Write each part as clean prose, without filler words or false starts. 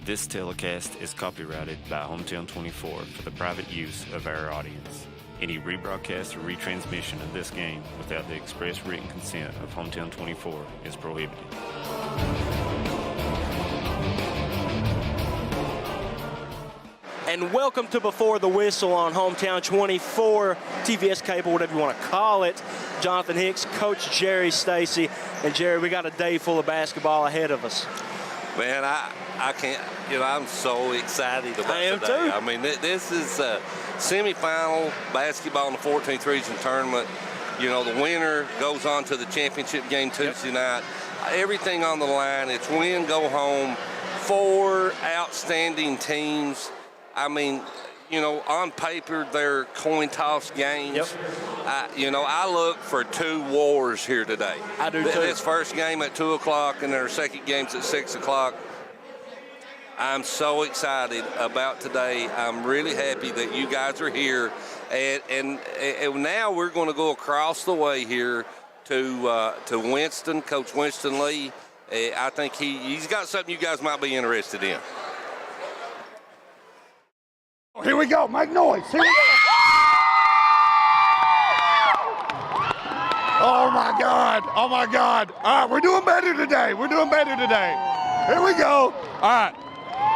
This telecast is copyrighted by Hometown 24 for the private use of our audience. Any rebroadcast or retransmission of this game without the express written consent of Hometown 24 is prohibited. And welcome to Before the Whistle on Hometown 24, TVS Cable, whatever you want to call it. Jonathan Hicks, Coach Jerry Stacy. And Jerry, we got a day full of basketball ahead of us. Man, I can't, I'm so excited about I am today. too. I mean, this is semifinal basketball in the 14th region tournament. The winner goes on to the championship game Tuesday night. Everything on the line. It's win, go home. 4 outstanding teams. I mean, on paper, they're coin toss games. Yep. I look for 2 wars here today. I do too. This first game at 2 o'clock and their second game's at 6 o'clock. I'm so excited about today. I'm really happy that you guys are here. And now we're going to go across the way here to Winston, Coach Winston Lee. I think he's got something you guys might be interested in. Here we go. Make noise. Here we go. Oh, my God. Oh, my God. All right, we're doing better today. Here we go. All right.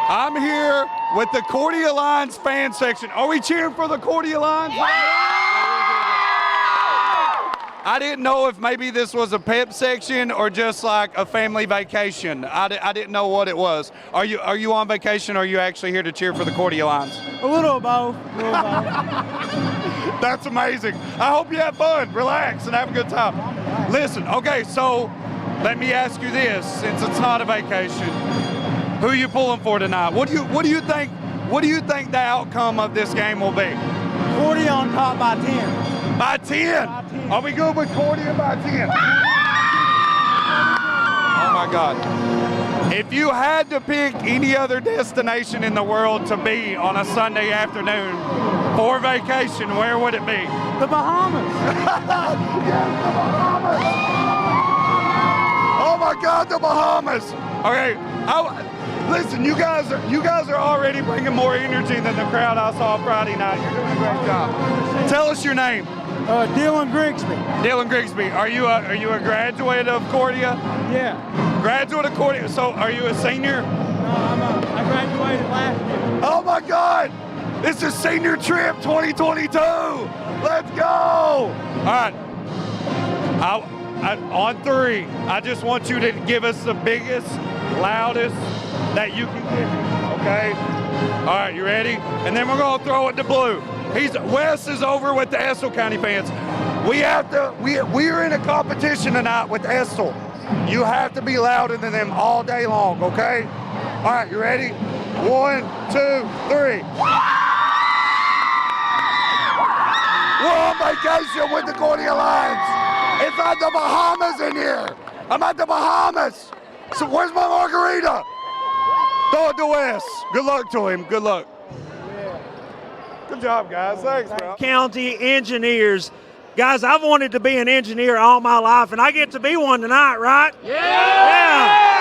I'm here with the Cordia Lions fan section. Are we cheering for the Cordia Lions? I didn't know if maybe this was a pep section or just like a family vacation. I didn't know what it was. Are you on vacation or are you actually here to cheer for the Cordia Lions? A little of both. That's amazing. I hope you have fun, relax, and have a good time. Listen, okay, so let me ask you this, since it's not a vacation. Who are you pulling for tonight? What do you think the outcome of this game will be? Cordia on top by 10. By 10? By 10. Are we good with Cordia by 10? Oh my God. If you had to pick any other destination in the world to be on a Sunday afternoon for vacation, where would it be? The Bahamas. Yes, the Bahamas. Oh my God, the Bahamas. Okay, listen, you guys are already bringing more energy than the crowd I saw Friday night. You're doing a great job. Tell us your name. Dylan Grigsby. Dylan Grigsby. Are you a graduate of Cordia? Yeah. Graduate of Cordia. So are you a senior? No, I graduated last year. Oh my God! This is senior trip 2022. Let's go! All right. On 3, I just want you to give us the biggest, loudest that you can give me. Okay? All right, you ready? And then we're gonna throw it to Blue. Wes is over with the Estill County fans. We are in a competition tonight with Estill. You have to be louder than them all day long, okay? All right, you ready? 1, 2, 3. We're on vacation with the Cordia Lions. It's at the Bahamas in here. I'm at the Bahamas. So where's my margarita? Throw it to Wes. Good luck to him. Good luck. Good job, guys. Thanks, bro. County Engineers. Guys, I've wanted to be an engineer all my life, and I get to be one tonight, right? Yeah!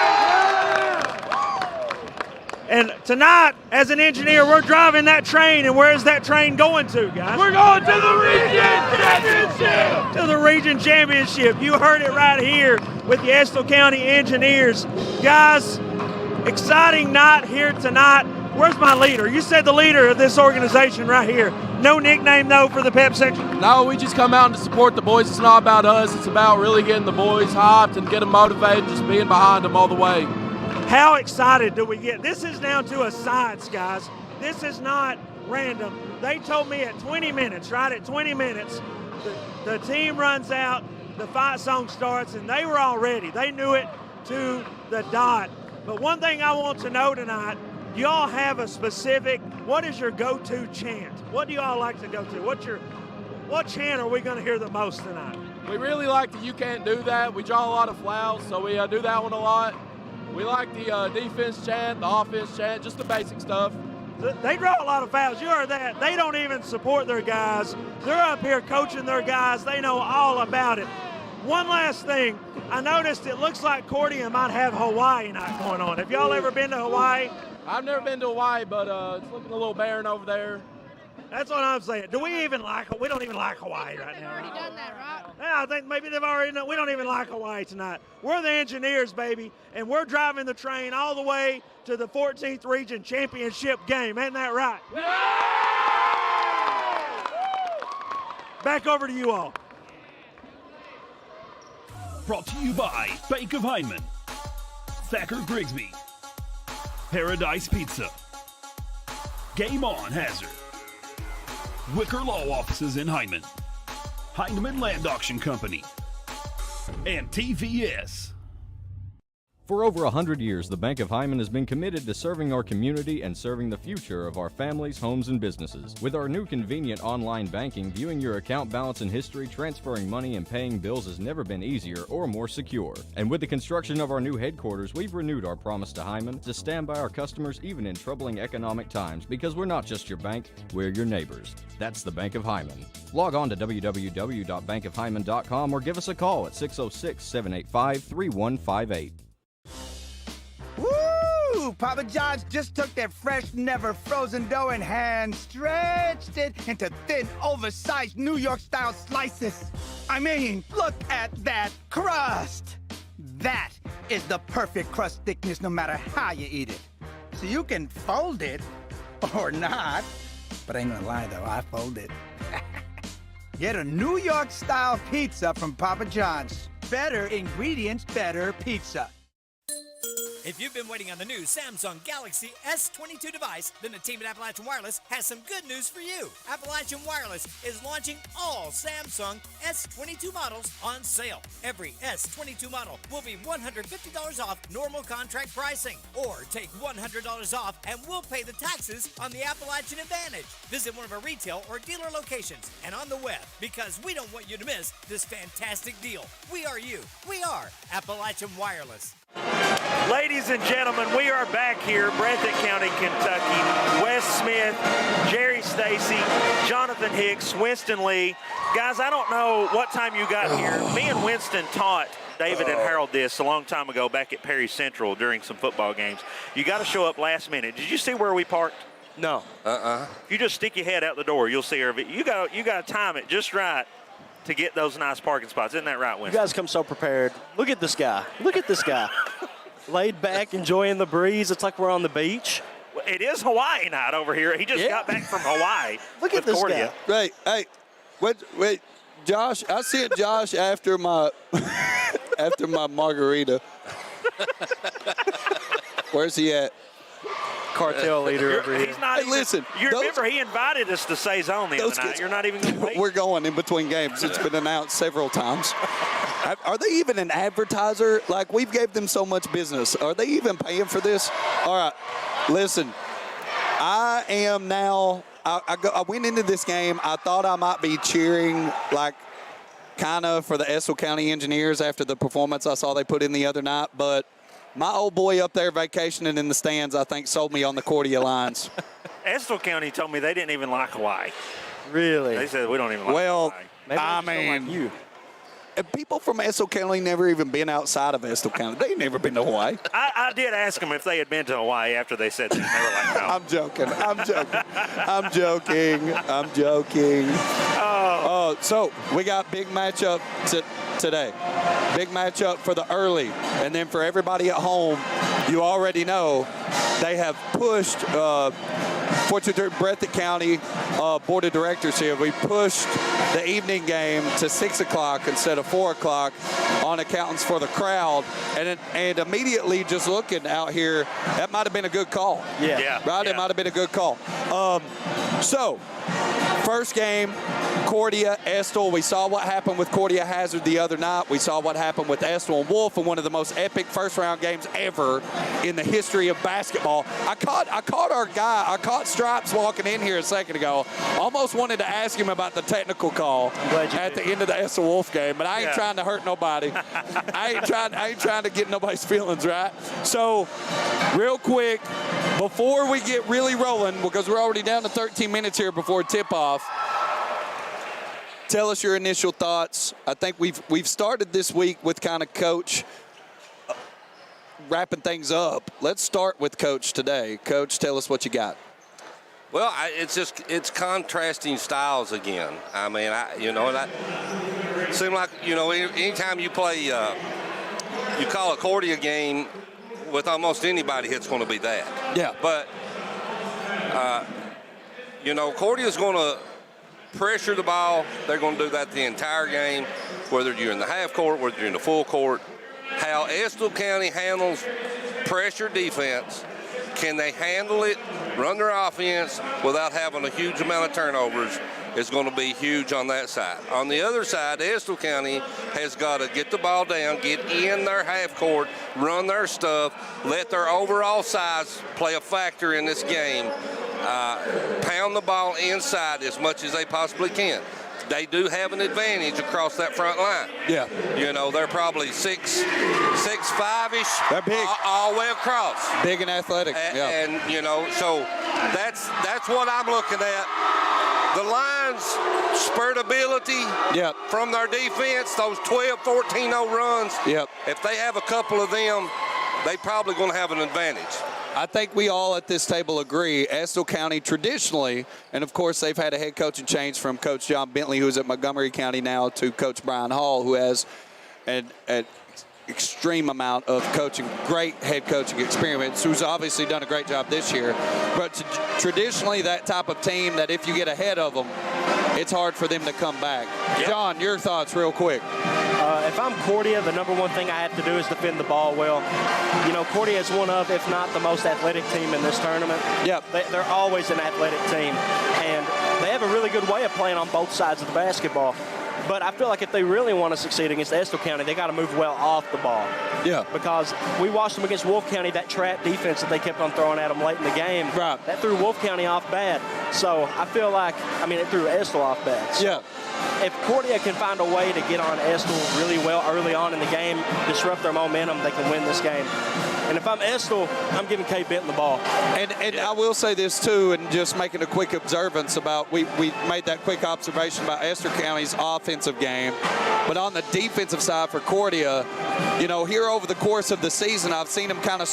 And tonight, as an engineer, we're driving that train, and where's that train going to, guys? We're going to the Region Championship! To the Region Championship. You heard it right here with the Estill County Engineers. Guys, exciting night here tonight. Where's my leader? You said the leader of this organization right here. No nickname, though, for the pep section? No, we just come out to support the boys. It's not about us. It's about really getting the boys hyped and getting them motivated, just being behind them all the way. How excited do we get? This is down to a science, guys. This is not random. They told me at 20 minutes, right at 20 minutes, the team runs out, the fight song starts, and they were all ready. They knew it to the dot. But one thing I want to know tonight, do y'all have a specific, what is your go-to chant? What do y'all like to go to? What chant are we going to hear the most tonight? We really like the "You Can't Do That." We draw a lot of fouls, so we do that one a lot. We like the defense chant, the offense chant, just the basic stuff. They draw a lot of fouls. You heard that. They don't even support their guys. They're up here coaching their guys. They know all about it. One last thing. I noticed it looks like Cordia might have Hawaii night going on. Have y'all ever been to Hawaii? I've never been to Hawaii, but it's looking a little barren over there. That's what I'm saying. Do we even like? We don't even like Hawaii right now. They've already done that, right? Yeah, I think maybe they've already done. We don't even like Hawaii tonight. We're the engineers, baby, and we're driving the train all the way to the 14th Region Championship game. Ain't that right? Back over to you all. Brought to you by Bank of Hyman, Thacker Grigsby, Paradise Pizza, Game On Hazard, Wicker Law Offices in Hyman, Heinemann Land Auction Company, and TVS. For over 100 years, the Bank of Hyman has been committed to serving our community and serving the future of our families, homes, and businesses. With our new convenient online banking, viewing your account balance and history, transferring money, and paying bills has never been easier or more secure. And with the construction of our new headquarters, we've renewed our promise to Hyman to stand by our customers even in troubling economic times, because we're not just your bank, we're your neighbors. That's the Bank of Hyman. Log on to www.bankofhyman.com or give us a call at 606-785-3158. Woo! Papa John's just took their fresh, never frozen dough and hand stretched it into thin, oversized New York-style slices. I mean, look at that crust! That is the perfect crust thickness no matter how you eat it. So you can fold it or not, but I ain't gonna lie though, I fold it. Get a New York-style pizza from Papa John's. Better ingredients, better pizza. If you've been waiting on the new Samsung Galaxy S22 device, then the team at Appalachian Wireless has some good news for you. Appalachian Wireless is launching all Samsung S22 models on sale. Every S22 model will be $150 off normal contract pricing. Or take $100 off and we'll pay the taxes on the Appalachian Advantage. Visit one of our retail or dealer locations and on the web, because we don't want you to miss this fantastic deal. We are you. We are Appalachian Wireless. Ladies and gentlemen, we are back here, Breathitt County, Kentucky. Wes Smith, Jerry Stacy, Jonathan Hicks, Winston Lee. Guys, I don't know what time you got here. Me and Winston taught David and Harold this a long time ago back at Perry Central during some football games. You got to show up last minute. Did you see where we parked? No. If you just stick your head out the door, you'll see her. You got to time it just right to get those nice parking spots. Isn't that right, Winston? You guys come so prepared. Look at this guy. Look at this guy. Laid back, enjoying the breeze. It's like we're on the beach. Well, it is Hawaii night over here. He just got back from Hawaii. Look at this guy. Right. Hey, wait, Josh. I sent Josh after my margarita. Where's he at? Cartel leader over here. He's not even, listen. You remember he invited us to Say's on the other night. You're not even going to wait. We're going in between games. It's been announced several times. Are they even an advertiser? Like, we've gave them so much business. Are they even paying for this? All right. Listen, I am now. I went into this game. I thought I might be cheering, like, kind of for the Estill County Engineers after the performance I saw they put in the other night, but my old boy up there vacationing in the stands, I think, sold me on the Cordia lines. Estill County told me they didn't even like Hawaii. Really? They said we don't even like Hawaii. Maybe I they just don't mean, like you. People from Estill County never even been outside of Estill County. They never been to Hawaii. I did ask them if they had been to Hawaii after they said that. They were like, no. I'm joking. Oh, so we got big matchup today. Big matchup for the early. And then for everybody at home, you already know they have pushed Fortune Breathitt County Board of Directors here. We pushed the evening game to 6 o'clock instead of 4 o'clock on accountants for the crowd. And immediately just looking out here, that might have been a good call. Yeah. Right? Yeah. It might have been a good call. So, first game, Cordia, Estill. We saw what happened with Cordia Hazard the other night. We saw what happened with Estill and Wolf in one of the most epic first-round games ever in the history of basketball. I caught our guy. I caught Stripes walking in here a second ago. Almost wanted to ask him about the technical call at the end of the Estill Wolf game, but I ain't trying to hurt nobody. I ain't trying to get nobody's feelings, right? So, real quick, before we get really rolling, because we're already down to 13 minutes here before tip-off, tell us your initial thoughts. I think we've started this week with kind of Coach wrapping things up, let's start with Coach today. Coach, tell us what you got. Well, it's contrasting styles again. I mean, it seems like, anytime you play, you call a Cordia game with almost anybody, it's going to be that. Yeah. But, Cordia's going to pressure the ball. They're going to do that the entire game, whether you're in the half court, whether you're in the full court. How Estill County handles pressure defense, can they handle it, run their offense without having a huge amount of turnovers, is going to be huge on that side. On the other side, Estill County has got to get the ball down, get in their half court, run their stuff, let their overall size play a factor in this game, pound the ball inside as much as they possibly can. They do have an advantage across that front line. Yeah. They're probably 6'5"-ish. They're big. All the way across. Big and athletic. And so that's what I'm looking at. The line's spurtability from their defense, those 12, 14-0 runs. Yep. If they have a couple of them, they probably going to have an advantage. I think we all at this table agree, Estill County traditionally, and of course they've had a head coaching change from Coach John Bentley, who's at Montgomery County now, to Coach Brian Hall, who has an extreme amount of coaching, great head coaching experience, who's obviously done a great job this year. But traditionally that type of team that if you get ahead of them, it's hard for them to come back. Yep. John, your thoughts real quick. If I'm Cordia, the number one thing I have to do is defend the ball well. Cordia is one of, if not the most athletic team in this tournament. Yep. They're always an athletic team, and they have a really good way of playing on both sides of the basketball. But I feel like if they really want to succeed against Estill County, they got to move well off the ball. Yeah. Because we watched them against Wolf County, that trap defense that they kept on throwing at them late in the game. Right. That threw Wolf County off bad. So I feel like, it threw Estill off bad. So if Cordia can find a way to get on Estill really well early on in the game, disrupt their momentum, they can win this game. And if I'm Estill, I'm giving Kay Benton the ball. And I will say this too, and just making a quick observance about, we made that quick observation about Estill County's offensive game. But on the defensive side for Cordia, here over the course of the season, I've seen them kind of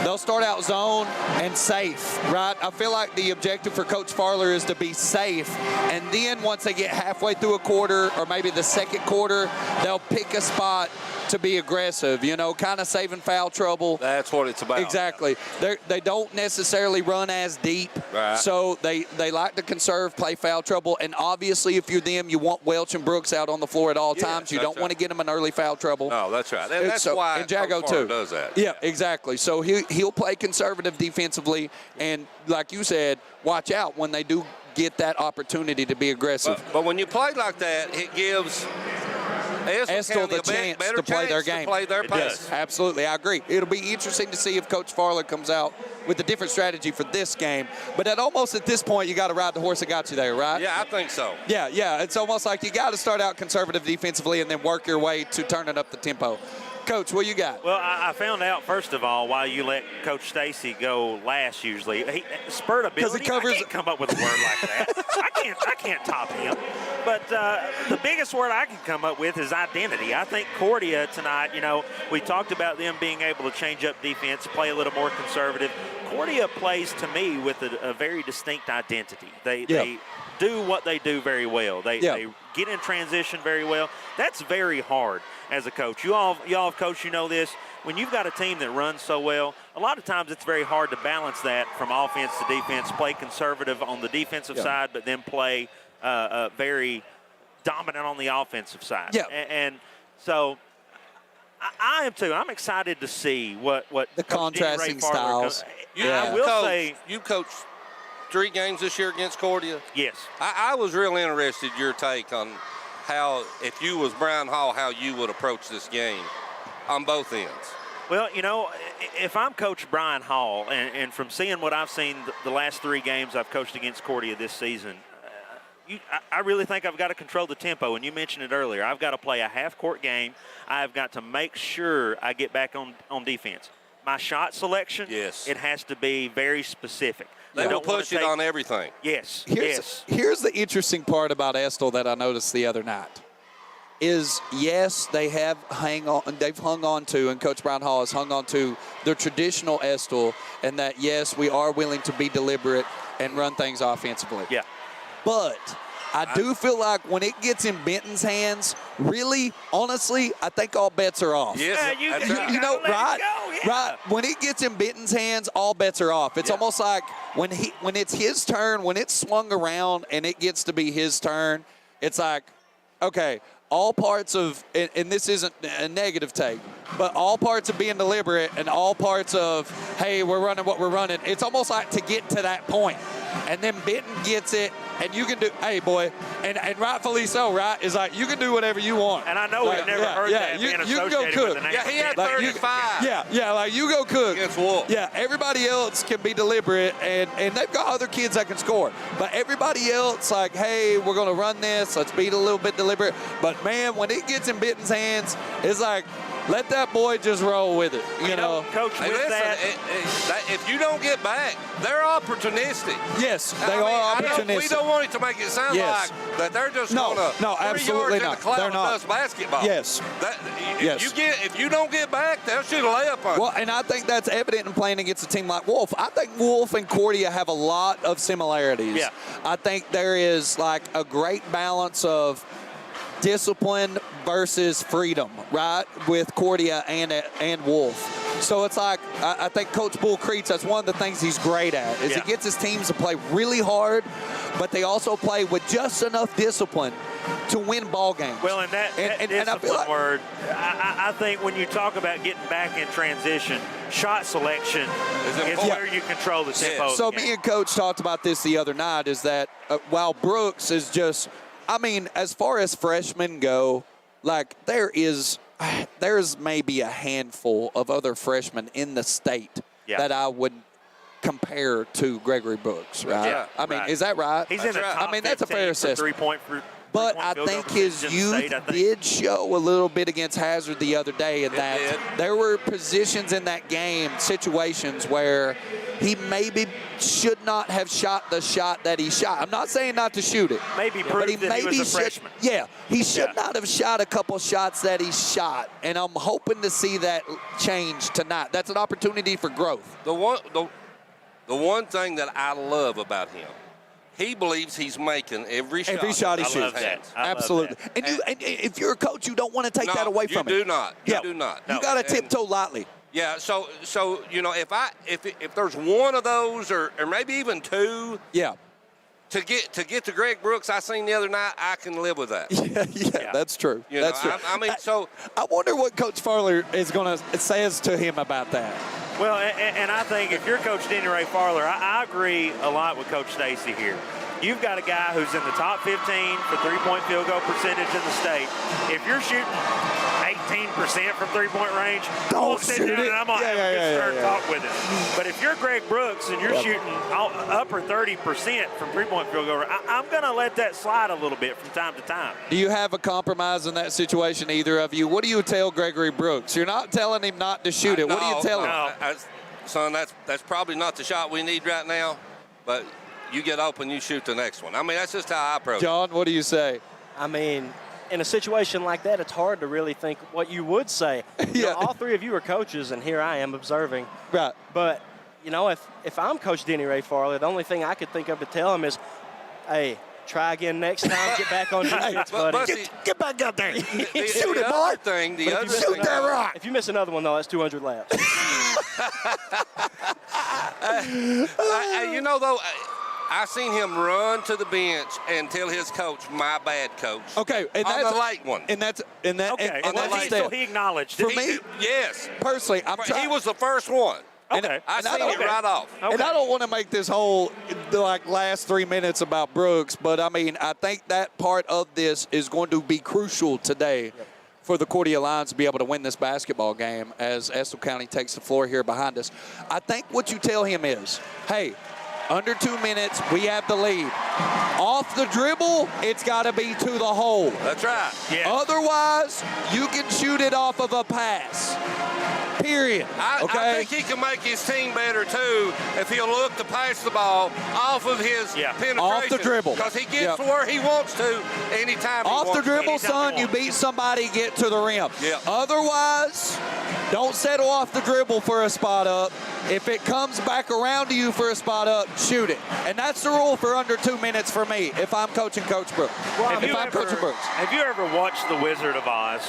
they'll start out zone and safe, right? I feel like the objective for Coach Farler is to be safe. And then once they get halfway through a quarter or maybe the second quarter, they'll pick a spot to be aggressive, kind of saving foul trouble. That's what it's about. Exactly. They don't necessarily run as deep, right. So they like to conserve, play foul trouble, and obviously if you're them, you want Welch and Brooks out on the floor at all times. You don't want to get them in early foul trouble. No, that's right. And that's why and Jago too does that. Yeah, exactly. So he'll play conservative defensively, and like you said, watch out when they do get that opportunity to be aggressive. But when you play like that, it gives Estill the chance to play their game. Yes, absolutely, I agree. It'll be interesting to see if Coach Farler comes out with a different strategy for this game. But at this point, you got to ride the horse that got you there, right? Yeah, I think so. Yeah. It's almost like you got to start out conservative defensively and then work your way to turning up the tempo. Coach, what you got? Well, I found out, first of all, why you let Coach Stacy go last usually. Spurt ability. Because he covers. I can't come up with a word like that. I can't top him. But the biggest word I can come up with is identity. I think Cordia tonight, we talked about them being able to change up defense, play a little more conservative. Cordia plays, to me, with a very distinct identity. They do what they do very well. They get in transition very well. That's very hard as a coach. You all have coached, this. When you've got a team that runs so well, a lot of times it's very hard to balance that from offense to defense, play conservative on the defensive side, but then play very dominant on the offensive side. Yeah. And so I am too. I'm excited to see what the contrasting styles. I will say you coached 3 games this year against Cordia. Yes. I was real interested in your take on how, if you was Brian Hall, how you would approach this game on both ends. Well, if I'm Coach Brian Hall, and from seeing what I've seen the last 3 games I've coached against Cordia this season, I really think I've got to control the tempo, and you mentioned it earlier. I've got to play a half-court game. I've got to make sure I get back on defense. My shot selection, it has to be very specific. They will push it on everything. Yes, Here's the interesting part about Estill that I noticed the other night. is, yes, they've hung on to, and Coach Brown Hall has hung on to the traditional Estill, and that, yes, we are willing to be deliberate and run things offensively. Yeah. But I do feel like when it gets in Benton's hands, really, honestly, I think all bets are off. Yes, that's right. You know, right? When it gets in Benton's hands, all bets are off. It's almost like when it's his turn, when it's swung around and it gets to be his turn, it's like, okay, all parts of, and this isn't a negative take, but all parts of being deliberate and all parts of, hey, we're running what we're running, it's almost like to get to that point. And then Benton gets it, and you can do, hey, boy, and rightfully so, right? Is like, you can do whatever you want. And I know we've never heard that being associated with the name. Yeah, he had 35. Like, you go cook. Against Wolf. Yeah, everybody else can be deliberate, and they've got other kids that can score. But everybody else, like, hey, we're going to run this. Let's be a little bit deliberate. But, man, when it gets in Benton's hands, it's like, let that boy just roll with it, you know. Coach, Hey, with listen, that, if you don't get back, they're opportunistic. Yes, they are opportunistic. We don't want it to make it sound like that they're just going to 3 absolutely yards in not. the cloud They're with not. us basketball. Yes. If you don't get back, they'll shoot a layup on you. Well, and I think that's evident in playing against a team like Wolf. I think Wolf and Cordia have a lot of similarities. Yeah. I think there is like a great balance of discipline versus freedom, right, with Cordia and Wolf. So it's like, I think Coach Bull Creech, that's one of the things he's great at, is he gets his teams to play really hard, but they also play with just enough discipline to win ball games. Well, and that discipline I feel like, word, I think when you talk about getting back in transition, shot selection is where you control the tempo. So me and Coach talked about this the other night, is that while Brooks is just, I mean, as far as freshmen go, like there's maybe a handful of other freshmen in the state that I would compare to Gregory Brooks, right? Yeah, I mean, is that right? He's in the top I mean, that's a fair 15 assessment. for But I think his youth did show a little bit against Hazard the other day, in that there were positions in that game, situations where he maybe should not have shot the shot that he shot. I'm not saying not to shoot it. Maybe prove that he was a freshman. Yeah, he should not have shot a couple shots that he shot, and I'm hoping to see that change tonight. That's an opportunity for growth. The one thing that I love about him, he believes he's making every shot he shoots. Absolutely. And if you're a coach, you don't want to take that away from him. You do not. You do not. You got to tiptoe lightly. Yeah. So you know, if there's one of those, or maybe even two. Yeah. To get to Greg Brooks, I seen the other night, I can live with that. Yeah, that's true. That's true. I mean, so I wonder what Coach Farler is going to says to him about that. Well, and I think if you're Coach Denny Ray Farler, I agree a lot with Coach Stacy here. You've got a guy who's in the top 15 for three-point field goal percentage in the state. If you're shooting 18% from three-point range, don't shoot it. And I'm going to have a good start talk with him. But if you're Greg Brooks and you're shooting upper 30% from three-point field goal, I'm going to let that slide a little bit from time to time. Do you have a compromise in that situation, either of you? What do you tell Gregory Brooks? You're not telling him not to shoot it. What do you tell him? Son, that's probably not the shot we need right now, but you get open, you shoot the next one. I mean, that's just how I approach it. John, what do you say? I mean, in a situation like that, it's hard to really think what you would say. You know, all three of you are coaches, and here I am observing. Right. But, you know, if I'm Coach Denny Ray Farley, the only thing I could think of to tell him is, hey, try again next time. Get back on defense, buddy. Get back out there. Shoot it, boy. Shoot that rock. If you miss another one, though, that's 200 laps. You know, though, I seen him run to the bench and tell his coach, "My bad, coach." Okay, and on that's the late one. And that's and that. Okay, and that's so he acknowledged it. For me, yes, personally, he was the first one. Okay, I seen it right off. And I don't want to make this whole last 3 minutes about Brooks, but I mean, I think that part of this is going to be crucial today for the Cordia Lions to be able to win this basketball game as Estill County takes the floor here behind us. I think what you tell him is, hey, Under 2 minutes, we have the lead. Off the dribble, it's got to be to the hole. That's right. Yeah. Otherwise, you can shoot it off of a pass. Period. I think he can make his team better, too, if he'll look to pass the ball off of his penetration. Off the dribble. Because he gets where he wants to anytime he wants to. Off the dribble, son, you beat somebody, get to the rim. Yeah. Otherwise, don't settle off the dribble for a spot up. If it comes back around to you for a spot up, shoot it. And that's the rule for under 2 minutes for me if I'm coaching Coach Brooks. Coaching Brooks. Have you ever watched The Wizard of Oz?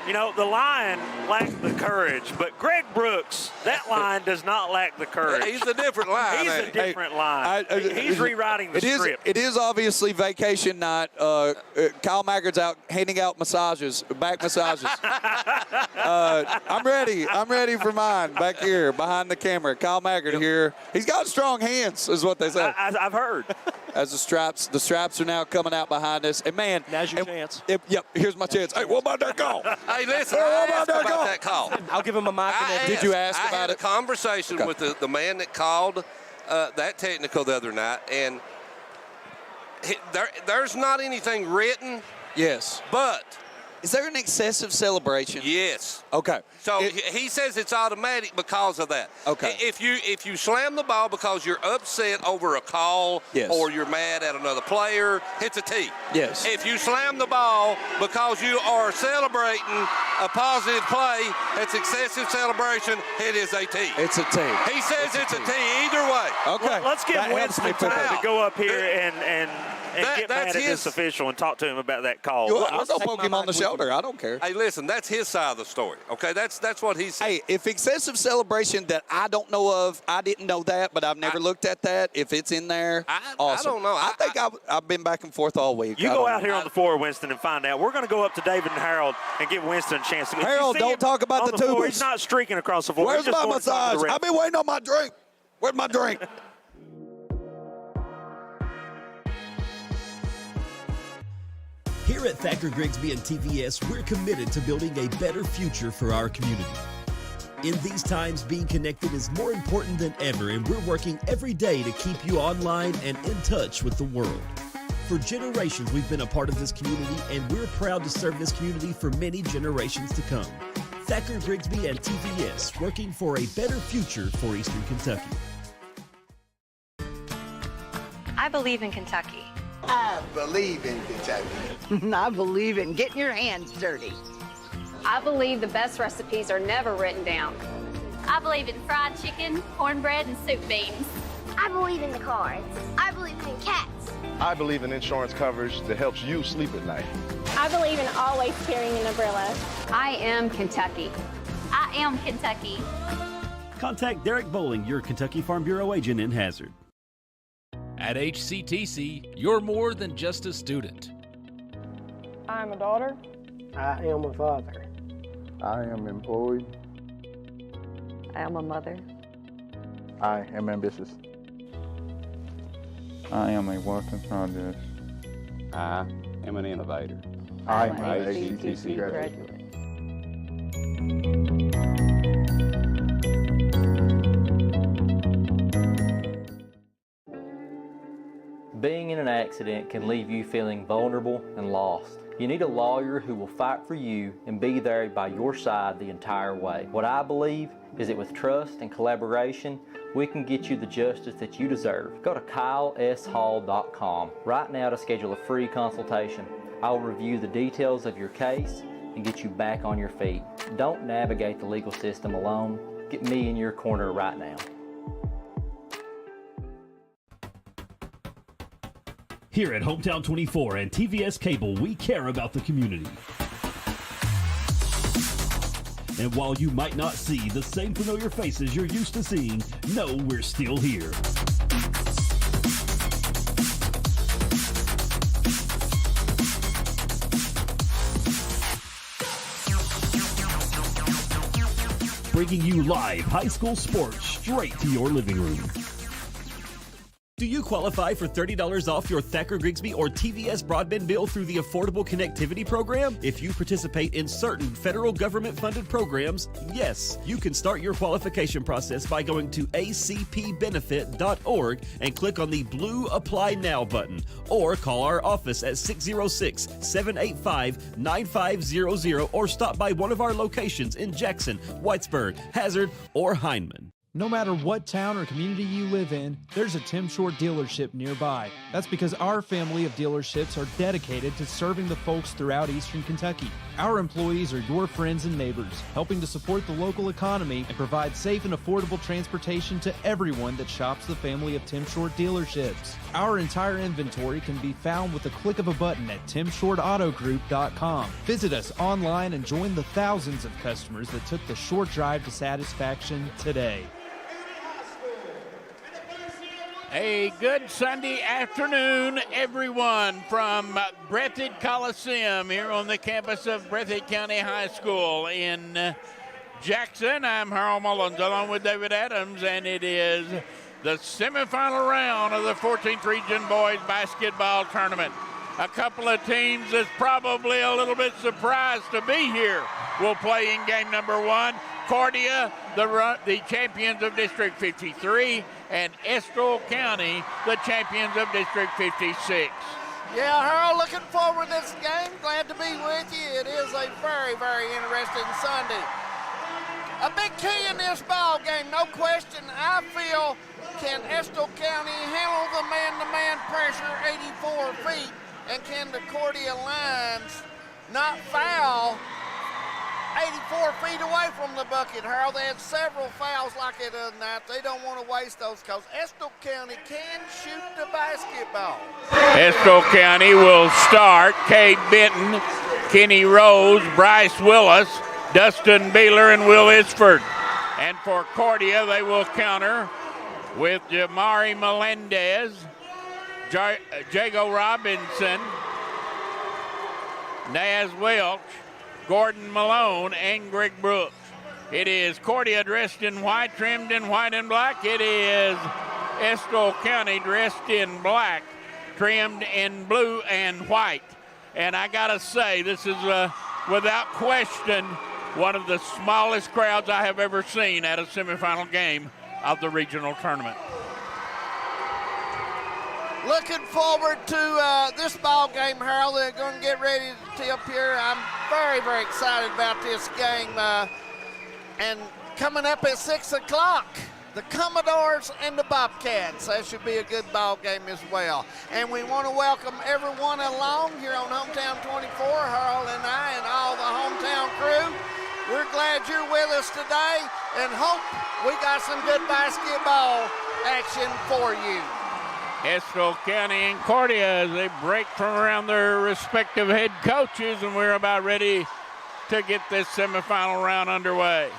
You know, the lion lacked the courage, but Greg Brooks, that lion does not lack the courage. He's a different lion. He's a different lion. He's rewriting the script. It is obviously vacation night. Kyle Maggard's out handing out massages, back massages. I'm ready. I'm ready for mine back here behind the camera. Kyle Maggard here. He's got strong hands, is what they say. I've heard. As the straps are now coming out behind us. And man, now's your chance. Yep, here's my chance. Hey, what about that call? Hey, listen, I asked about that call. I'll give him a mic. Did you ask about it? I had a conversation with the man that called that technical the other night, and there's not anything written. Yes. But is there an excessive celebration? Yes. Okay. So he says it's automatic because of that. Okay. If you slam the ball because you're upset over a call or you're mad at another player, it's a T. Yes. If you slam the ball because you are celebrating a positive play, it's excessive celebration, it is a T. It's a T. He says it's a T either way. Okay. Let's give Winston time to go up here and get mad at this official and talk to him about that call. I'll go poke him on the shoulder. I don't care. Hey, listen, that's his side of the story. Okay, that's what he said. Hey, if excessive celebration that I don't know of, I didn't know that, but I've never looked at that. If it's in there, awesome. I don't know. I think I've been back and forth all week. You go out here on the floor, Winston, and find out. We're going to go up to David and Harold and give Winston a chance to. Harold, don't talk about the floor, tubers. He's not streaking across the floor. Where's my massage? I've been waiting on my drink. Where's my drink? Here at Thacker Grigsby and TVS, we're committed to building a better future for our community. In these times, being connected is more important than ever, and we're working every day to keep you online and in touch with the world. For generations, we've been a part of this community, and we're proud to serve this community for many generations to come. Thacker Grigsby and TVS, working for a better future for Eastern Kentucky. I believe in Kentucky. I believe in Kentucky. I believe in getting your hands dirty. I believe the best recipes are never written down. I believe in fried chicken, cornbread, and soup beans. I believe in the cards. I believe in cats. I believe in insurance coverage that helps you sleep at night. I believe in always carrying an umbrella. I am Kentucky. I am Kentucky. Contact Derek Bowling, your Kentucky Farm Bureau agent in Hazard. At HCTC, you're more than just a student. I'm a daughter. I am a father. I am employed. I am a mother. I am ambitious. I am a work in progress. I am an innovator. I am a HCTC graduate. Being in an accident can leave you feeling vulnerable and lost. You need a lawyer who will fight for you and be there by your side the entire way. What I believe is that with trust and collaboration, we can get you the justice that you deserve. Go to kyleshall.com right now to schedule a free consultation. I will review the details of your case and get you back on your feet. Don't navigate the legal system alone. Get me in your corner right now. Here at Hometown 24 and TVS Cable, we care about the community. And while you might not see the same familiar faces you're used to seeing, know we're still here. Bringing you live high school sports straight to your living room. Do you qualify for $30 off your Thacker Grigsby or TVS broadband bill through the Affordable Connectivity Program? If you participate in certain federal government-funded programs, yes, you can start your qualification process by going to acpbenefit.org and click on the blue Apply Now button, or call our office at 606-785-9500 or stop by one of our locations in Jackson, Whitesburg, Hazard, or Hindman. No matter what town or community you live in, there's a Tim Short dealership nearby. That's because our family of dealerships are dedicated to serving the folks throughout Eastern Kentucky. Our employees are your friends and neighbors, helping to support the local economy and provide safe and affordable transportation to everyone that shops the family of Tim Short dealerships. Our entire inventory can be found with the click of a button at timshortautogroup.com. Visit us online and join the thousands of customers that took the short drive to satisfaction today. A good Sunday afternoon, everyone, from Breathitt Coliseum here on the campus of Breathitt County High School in Jackson. I'm Harold Mullins along with David Adams, and it is the semifinal round of the 14th Region Boys Basketball Tournament. A couple of teams that's probably a little bit surprised to be here will play in game number one. Cordia, the champions of District 53, and Estill County, the champions of District 56. Yeah, Harold, looking forward to this game. Glad to be with you. It is a very, very interesting Sunday. A big key in this ball game, no question. I feel, can Estill County handle the man-to-man pressure 84 feet, and can the Cordia Lions not foul 84 feet away from the bucket, Harold? They had several fouls like it the other night. They don't want to waste those because Estill County can shoot the basketball. Estill County will start. Cade Benton, Kenny Rose, Bryce Willis, Dustin Beeler, and Will Isford. And for Cordia, they will counter with Jamari Melendez, Jago Robinson, Naz Welch, Gordon Malone, and Greg Brooks. It is Cordia dressed in white, trimmed in white and black. It is Estill County dressed in black, trimmed in blue and white. And I gotta say, this is without question one of the smallest crowds I have ever seen at a semifinal game of the regional tournament. Looking forward to this ball game, Harold. They're going to get ready to tip here. I'm very, very excited about this game. And coming up at 6 o'clock, the Commodores and the Bobcats. That should be a good ball game as well. And we want to welcome everyone along here on Hometown 24, Harold and I and all the hometown crew. We're glad you're with us today and hope we got some good basketball action for you. Estill County and Cordia as they break from around their respective head coaches, and we're about ready to get this semifinal round underway.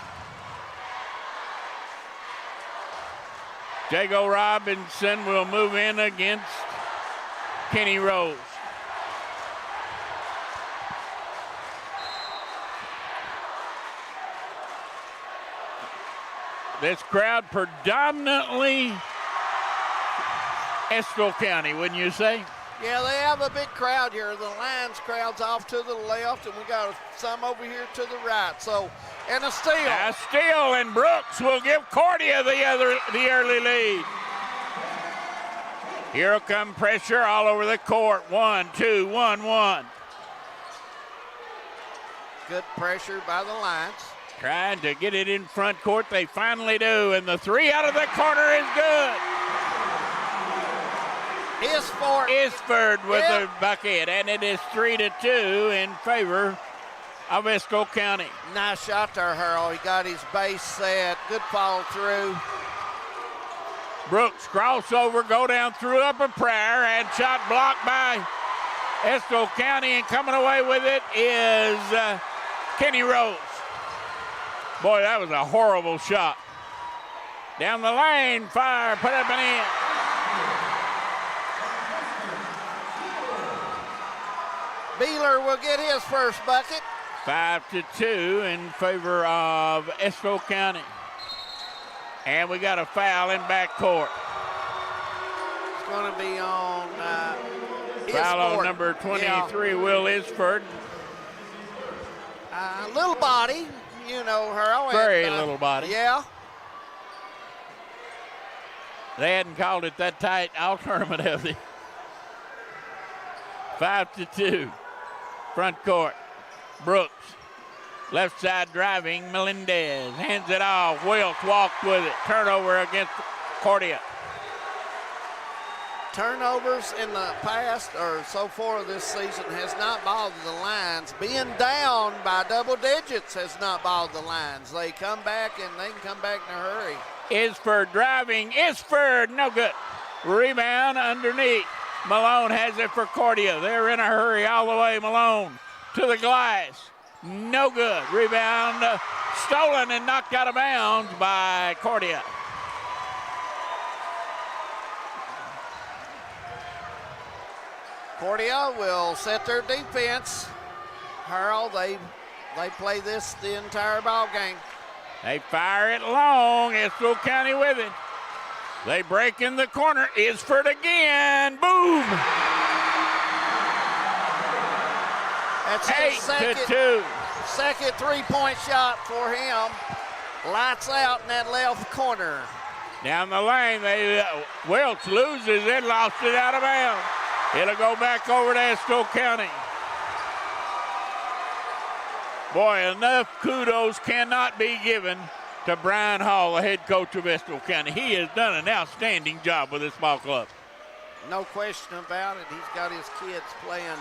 Jago Robinson will move in against Kenny Rose. This crowd predominantly Estill County, wouldn't you say? Yeah, they have a big crowd here. The Lions crowd's off to the left, and we got some over here to the right. So, and a steal. A steal, and Brooks will give Cordia the early lead. Here will come pressure all over the court. 1, 2, 1, 1. Good pressure by the Lions. Trying to get it in front court. They finally do, and the three out of the corner is good. Isford with the bucket, and it is 3-2 in favor of Estill County. Nice shot there, Harold. He got his base set. Good follow through. Brooks crossover, go down through Upper Prairie, and shot blocked by Estill County, and coming away with it is Kenny Rose. Boy, that was a horrible shot. Down the lane, fire, put up and in. Beeler will get his first bucket. 5-2 in favor of Estill County. And we got a foul in backcourt. going to be on foul on Isford. number 23, Yeah. Will Isford. Little body, you know, Harold. Very little body. Yeah. They hadn't called it that tight all tournament, have they? 5-2. Front court. Brooks. Left side driving. Melendez hands it off. Welch walked with it. Turnover against Cordia. Turnovers in the past or so far this season has not bothered the Lions. Being down by double digits has not bothered the Lions. They come back and they can come back in a hurry. Isford driving. Isford, no good. Rebound underneath. Malone has it for Cordia. They're in a hurry all the way. Malone to the glass. No good. Rebound stolen and knocked out of bounds by Cordia. Cordia will set their defense. Harold, they play this the entire ball game. They fire it long. Estill County with it. They break in the corner. Isford again. Boom. That's his 8-2. Second three-point shot for him. Lights out in that left corner. Down the lane, Welch loses it, lost it out of bounds. It'll go back over to Estill County. Boy, enough kudos cannot be given to Brian Hall, the head coach of Estill County. He has done an outstanding job with this ball club. No question about it. He's got his kids playing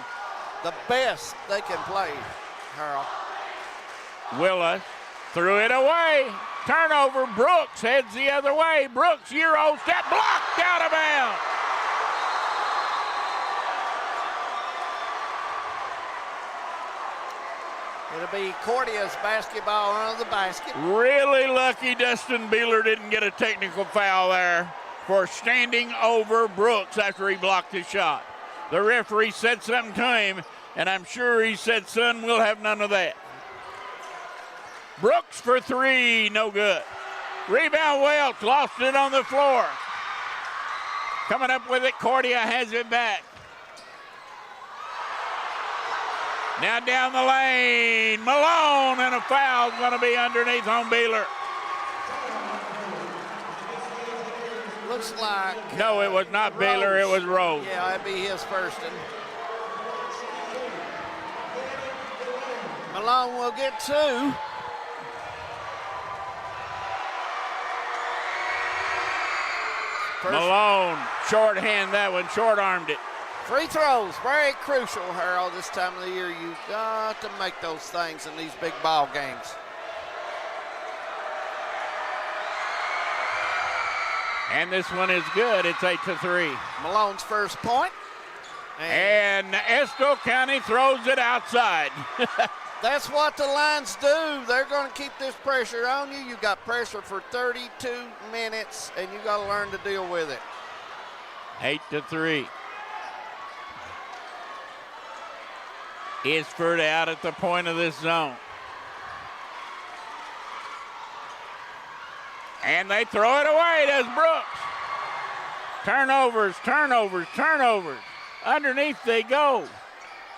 the best they can play, Harold. Willis threw it away. Turnover. Brooks heads the other way. Brooks, Euro step, blocked out of bounds. It'll be Cordia's basketball under the basket. Really lucky Dustin Beeler didn't get a technical foul there for standing over Brooks after he blocked his shot. The referee said something to him, and I'm sure he said, son, we'll have none of that. Brooks for three, no good. Rebound Welch, lost it on the floor. Coming up with it, Cordia has it back. Now down the lane, Malone, and a foul is going to be underneath on Beeler. Looks like. No, it was not Beeler, it was Rose. Yeah, that'd be his first one. Malone will get two. Malone, shorthand that one, short-armed it. Free throws, very crucial, Harold. This time of the year, you've got to make those things in these big ball games. And this one is good. It's 8-3. Malone's first point. And Estill County throws it outside. That's what the Lions do. They're going to keep this pressure on you. You got pressure for 32 minutes, and you got to learn to deal with it. 8-3. Isford out at the point of this zone. And they throw it away, does Brooks. Turnovers, turnovers, turnovers. Underneath they go.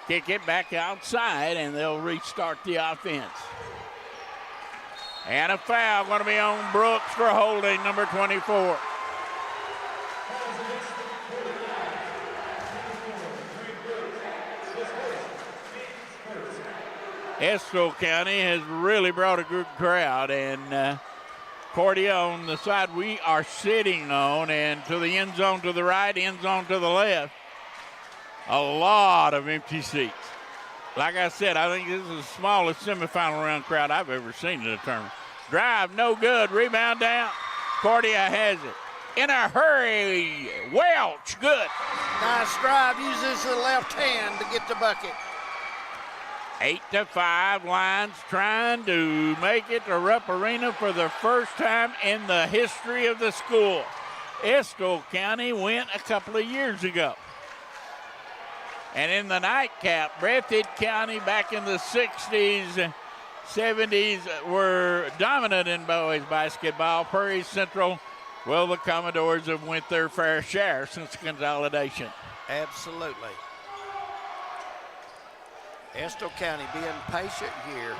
Kick it back outside, and they'll restart the offense. And a foul going to be on Brooks for holding number 24. Estill County has really brought a good crowd, and Cordia on the side we are sitting on, and to the end zone to the right, end zone to the left. A lot of empty seats. Like I said, I think this is the smallest semifinal round crowd I've ever seen in a tournament. Drive, no good. Rebound down. Cordia has it. In a hurry. Welch, good. Nice drive. Uses the left hand to get the bucket. 8-5. Lions trying to make it to Rupp Arena for the first time in the history of the school. Estill County went a couple of years ago. And in the nightcap, Breathitt County back in the 60s, 70s were dominant in boys basketball. Prairie Central Well, the Commodores have went their fair share since consolidation. Absolutely. Estill County being patient here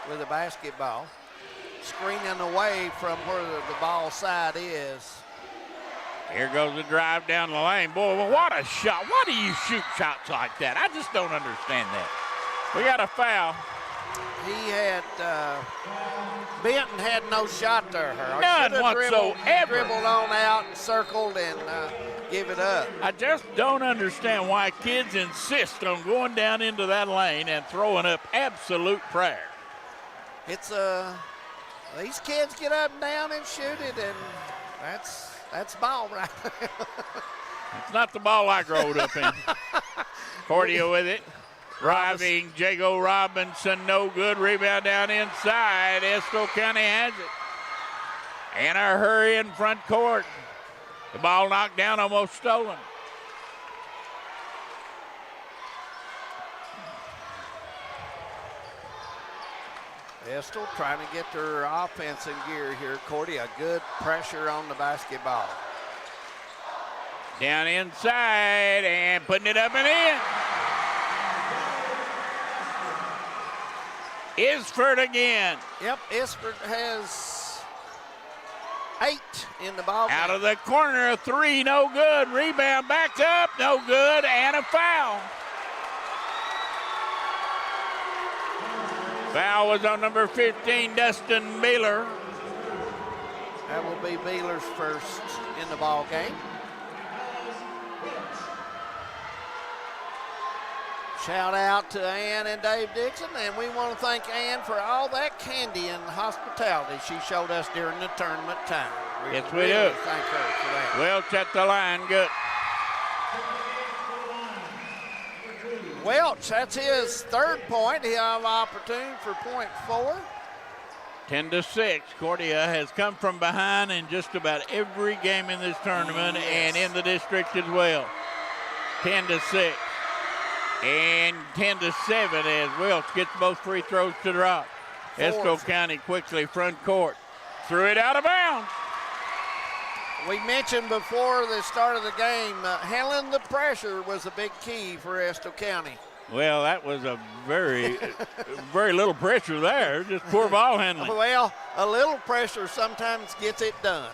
with the basketball. Screening away from where the ball side is. Here goes the drive down the lane. Boy, what a shot. Why do you shoot shots like that? I just don't understand that. We got a foul. He had, Benton had no shot there. None whatsoever. Dribbled on out and circled and give it up. I just don't understand why kids insist on going down into that lane and throwing up absolute prayer. It's these kids get up and down and shoot it, and that's ball right there. It's not the ball I growed up in. Cordia with it. Driving, Jago Robinson, no good. Rebound down inside. Estill County has it. And a hurry in front court. The ball knocked down, almost stolen. Estill trying to get their offense in gear here. Cordia, good pressure on the basketball. Down inside and putting it up and in. Isford again. Yep, Isford has 8 in the ball game. Out of the corner, a 3, no good. Rebound back up, no good, and a foul. Foul was on number 15, Dustin Beeler. That will be Beeler's first in the ball game. Shout out to Ann and Dave Dixon, and we want to thank Ann for all that candy and hospitality she showed us during the tournament time. Yes, we really do. Thank her for that. Welch at the line, good. Welch, that's his third point. He'll have opportunity for point 4. 10-6. Cordia has come from behind in just about every game in this tournament and in the district as well. 10-6. And 10-7 as Welch gets both free throws to drop. Estill County quickly front court. Threw it out of bounds. We mentioned before the start of the game, handling the pressure was a big key for Estill County. Well, that was a very, very little pressure there. Just poor ball handling. Well, a little pressure sometimes gets it done.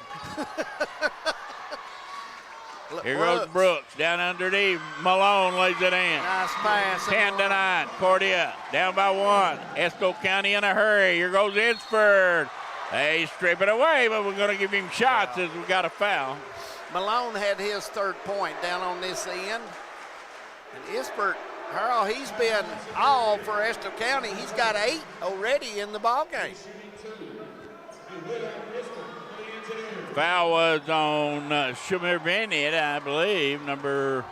Here goes Brooks down underneath. Malone lays it in. Nice pass. 10-9. Cordia down by 1. Estill County in a hurry. Here goes Isford. They strip it away, but we're going to give him shots as we got a foul. Malone had his third point down on this end. And Isford, Harold, he's been all for Estill County. He's got 8 already in the ball game. Foul was on Shamir Bennett, I believe. No,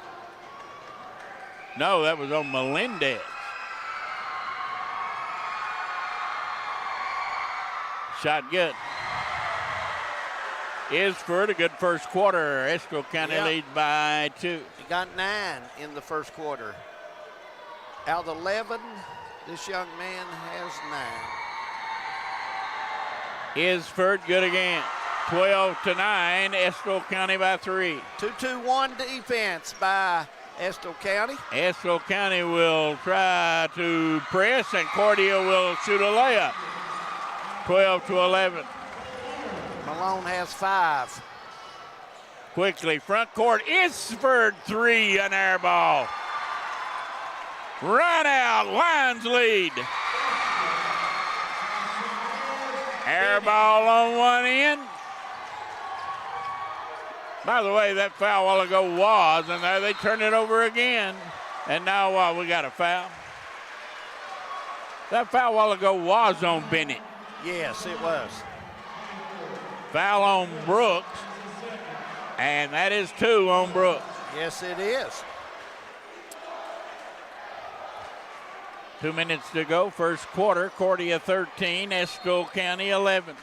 that was on Melendez. Shot good. Isford, a good first quarter. Estill County leads by 2. He got 9 in the first quarter. Out of 11, this young man has 9. Isford, good again. 12-9, Estill County by 3. 2-2-1 defense by Estill County. Estill County will try to press, and Cordia will shoot a layup. 12-11. Malone has 5. Quickly, front court, Isford 3, an air ball. Run out, Lions lead. Air ball on one end. By the way, that foul a while ago was, and there they turn it over again. And now we got a foul. That foul a while ago was on Bennett. Yes, it was. Foul on Brooks, and that is 2 on Brooks. Yes, it is. 2 minutes to go, first quarter. Cordia 13, Estill County 11.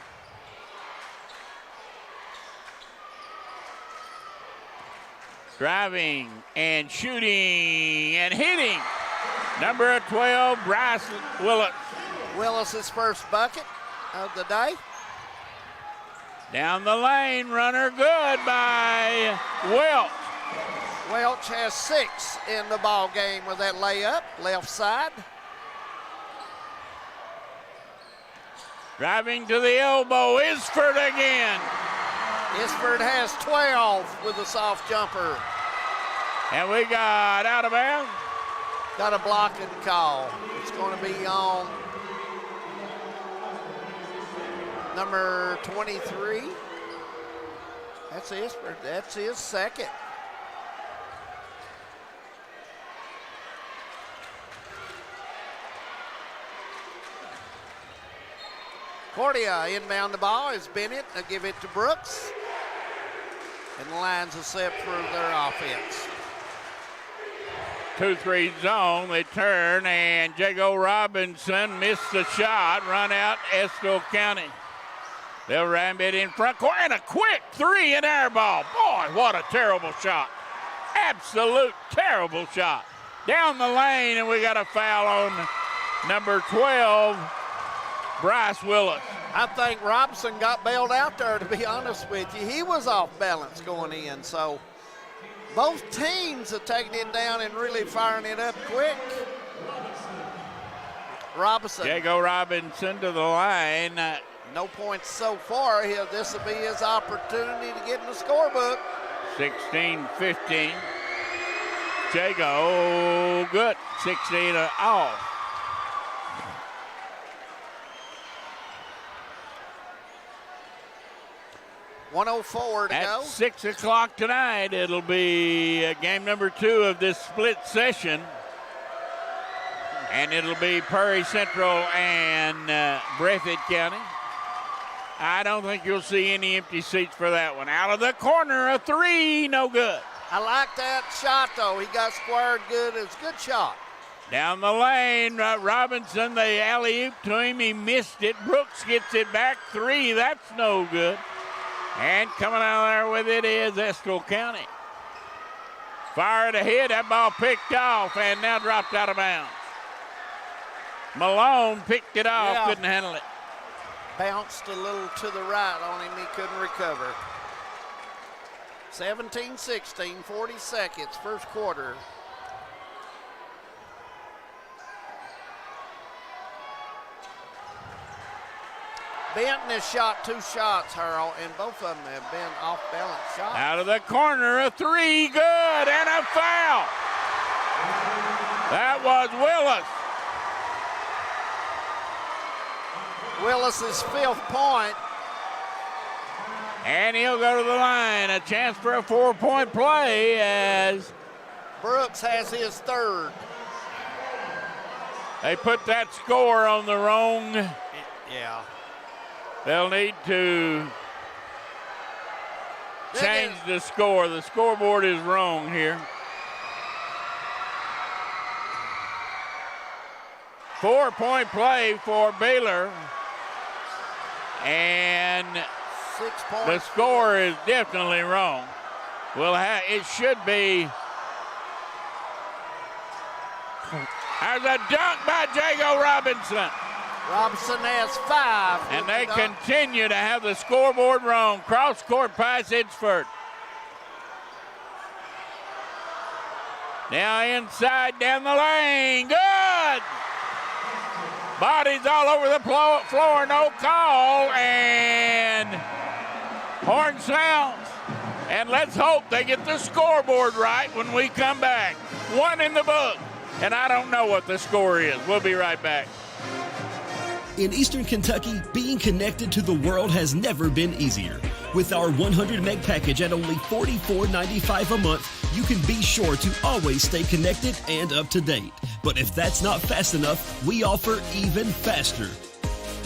Driving and shooting and hitting. Number 12, Bryce Willis. Willis's first bucket of the day. Down the lane, runner good by Welch. Welch has 6 in the ball game with that layup, left side. Driving to the elbow, Isford again. Isford has 12 with a soft jumper. And we got out of bounds. Got a blocking call. It's going to be on number 23. That's Isford. That's his second. Cordia inbound the ball is Bennett. They'll give it to Brooks. And the Lions are set for their offense. 2-3 zone. They turn, and Jago Robinson missed the shot. Run out Estill County. They'll ram it in front court, and a quick 3 and air ball. Boy, what a terrible shot. Absolute terrible shot. Down the lane, and we got a foul on number 12, Bryce Willis. I think Robinson got bailed out there, to be honest with you. He was off balance going in, so both teams are taking it down and really firing it up quick. Robinson. Jago Robinson to the line. No points so far. This will be his opportunity to get in the scorebook. 16-15. Jago, good. 16 off. .104 to go. At 6 o'clock tonight, it'll be game number 2 of this split session. And it'll be Prairie Central and Breathitt County. I don't think you'll see any empty seats for that one. Out of the corner, a 3, no good. I like that shot, though. He got squared good. It's a good shot. Down the lane, Robinson, the alley-oop to him. He missed it. Brooks gets it back. 3, that's no good. And coming out there with it is Estill County. Fired ahead, that ball picked off and now dropped out of bounds. Malone picked it off, couldn't handle it. Bounced a little to the right on him, he couldn't recover. 17-16, 40 seconds, first quarter. Benton has shot 2 shots, Harold, and both of them have been off-balance shots. Out of the corner, a 3, good, and a foul. That was Willis. Willis's 5th point. And he'll go to the line. A chance for a 4-point play as Brooks has his 3rd. They put that score on the wrong. Yeah. They'll need to change the score. The scoreboard is wrong here. 4-point play for Baylor. And 6 points. the score is definitely wrong. Well, it should be. There's a dunk by Jago Robinson. Robinson has 5. And they continue to have the scoreboard wrong. Cross-court pass, Idsford. Now inside, down the lane, good! Bodies all over the floor, no call, and horn sounds. And let's hope they get the scoreboard right when we come back. 1 in the book, and I don't know what the score is. We'll be right back. In Eastern Kentucky, being connected to the world has never been easier. With our 100 meg package at only $44.95 a month, you can be sure to always stay connected and up to date. But if that's not fast enough, we offer even faster.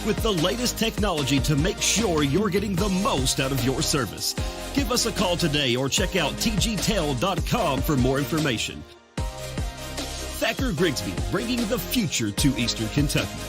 With the layest technology to make sure you're getting the most out of your service. Give us a call today or check out tgtel.com for more information. Thacker Grigsby, bringing the future to Eastern Kentucky.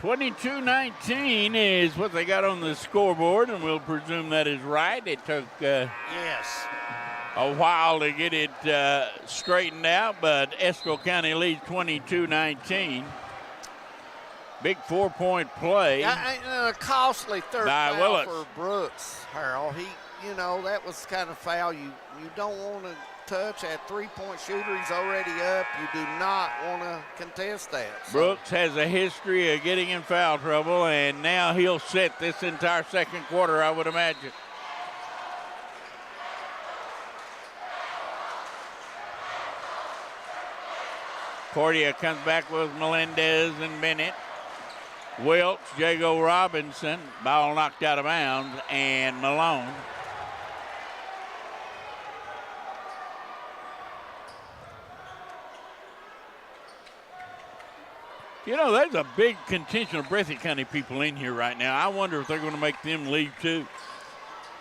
22-19 is what they got on the scoreboard, and we'll presume that is right. It took yes, a while to get it straightened out, but Estill County leads 22-19. Big 4-point play. A costly third by foul Willits for Brooks, Harold. That was the kind of foul you don't want to touch. That three-point shooter, he's already up. You do not want to contest that. So. Brooks has a history of getting in foul trouble, and now he'll sit this entire second quarter, I would imagine. Cordia comes back with Melendez and Bennett. Welch, Jago Robinson, ball knocked out of bounds, and Malone. There's a big contingent of Breathitt County people in here right now. I wonder if they're going to make them leave too.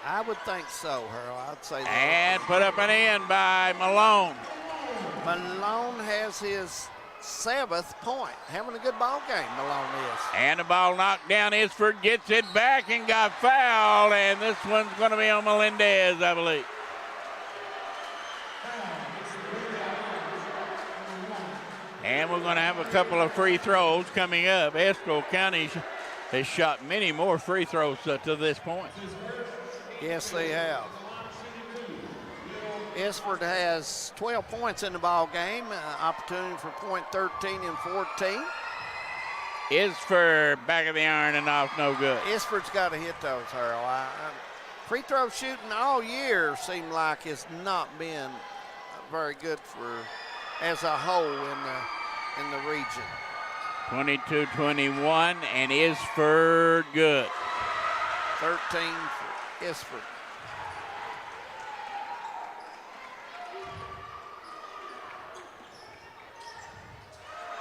I would think so, Harold. I'd say that. And put up an end by Malone. Malone has his 7th point. Having a good ball game, Malone is. And the ball knocked down. Isford gets it back and got fouled. And this one's going to be on Melendez, I believe. And we're going to have a couple of free throws coming up. Estill County has shot many more free throws to this point. Yes, they have. Isford has 12 points in the ball game. Opportunity for point 13 and 14. Isford back of the iron and off, no good. Isford's got to hit those, Harold. Free throw shooting all year seemed like has not been very good for as a whole in the region. 22-21 and Isford good. 13 for Isford.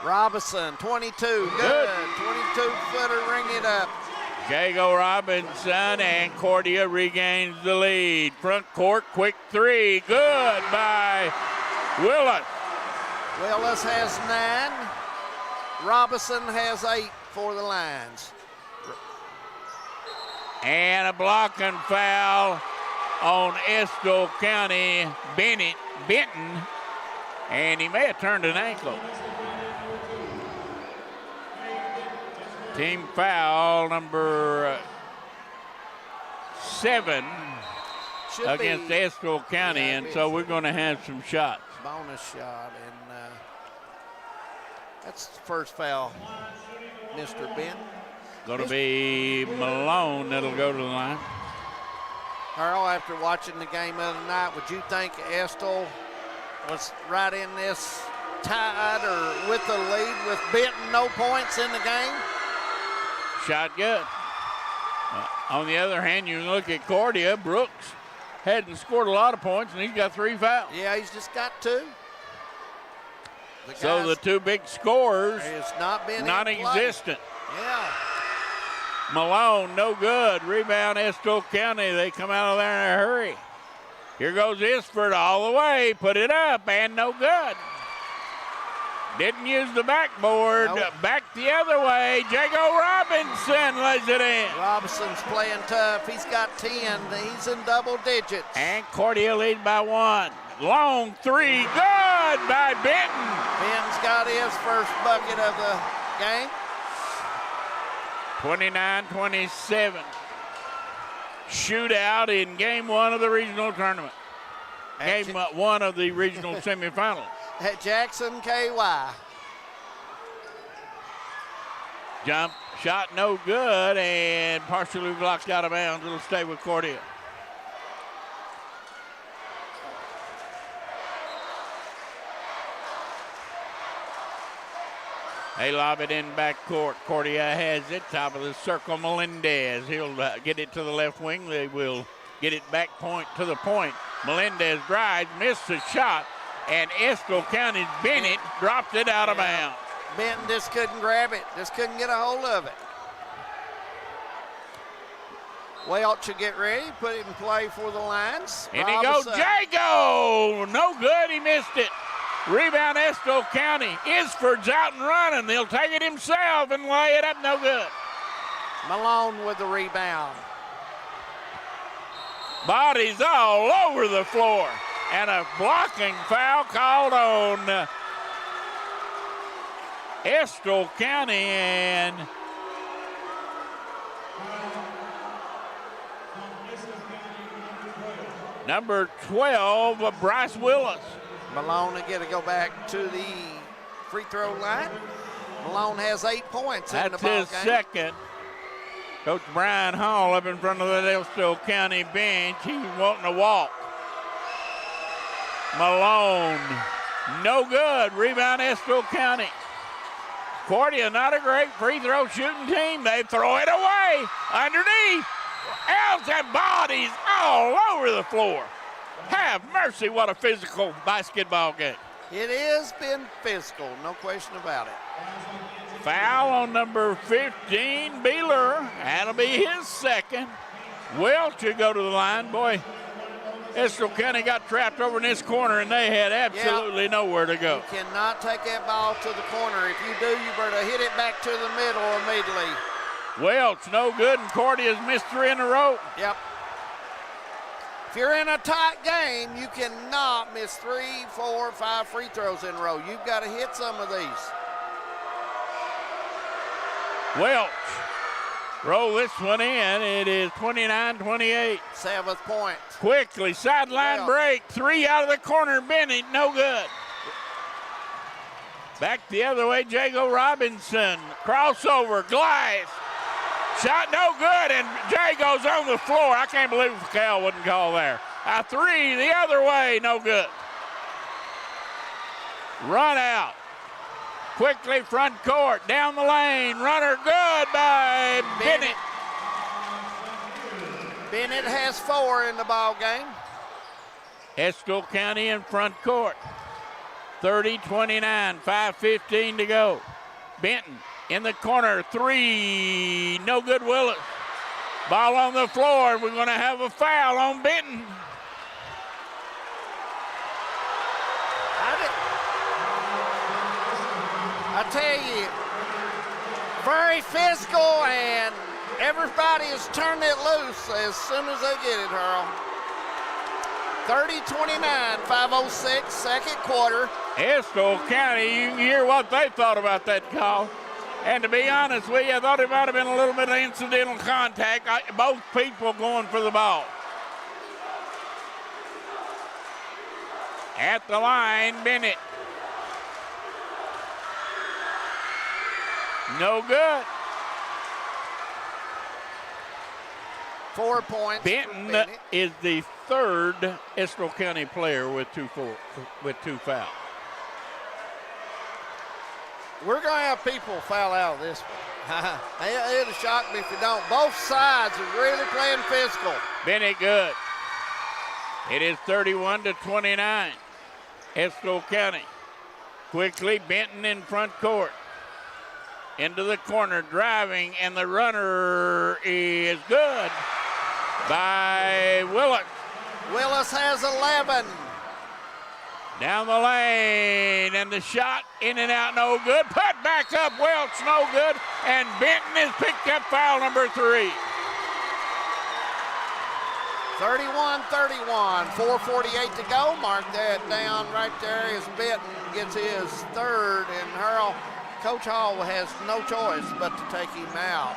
Robinson, 22, good. 22-footer, ring it up. Jago Robinson and Cordia regains the lead. Front court, quick three, good by Willis. Willis has 9. Robinson has 8 for the Lions. And a blocking foul on Estill County, Benton, and he may have turned an ankle. Team foul number 7 against Estill County, and so we're going to have some shots. Bonus shot, and that's the first foul, Mr. Ben. Going to be Malone that'll go to the line. Harold, after watching the game of the night, would you think Estill was right in this tied or with the lead with Benton no points in the game? Shot good. On the other hand, you look at Cordia. Brooks hadn't scored a lot of points, and he's got 3 fouls. Yeah, he's just got 2. So the 2 big scorers non-existent. Yeah. Malone, no good. Rebound, Estill County. They come out of there in a hurry. Here goes Isford all the way. Put it up, and no good. Didn't use the backboard. Nope. Back the other way. Jago Robinson lays it in. Robinson's playing tough. He's got 10. He's in double digits. And Cordia lead by 1. Long 3. Good by Benton. Benton's got his first bucket of the game. 29-27. Shootout in game 1 of the regional tournament. Game 1 of the regional semifinals. At Jackson KY. Jump shot no good and partially blocked out of bounds. It'll stay with Cordia. They lob it in backcourt. Cordia has it. Top of the circle, Melendez. He'll get it to the left wing. They will get it back point to the point. Melendez drives, missed the shot, and Estill County's Bennett dropped it out of bounds. Benton just couldn't grab it, just couldn't get a hold of it. Welch will get ready, put it in play for the Lions. And he goes, Jago! No good, he missed it. Rebound, Estill County. Isford's out and running. He'll take it himself and lay it up. No good. Malone with the rebound. Bodies all over the floor. And a blocking foul called on Estill County, and number 12, Bryce Willis. Malone again to go back to the free throw line. Malone has 8 points in the That's ball his game. second. Coach Brian Hall up in front of the Estill County bench. He's wanting to walk. Malone, no good. Rebound, Estill County. Cordia, not a great free throw shooting team. They throw it away underneath. Elves and bodies all over the floor. Have mercy, what a physical basketball game. It has been physical, no question about it. Foul on number 15, Beeler. That'll be his second. Welch will go to the line. Boy, Estill County got trapped over in this corner, and they had absolutely nowhere to go. You cannot take that ball to the corner. If you do, you better hit it back to the middle immediately. Welch, no good, and Cordia's missed 3 in a row. Yep. If you're in a tight game, you cannot miss 3, 4, 5 free throws in a row. You've got to hit some of these. Welch, roll this one in. It is 29-28. 7th point. Quickly, sideline break. 3 out of the corner. Bennett, no good. Back the other way, Jago Robinson. Crossover, glass. Shot no good, and Jago's on the floor. I can't believe the foul wasn't called there. A 3 the other way, no good. Run out. Quickly, front court, down the lane. Runner good by Bennett. Bennett has 4 in the ball game. Estill County in front court. 30-29, 5:15 to go. Benton in the corner, 3, no good, Willis. Ball on the floor, we're going to have a foul on Benton. I tell you, very physical, and everybody is turning it loose as soon as they get it, Earl. 30-29, 5:06, second quarter. Estill County, you can hear what they thought about that call. And to be honest with you, I thought it might have been a little bit of incidental contact. Both people going for the ball. At the line, Bennett. No good. 4 points. Benton is the third Estill County player with two fouls. We're going to have people foul out of this one. It'll shock me if you don't. Both sides are really playing physical. Bennett good. It is 31-29. Estill County. Quickly, Benton in front court. Into the corner, driving, and the runner is good by Willis. Willis has 11. Down the lane, and the shot in and out, no good. Put back up, Welch, no good. And Benton has picked up foul number 3. 31-31, 4:48 to go. Mark that down right there as Benton gets his third, and Hurl. Coach Hall has no choice but to take him out.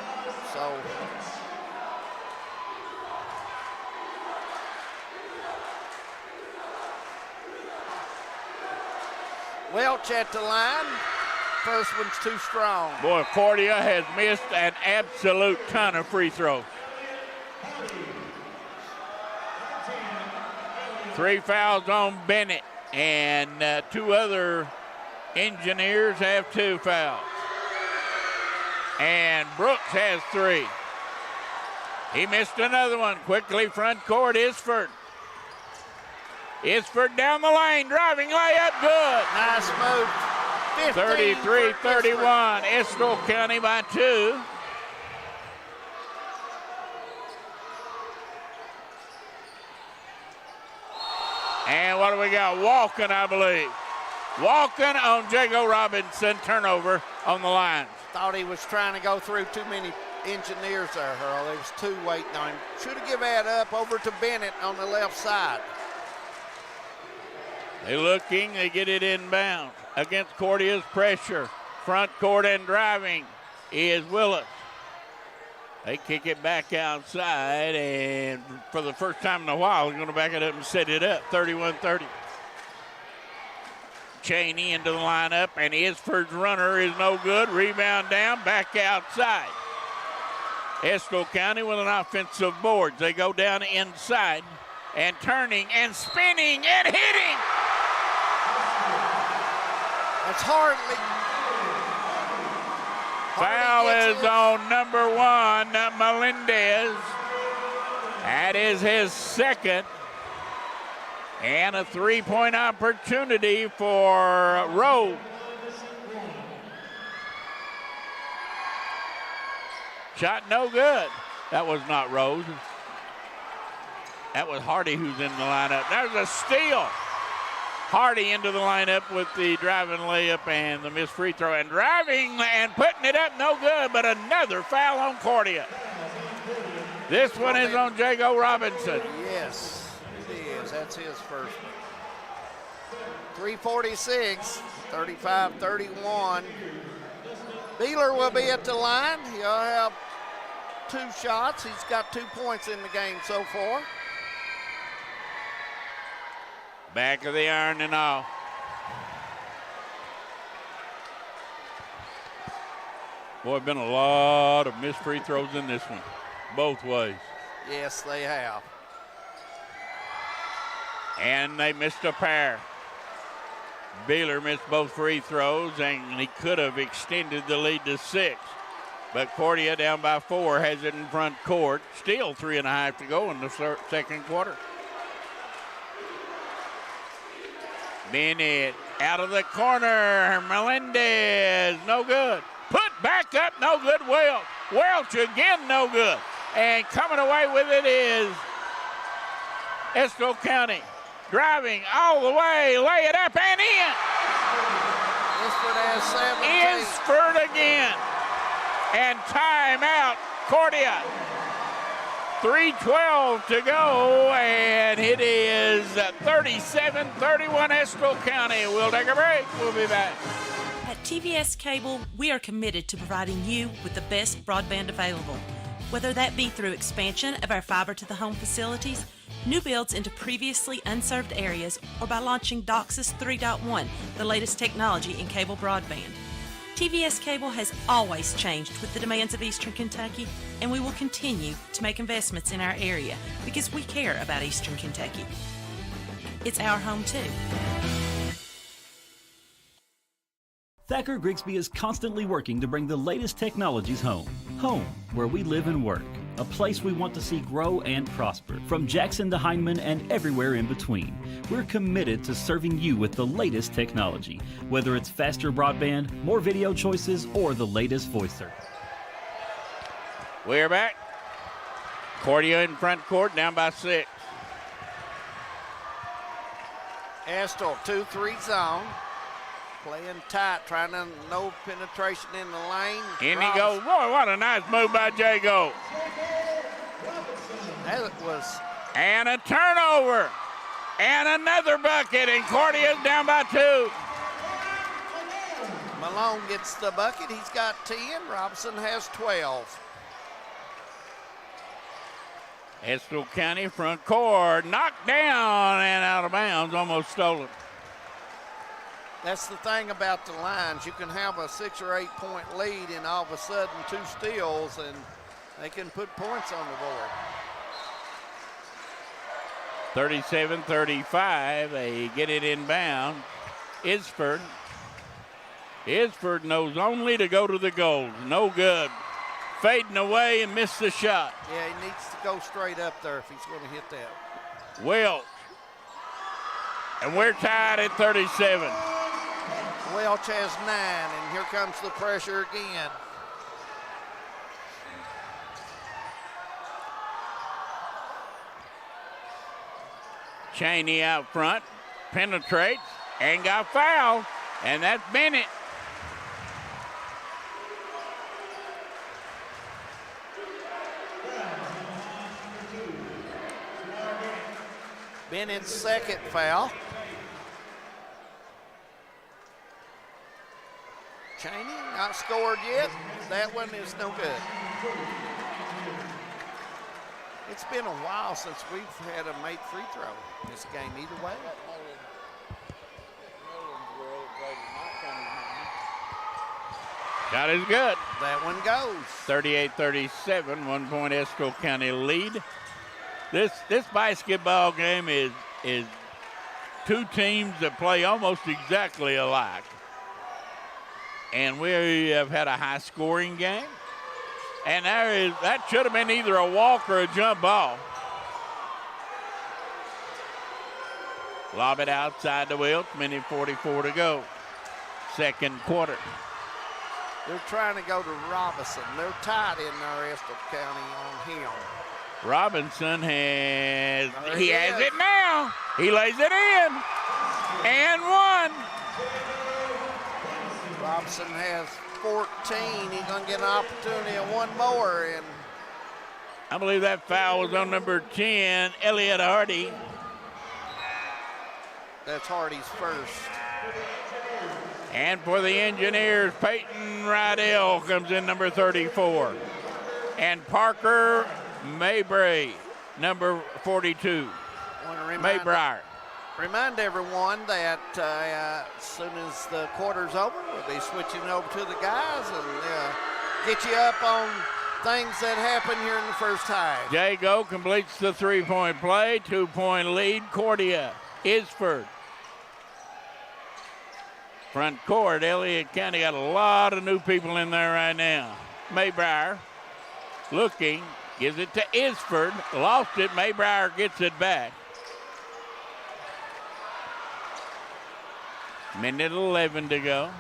So Welch at the line. First one's too strong. Boy, Cordia has missed an absolute ton of free throws. 3 fouls on Bennett, and 2 other Engineers have 2 fouls. And Brooks has 3. He missed another one. Quickly, front court, Isford. Isford down the lane, driving layup, good. Nice move. 33-31, Estill County by 2. And what do we got? Walking, I believe. walking on Jago Robinson. Turnover on the line. Thought he was trying to go through too many engineers there, Earl. There was 2 waiting on him. Should have given that up over to Bennett on the left side. They looking, they get it inbound against Cordia's pressure. Front court and driving is Willis. They kick it back outside, and for the first time in a while, they're going to back it up and set it up, 31-30. Cheney into the lineup, and Isford's runner is no good. Rebound down, back outside. Estill County with an offensive board. They go down inside and turning and spinning and hitting. That's Hartley. Foul is on number 1, Melendez. That is his second. And a 3-point opportunity for Rose. Shot no good. That was not Rose. That was Hardy who's in the lineup. There's a steal. Hardy into the lineup with the driving layup and the missed free throw. And driving and putting it up, no good, but another foul on Cordia. This one is on Jago Robinson. Yes, it is. That's his first one. 3:46, 35-31. Beeler will be at the line. He'll have 2 shots. He's got 2 points in the game so far. Back of the iron and all. Boy, been a lot of missed free throws in this one, both ways. Yes, they have. And they missed a pair. Beeler missed both free throws, and he could have extended the lead to 6. But Cordia down by 4 has it in front court. Still 3.5 to go in the second quarter. Bennett out of the corner. Melendez, no good. Put back up, no good. Welch again, no good. And coming away with it is Estill County. Driving all the way, lay it up and in. Isford has 17. Isford again. And timeout, Cordia. 3:12 to go, and it is 37-31 Estill County. We'll take a break. We'll be back. At TVS Cable, we are committed to providing you with the best broadband available. Whether that be through expansion of our fiber-to-the-home facilities, new builds into previously unserved areas, or by launching DOCSIS 3.1, the latest technology in cable broadband. TVS Cable has always changed with the demands of Eastern Kentucky, and we will continue to make investments in our area because we care about Eastern Kentucky. It's our home too. Thacker Grigsby is constantly working to bring the latest technologies home. Home, where we live and work. A place we want to see grow and prosper. From Jackson to Hindman and everywhere in between. We're committed to serving you with the latest technology. Whether it's faster broadband, more video choices, or the latest voice service. We're back. Cordia in front court, down by 6. Estill, 2-3 zone. Playing tight, trying to no penetration in the lane. In he goes. Boy, what a nice move by Jago. That was. And a turnover. And another bucket, and Cordia's down by 2. Malone gets the bucket. He's got 10. Robinson has 12. Estill County front court, knocked down and out of bounds, almost stolen. That's the thing about the lines. You can have a 6 or 8 point lead and all of a sudden 2 steals and they can put points on the board. 37-35, they get it inbound. Isford knows only to go to the goal. No good. Fading away and missed the shot. Yeah, he needs to go straight up there if he's going to hit that. Welch. And we're tied at 37. Welch has 9, and here comes the pressure again. Cheney out front, penetrates, and got fouled, and that's Bennett. Bennett's second foul. Cheney not scored yet. That one is no good. It's been a while since we've had a made free throw in this game either way. Shot is good. That one goes. 38-37, 1 point Estill County lead. This basketball game is two teams that play almost exactly alike. And we have had a high scoring game. And that should have been either a walk or a jump ball. Lob it outside the Wilkes, minute 44 to go. Second quarter. They're trying to go to Robinson. They're tied in there, Estill County, on him. Robinson has it now. He lays it in. And one. Robinson has 14. He's going to get an opportunity of one more. And I believe that foul was on number 10, Elliott Hardy. That's Hardy's first. And for the Engineers, Peyton Rydell comes in, number 34. And Parker Mabry, number 42. Maybrier. Remind everyone that as soon as the quarter's over, we'll be switching over to the guys and get you up on things that happen here in the first half. Jago completes the three-point play, 2-point lead. Cordia, Isford. Front court, Elliott County got a lot of new people in there right now. Maybrier looking, gives it to Isford, lost it, Maybrier gets it back. Minute 11 to go.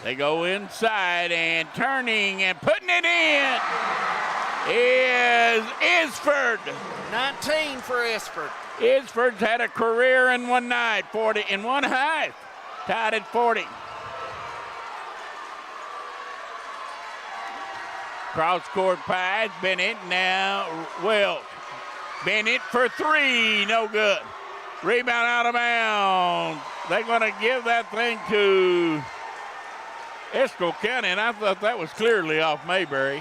They go inside and turning and putting it in is Isford. 19 for Isford. Isford's had a career in one night, 40 in one half, tied at 40. Cross-court pass, Bennett, now Wilt. Bennett for three, no good. Rebound out of bounds. They're going to give that thing to Estill County, and I thought that was clearly off Mayberry.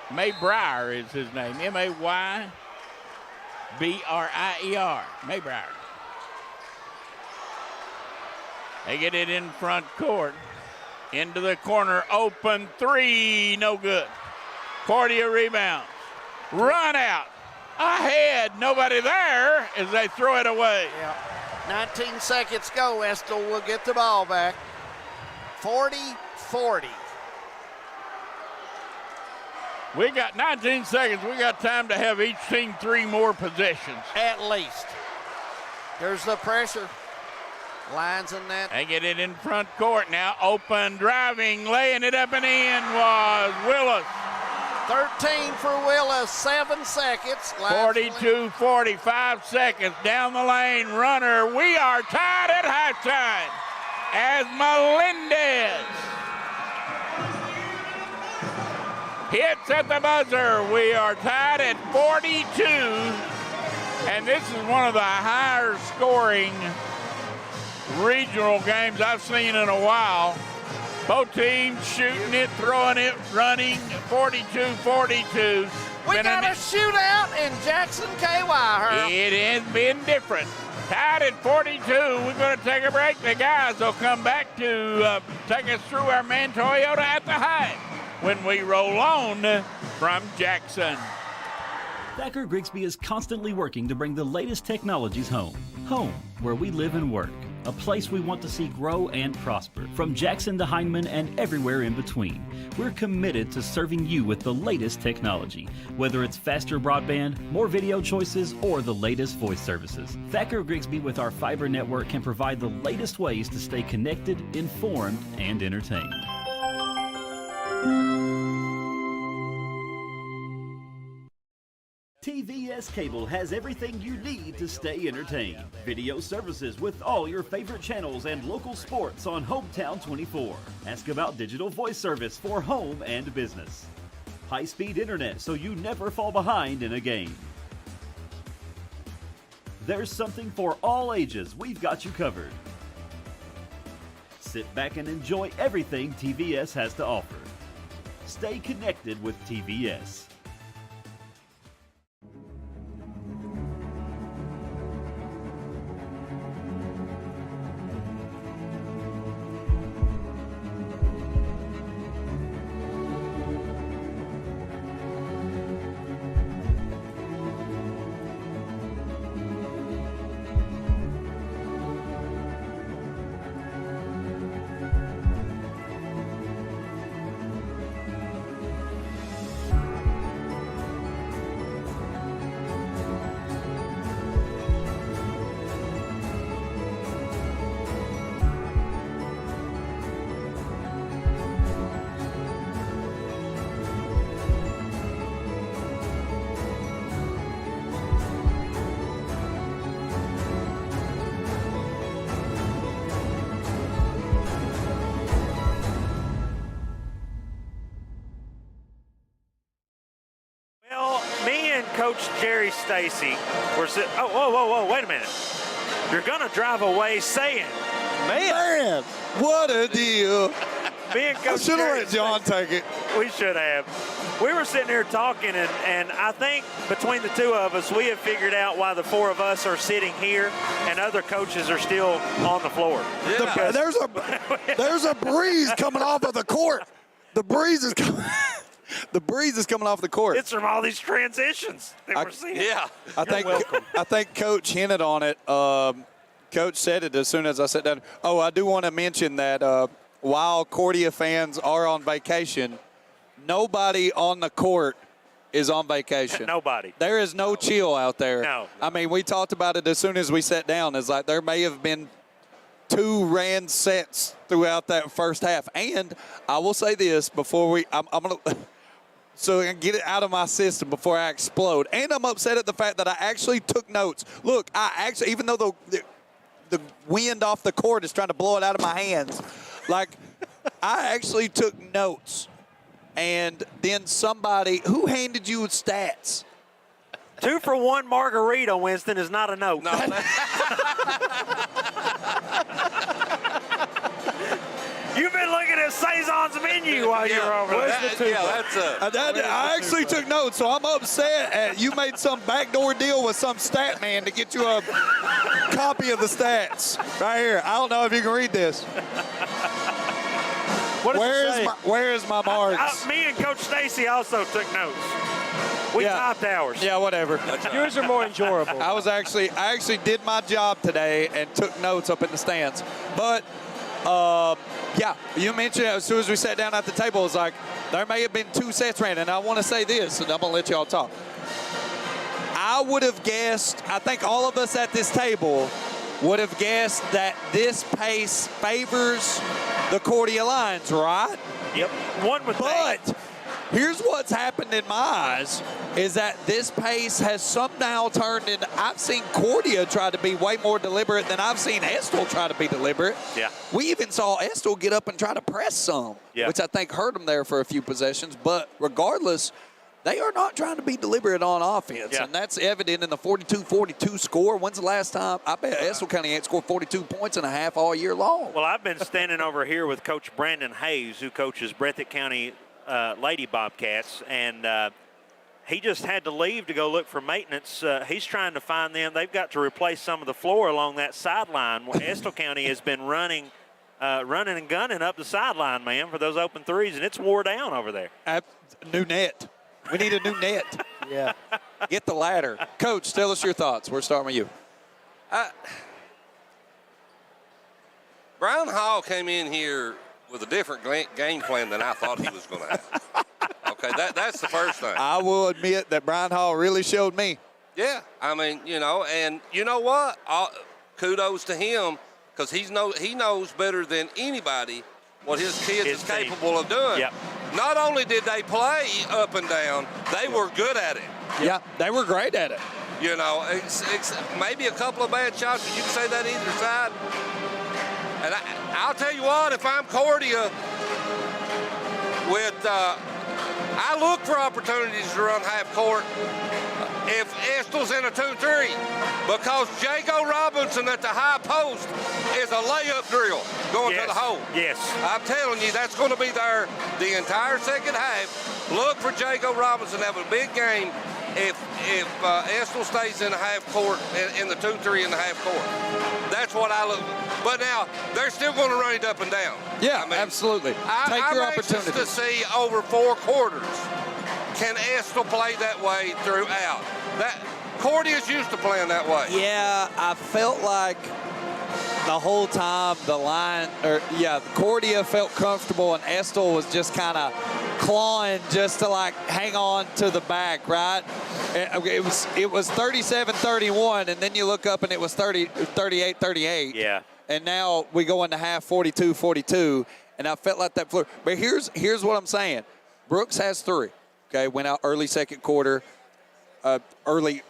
Maybrier is his name, Maybrier. Maybrier. They get it in front court. Into the corner, open three, no good. Cordia rebounds. Run out. Ahead, nobody there as they throw it away. Yeah. 19 seconds go. Estill will get the ball back. 40-40. We got 19 seconds. We got time to have each team three more possessions. At least. There's the pressure. Lines in that. They get it in front court now. Open, driving, laying it up and in was Willis. 13 for Willis, 7 seconds. 42-40, 5 seconds down the lane. Runner, we are tied at halftime as Melendez hits at the buzzer. We are tied at 42, and this is one of the higher scoring regional games I've seen in a while. Both teams shooting it, throwing it, running, 42-42. We got a shootout in Jackson, KY. It has been different. Tied at 42. We're going to take a break. The guys will come back to take us through our Man Toyota at the Hyde when we roll on from Jackson. Thacker Grigsby is constantly working to bring the latest technologies home. Home, where we live and work. A place we want to see grow and prosper. From Jackson to Hindman and everywhere in between. We're committed to serving you with the latest technology. Whether it's faster broadband, more video choices, or the latest voice services. Thacker Grigsby with our fiber network can provide the latest ways to stay connected, informed, and entertained. TVS Cable has everything you need to stay entertained. Video services with all your favorite channels and local sports on Hometown 24. Ask about digital voice service for home and business. High-speed internet so you never fall behind in a game. There's something for all ages. We've got you covered. Sit back and enjoy everything TVS has to offer. Stay connected with TVS. Coach Jerry Stacy, we're sitting. Oh, whoa, wait a minute. You're going to drive away saying, Man, what a deal. Me and Coach should have Jerry let John take it. We should have. We were sitting here talking, and I think between the two of us, we have figured out why the four of us are sitting here and other coaches are still on the floor. Yeah. There's a breeze coming off of the court. The breeze is coming. The breeze is coming off the court. It's from all these transitions that we're seeing. Yeah. I think Coach hinted on it. Coach said it as soon as I sat down. Oh, I do want to mention that while Cordia fans are on vacation, nobody on the court is on vacation. Nobody. There is no chill out there. No. I mean, we talked about it as soon as we sat down. It's like there may have been 2 ran sets throughout that first half. And I will say this before I'm going to – so I can get it out of my system before I explode. And I'm upset at the fact that I actually took notes. Look, even though the wind off the court is trying to blow it out of my hands, like, I actually took notes. And then somebody, who handed you stats? 2 for 1 margarita, Winston, is not a note. No. You've been looking at Saison's menu while you were over there. I actually took notes, so I'm upset you made some backdoor deal with some stat man to get you a copy of the stats right here. I don't know if you can read this. Where is my marks? Me and Coach Stacy also took notes. We typed ours. Yeah, whatever. Yours are more enjoyable. I actually did my job today and took notes up in the stands. But yeah, you mentioned as soon as we sat down at the table, it was like there may have been 2 sets ran, and I want to say this, and I'm going to let y'all talk. I would have guessed, I think all of us at this table would have guessed that this pace favors the Cordia Lions, right? Yep. One would think. But here's what's happened in my eyes is that this pace has somehow turned into, I've seen Cordia try to be way more deliberate than I've seen Estill try to be deliberate. Yeah. We even saw Estill get up and try to press some, which I think hurt him there for a few possessions. But regardless, they are not trying to be deliberate on offense. Yeah. And that's evident in the 42-42 score. When's the last time? I bet Estill County ain't scored 42 points and a half all year long. Well, I've been standing over here with Coach Brandon Hayes, who coaches Breathitt County Lady Bobcats, and he just had to leave to go look for maintenance. He's trying to find them. They've got to replace some of the floor along that sideline. Estill County has been running and gunning up the sideline, man, for those open threes, and it's wore down over there. New net. We need a new net. Yeah. Get the ladder. Coach, tell us your thoughts. We're starting with you. Brian Hall came in here with a different game plan than I thought he was going to have. Okay, that's the first thing. I will admit that Brian Hall really showed me. Yeah, I mean, and you know what? Kudos to him because he knows better than anybody what his kids is capable of doing. Yep. not only did they play up and down, they were good at it. Yeah, they were great at it. You know, it's maybe a couple of bad shots, but you can say that either side. And I'll tell you what, if I'm Cordia, I look for opportunities to run half court if Estill's in a 2-3, because Jago Robinson at the high post is a layup drill going to the hole. Yes. I'm telling you, that's going to be there the entire second half. Look for Jago Robinson to have a big game if Estill stays in the half court, in the 2-3 in the half court. That's what I look for. But now, they're still going to run it up and down. Yeah, I mean, absolutely. Take your opportunity. I'm anxious to see over 4 quarters, can Estill play that way throughout? Cordia's used to playing that way. Yeah, I felt like the whole time Cordia felt comfortable and Estill was just kind of clawing just to like hang on to the back, right? It was 37-31, and then you look up and it was 38-38. Yeah. And now we go into half 42-42, and I felt like that flew. But here's what I'm saying. Brooks has 3. Okay, went out early second quarter, early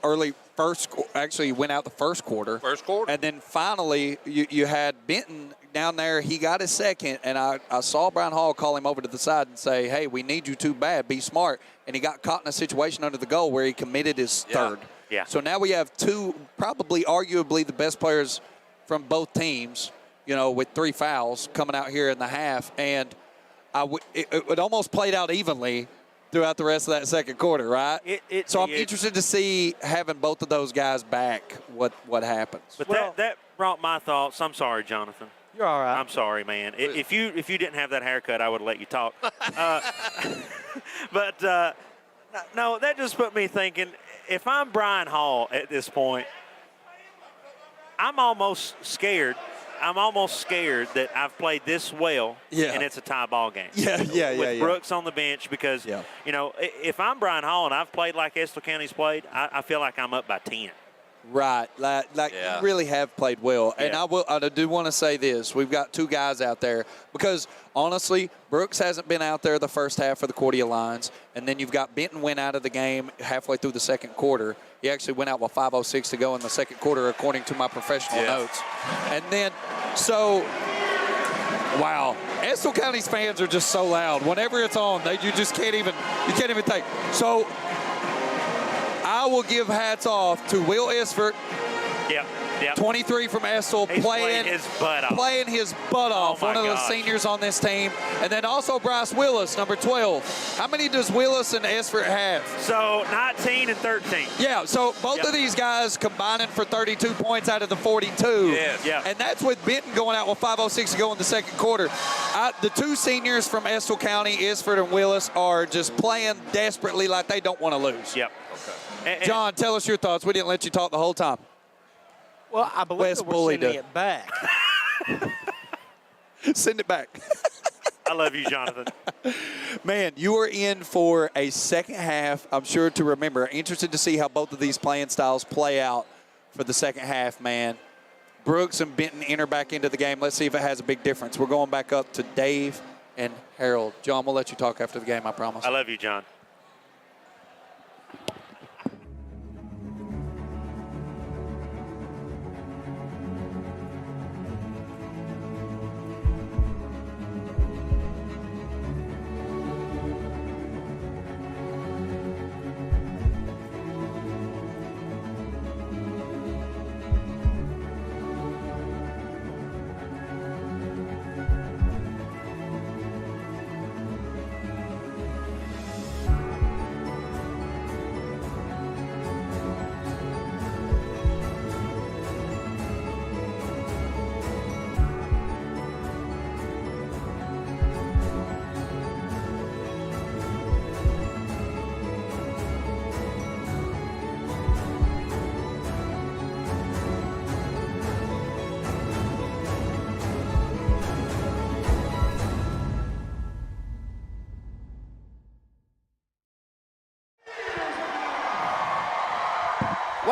first. Actually, went out the first quarter. First quarter. And then finally, you had Benton down there. He got his second, and I saw Brian Hall call him over to the side and say, "Hey, we need you too bad. Be smart." And he got caught in a situation under the goal where he committed his third. Yeah. So now we have 2, probably arguably the best players from both teams, with 3 fouls coming out here in the half. And it almost played out evenly throughout the rest of that second quarter, right? So I'm interested to see, having both of those guys back, what happens. But that brought my thoughts. I'm sorry, Jonathan. You're all right. I'm sorry, man. If you didn't have that haircut, I would have let you talk. But no, that just put me thinking, if I'm Brian Hall at this point, I'm almost scared that I've played this well, and it's a tie ball game. With Brooks on the bench, because, if I'm Brian Hall and I've played like Estill County's played, I feel like I'm up by 10. Right, you really have played well. And I do want to say this. We've got 2 guys out there because, honestly, Brooks hasn't been out there the first half for the Cordia Lions, and then you've got Benton went out of the game halfway through the second quarter. He actually went out with 5:06 to go in the second quarter, according to my professional notes. And then, wow, Estill County's fans are just so loud. Whenever it's on, you can't even think. So I will give hats off to Will Isford. Yep. 23 from Estill, playing his butt off. One of the seniors on this team. And then also Bryce Willis, number 12. How many does Willis and Isford have? So 19 and 13. Yeah, so both of these guys combining for 32 points out of the 42. Yes. Yeah. And that's with Benton going out with 5:06 to go in the second quarter. The 2 seniors from Estill County, Isford and Willis, are just playing desperately like they don't want to lose. Yep. Okay. John, tell us your thoughts. We didn't let you talk the whole time. Well, I believe we're sending it back. Send it back. I love you, Jonathan. Man, you are in for a second half, I'm sure, to remember. Interested to see how both of these playing styles play out for the second half, man. Brooks and Benton enter back into the game. Let's see if it has a big difference. We're going back up to Dave and Harold. John, we'll let you talk after the game, I promise. I love you, John.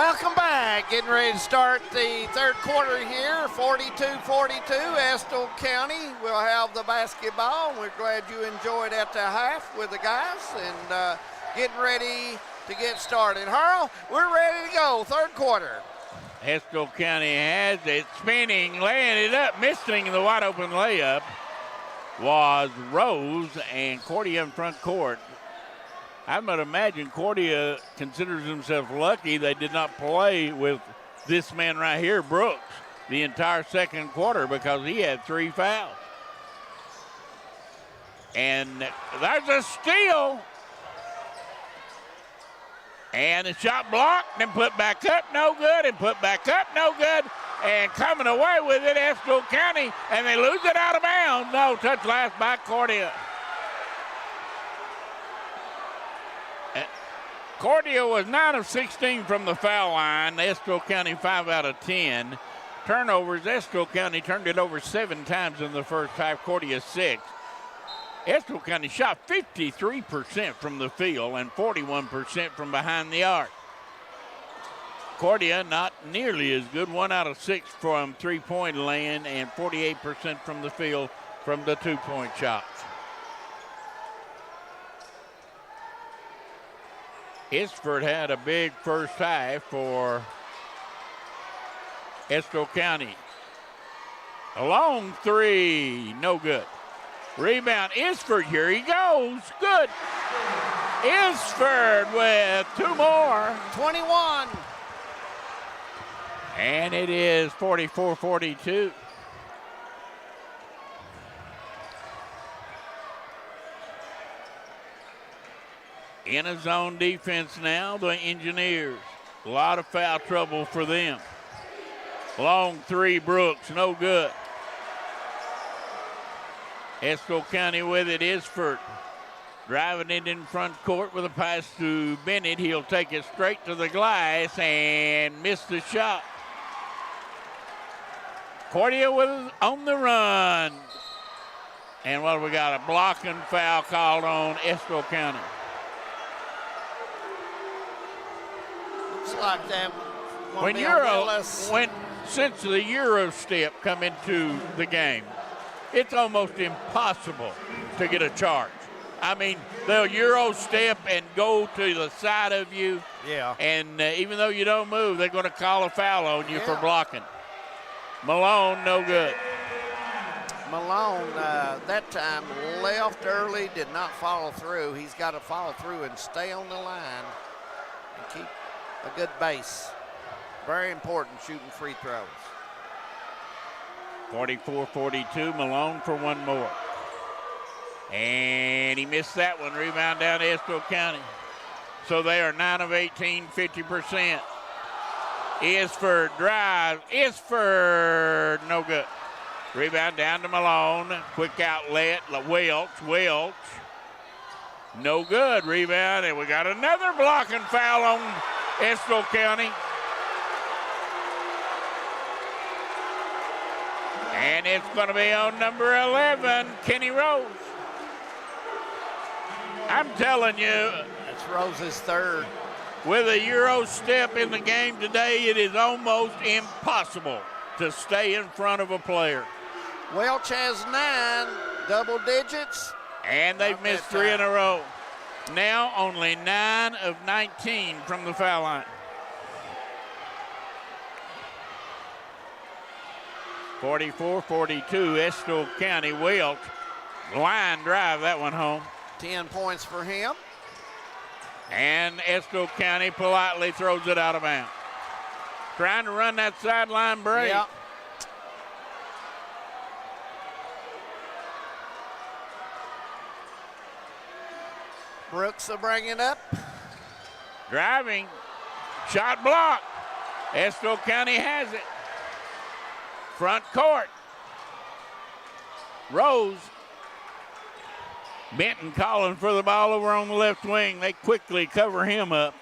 Welcome back. Getting ready to start the third quarter here. 42-42. Estill County will have the basketball. We're glad you enjoyed at the half with the guys and getting ready to get started. Harl, we're ready to go. Third quarter. Estill County has it spinning, laying it up, missing the wide open layup was Rose and Cordia in front court. I would imagine Cordia considers himself lucky they did not play with this man right here, Brooks, the entire second quarter because he had 3 fouls. And there's a steal. And the shot blocked and put back up, no good, and put back up, no good. And coming away with it, Estill County, and they lose it out of bounds. No, touch last by Cordia. Cordia was 9 of 16 from the foul line. Estill County 5 out of 10. Turnovers, Estill County turned it over 7 times in the first half, Cordia 6. Estill County shot 53% from the field and 41% from behind the arc. Cordia not nearly as good, 1 out of 6 from three-point land and 48% from the field from the two-point shots. Isford had a big first half for Estill County. A long three, no good. Rebound, Isford, here he goes, good. Isford with 2 more. 21. And it is 44-42. In a zone defense now, the Engineers. A lot of foul trouble for them. Long three, Brooks, no good. Estill County with it, Isford. Driving it in front court with a pass to Bennett. He'll take it straight to the glass and miss the shot. Cordia on the run. And we got a blocking foul called on Estill County. Looks like that. Since the Euro step come into the game, it's almost impossible to get a charge. I mean, they'll Euro step and go to the side of you. Yeah. And even though you don't move, they're going to call a foul on you for blocking. Malone, no good. Malone, that time, left early, did not follow through. He's got to follow through and stay on the line and keep a good base. Very important shooting free throws. 44-42, Malone for one more. And he missed that one. Rebound down to Estill County. So they are 9 of 18, 50%. Isford drive. Isford, no good. Rebound down to Malone. Quick outlet. Welch. No good. Rebound. And we got another blocking foul on Estill County. And it's going to be on number 11, Kenny Rose. I'm telling you. That's Rose's third. With a Euro step in the game today, it is almost impossible to stay in front of a player. Welch has 9, double digits. And they've missed 3 in a row. Now only 9 of 19 from the foul line. 44-42, Estill County. Welch, line drive that one home. 10 points for him. And Estill County politely throws it out of bounds. Trying to run that sideline break. Yep. Brooks will bring it up. Driving. Shot blocked. Estill County has it. Front court. Rose. Benton calling for the ball over on the left wing. They quickly cover him up.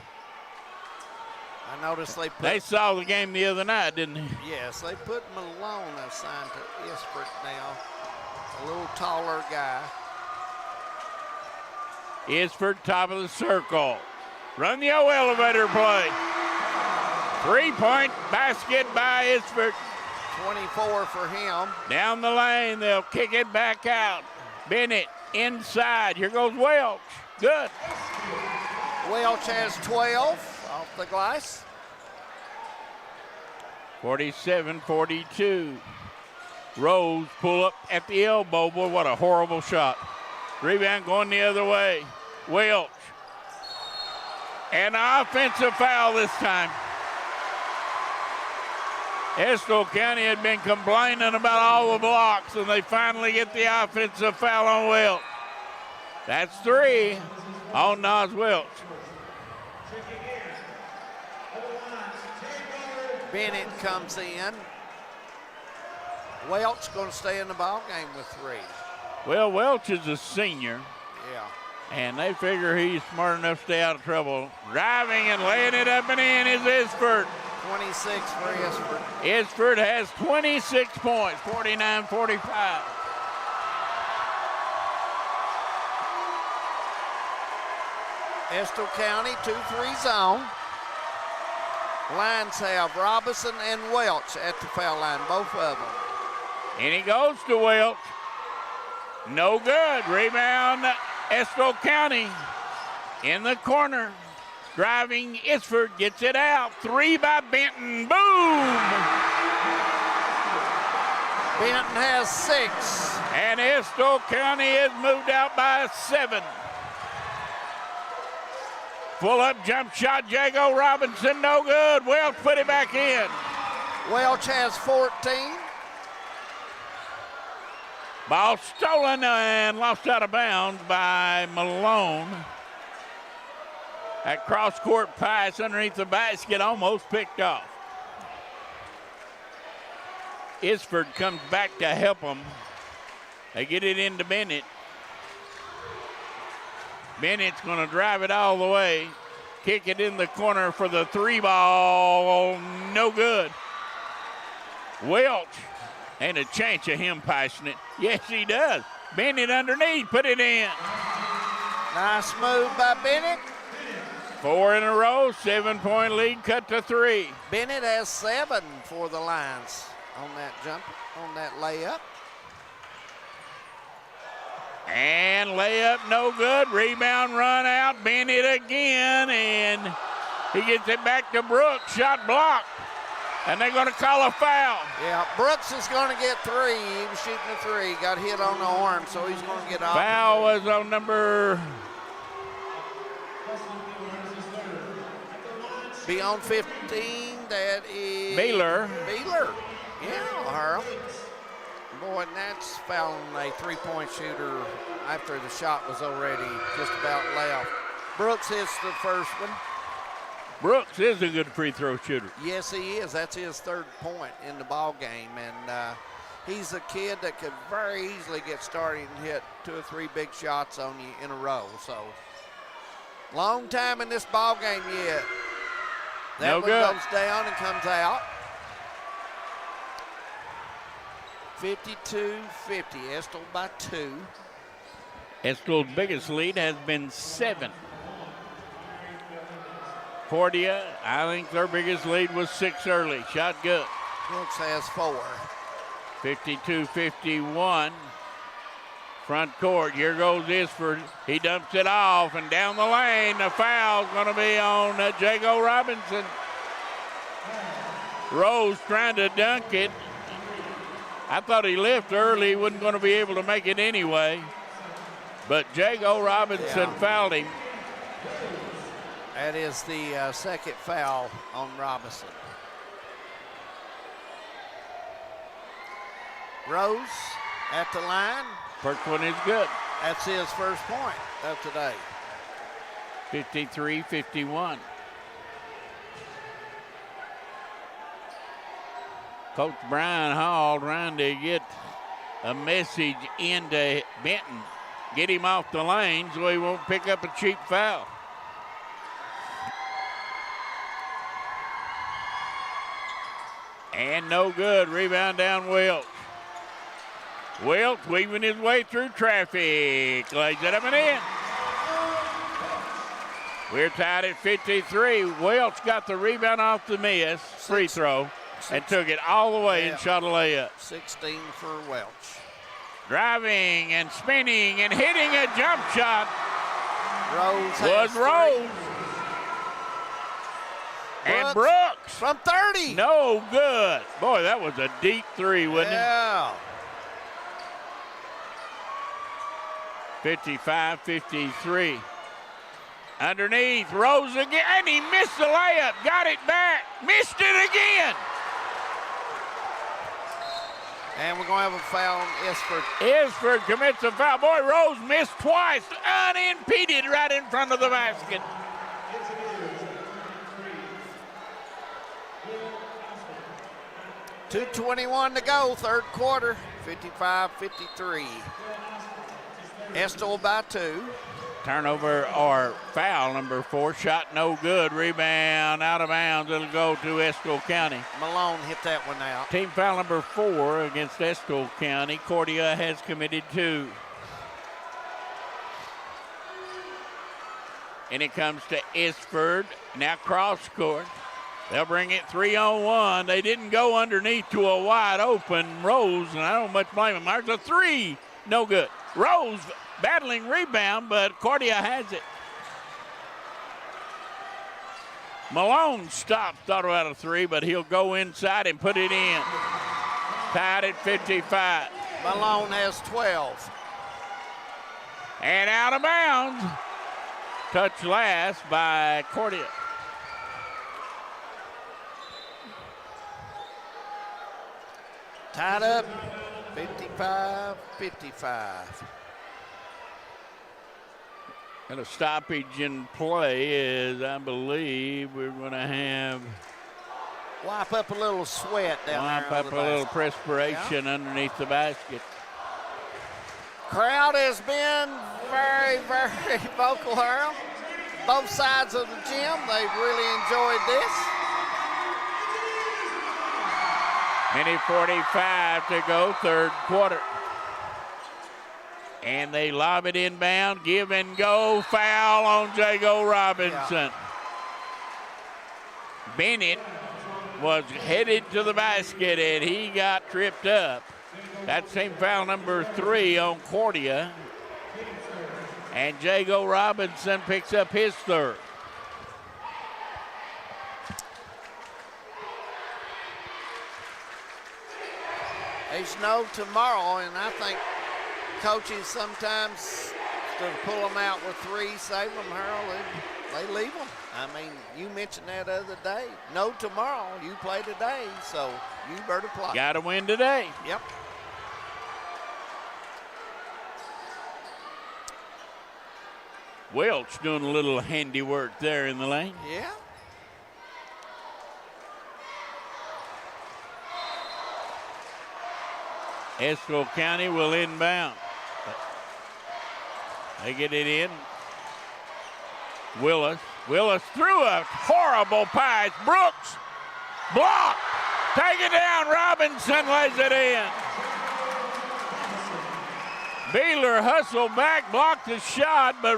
I noticed they saw the game the other night, didn't they? Yes, they put Malone assigned to Isford now. A little taller guy. Isford, top of the circle. Run the old elevator play. Three-point basket by Isford. 24 for him. Down the lane, they'll kick it back out. Bennett inside. Here goes Welch. Good. Welch has 12 off the glass. 47-42. Rose pull up at the elbow. Boy, what a horrible shot. Rebound going the other way. Welch. And an offensive foul this time. Estill County had been complaining about all the blocks, and they finally get the offensive foul on Welch. That's 3 on Nas Welch. Bennett comes in. Welch going to stay in the ball game with 3. Well, Welch is a senior. Yeah. And they figure he's smart enough to stay out of trouble. Driving and laying it up and in is Isford. 26 for Isford. Isford has 26 points, 49-45. Estill County 2-3 zone. Lines have Robinson and Welch at the foul line, both of them. And he goes to Welch. No good. Rebound, Estill County in the corner. Driving, Isford gets it out. 3 by Benton. Boom! Benton has 6. And Estill County has moved out by 7. Pull-up jump shot, Jago Robinson, no good. Welch put it back in. Welch has 14. Ball stolen and lost out of bounds by Malone. That cross-court pass underneath the basket almost picked off. Isford comes back to help them. They get it into Bennett. Bennett's going to drive it all the way. Kick it in the corner for the 3 ball. No good. Welch. Ain't a chance of him passing it. Yes, he does. Bennett underneath. Put it in. Nice move by Bennett. 4 in a row. 7-point lead cut to 3. Bennett has 7 for the Lions on that jump, on that layup. And layup no good. Rebound run out. Bennett again. And he gets it back to Brooks. Shot blocked. And they're going to call a foul. Yeah, Brooks is going to get 3. He was shooting a 3. Got hit on the arm, so he's going to get off. Foul was on number... Beyond 15, that is... Baylor. Yeah, Harold. Boy, and that's fouling a 3-point shooter after the shot was already just about left. Brooks hits the first one. Brooks is a good free throw shooter. Yes, he is. That's his 3rd point in the ball game, and he's a kid that could very easily get started and hit 2 or 3 big shots on you in a row. So, long time in this ball game yet. That one goes down and comes out. 52-50, Estill by 2. Estill's biggest lead has been 7. Portia, I think their biggest lead was 6 early. Shot good. Brooks has 4. 52-51. Front court, here goes Isford. He dumps it off, and down the lane, the foul's going to be on Jago Robinson. Rose trying to dunk it. I thought he left early. He wasn't going to be able to make it anyway. But Jago Robinson fouled him. That is the 2nd foul on Robinson. Rose at the line. First one is good. That's his first point of today. 53-51. Coach Brian Hall trying to get a message into Benton. Get him off the lane so he won't pick up a cheap foul. And no good. Rebound down Welch. Welch weaving his way through traffic. Lays it up and in. We're tied at 53. Welch got the rebound off the miss, free throw, and took it all the way and shot a layup. 16 for Welch. Driving and spinning and hitting a jump shot was Rose. And Brooks. From 30. No good. Boy, that was a deep three, wasn't it? 55-53. Underneath, Rose again, and he missed the layup. Got it back. Missed it again. And we're going to have a foul on Isford. Isford commits a foul. Boy, Rose missed twice, unimpeded right in front of the basket. .221 to go, third quarter, 55-53. Estill by 2. Turnover or foul number 4. Shot no good. Rebound out of bounds. It'll go to Estill County. Malone hit that one out. Team foul number 4 against Estill County. Cordia has committed 2. And it comes to Isford. Now cross court. They'll bring it 3-on-1. They didn't go underneath to a wide open Rose, and I don't much blame him. There's a 3. No good. Rose battling rebound, but Cordia has it. Malone stopped, thought about a 3, but he'll go inside and put it in. Tied at 55. Malone has 12. And out of bounds. Touch last by Cordia. Tied up, 55-55. And a stoppage in play is, I believe, we're going to have. Wipe up a little sweat down there. Wipe up a little perspiration underneath the basket. Crowd has been very, very vocal, Harold. Both sides of the gym, they've really enjoyed this. Minute 45 to go, third quarter. And they lob it inbound, give and go, foul on Jago Robinson. Yeah. Bennett was headed to the basket and he got tripped up. That's team foul number 3 on Cordia. And Jago Robinson picks up his third. There's no tomorrow, and I think coaches sometimes, instead of pull them out with 3, save them, Harold, they leave them. I mean, you mentioned that other day. No tomorrow, you play today, so you better play. Got to win today. Yep. Welch doing a little handiwork there in the lane. Yeah. Estill County will inbound. They get it in. Willis threw a horrible pass. Brooks, block. Take it down. Robinson lays it in. Beeler hustled back, blocked the shot, but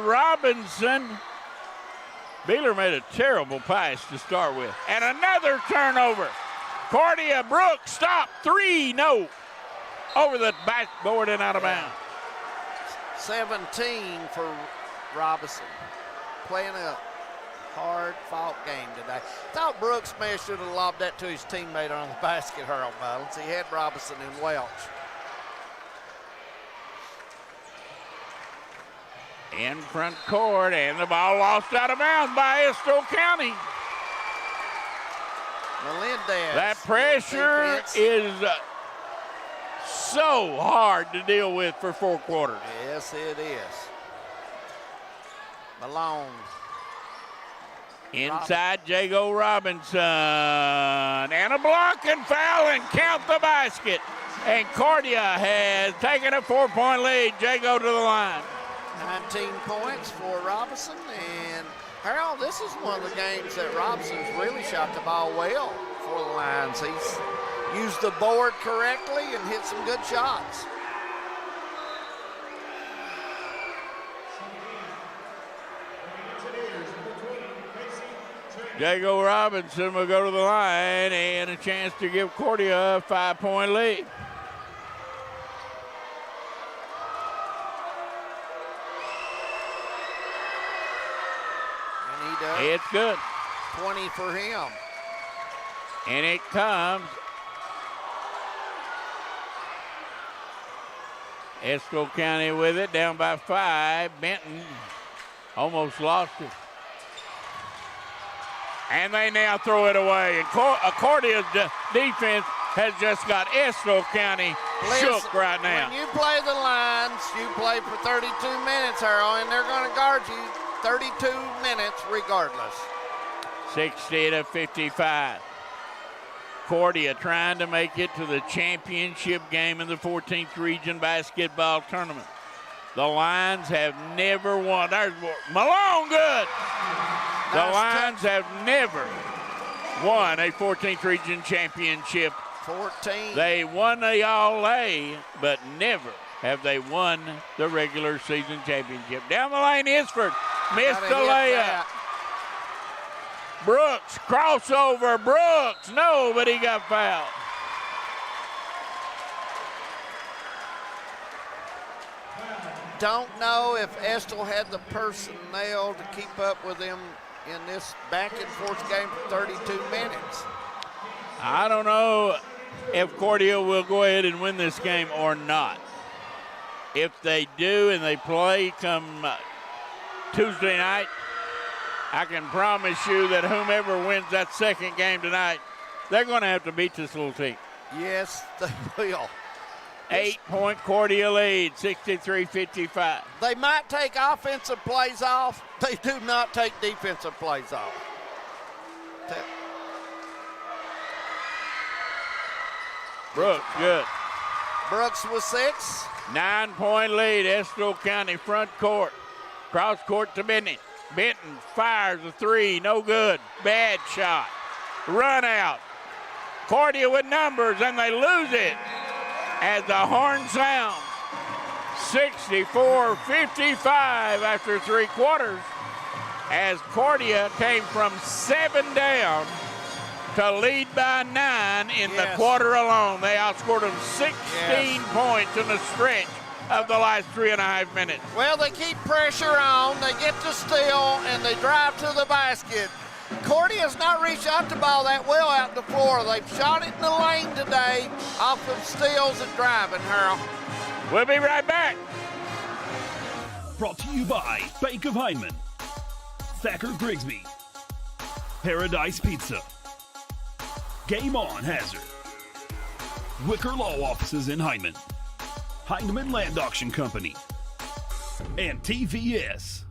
Beeler made a terrible pass to start with. And another turnover. Cordia, Brooks, stop. 3, no. Over the backboard and out of bounds. 17 for Robinson. Playing a hard-fought game today. Thought Brooks may should have lobbed that to his teammate on the basket, Harold Mullins. He had Robinson and Welch. In front court, and the ball lost out of bounds by Estill County. Melendez. That pressure is so hard to deal with for 4 quarters. Yes, it is. Malone. Inside Jago Robinson. And a block and foul and count the basket. And Cordia has taken a 4-point lead. Jago to the line. 19 points for Robinson. And Harold, this is one of the games that Robson's really shot the ball well for the Lions. He's used the board correctly and hit some good shots. Jago Robinson will go to the line and a chance to give Cordia a 5-point lead. And he does. It's good. 20 for him. And it comes. Estill County with it, down by 5. Benton almost lost it. And they now throw it away. And Cordia's defense has just got Estill County shook right now. When you play the lines, you play for 32 minutes, Harold, and they're going to guard you 32 minutes regardless. 60-55. Cordia trying to make it to the championship game in the 14th Region Basketball Tournament. The Lions have never won. There's Malone, good. The Lions have never won a 14th Region Championship. 14. They won the All-A, but never have they won the regular season championship. Down the lane, Isford missed the layup. Brooks, crossover, Brooks, no, but he got fouled. Don't know if Estill had the personnel to keep up with him in this back and forth game for 32 minutes. I don't know if Cordia will go ahead and win this game or not. If they do and they play come Tuesday night, I can promise you that whomever wins that second game tonight, they're going to have to beat this little team. Yes, they will. 8-point Cordia lead, 63-55. They might take offensive plays off. They do not take defensive plays off. Brooks, good. Brooks with 6. 9-point lead, Estill County front court. Cross court to Benton. Benton fires a 3, no good. Bad shot. Run out. Cordia with numbers, and they lose it as the horn sounds. 64-55 after 3 quarters, as Cordia came from 7 down to lead by 9 in the quarter alone. They outscored them 16 points in the stretch of the last 3.5 minutes. Well, they keep pressure on, they get to steal, and they drive to the basket. Cordia's not reached out the ball that well out the floor. They've shot it in the lane today off of steals and driving, Harold. We'll be right back. Brought to you by Bank of Hyman, Thacker Grigsby, Paradise Pizza, Game On Hazard, Wicker Law Offices in Hyman, Heinemann Land Auction Company, and TVS.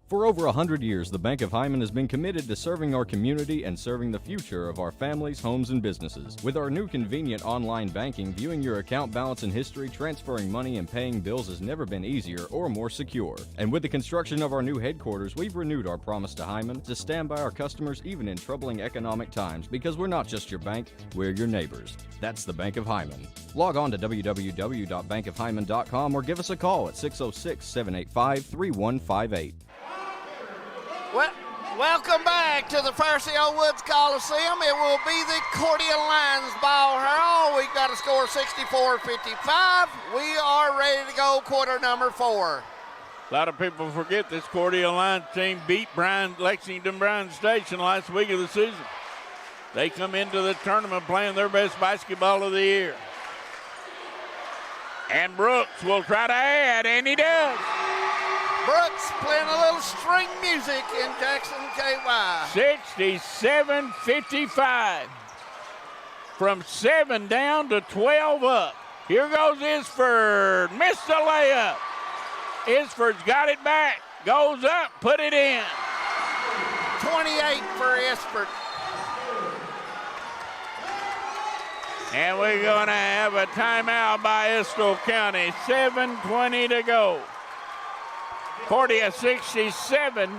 For over 100 years, the Bank of Hyman has been committed to serving our community and serving the future of our families, homes, and businesses. With our new convenient online banking, viewing your account balance and history, transferring money, and paying bills has never been easier or more secure. And with the construction of our new headquarters, we've renewed our promise to Hyman to stand by our customers even in troubling economic times, because we're not just your bank, we're your neighbors. That's the Bank of Hyman. Log on to www.bankofhyman.com or give us a call at 606-785-3158. Welcome back to the Fairfield Woods Coliseum. It will be the Cordia Lions ball, Harold. We've got a score 64-55. We are ready to go quarter number 4. A lot of people forget this Cordia Lions team beat Lexington Bryan Station last week of the season. They come into the tournament playing their best basketball of the year. And Brooks will try to add, and he does. Brooks playing a little string music in Jackson, KY. 67-55. From 7 down to 12 up. Here goes Isford. Missed the layup. Isford's got it back. Goes up, put it in. 28 for Isford. And we're going to have a timeout by Estill County. 7:20 to go. Cordia 67,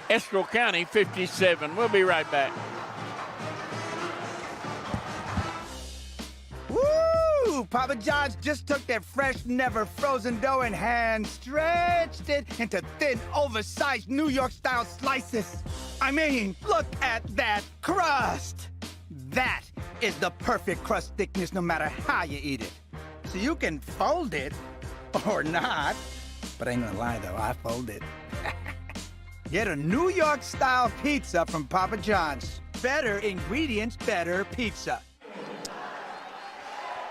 Estill County 57. We'll be right back. Woo! Ooh, Papa John's just took their fresh, never frozen dough and hand stretched it into thin, oversized New York-style slices. I mean, look at that crust. That is the perfect crust thickness no matter how you eat it. So you can fold it or not. But I ain't gonna lie though, I fold it. Get a New York-style pizza from Papa John's. Better ingredients, better pizza.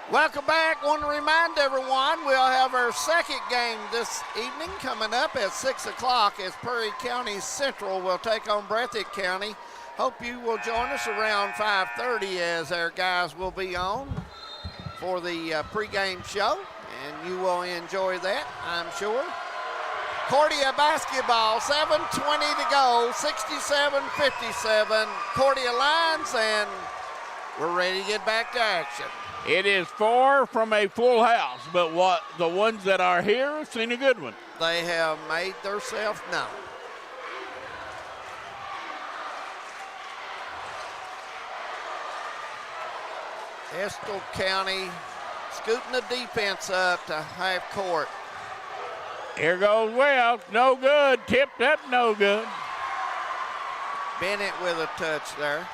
Welcome back. Want to remind everyone we'll have our second game this evening coming up at 6 o'clock as Perry County Central will take on Breathitt County. Hope you will join us around 5:30 as our guys will be on for the pregame show, and you will enjoy that, I'm sure. Cordia basketball, 7:20 to go, 67-57. Cordia Lions, and we're ready to get back to action. It is far from a full house, but what the ones that are here have seen a good one. They have made themselves known. Estill County scooting the defense up to half court. Here goes Wells, no good, tipped up, no good. Bennett with a touch there.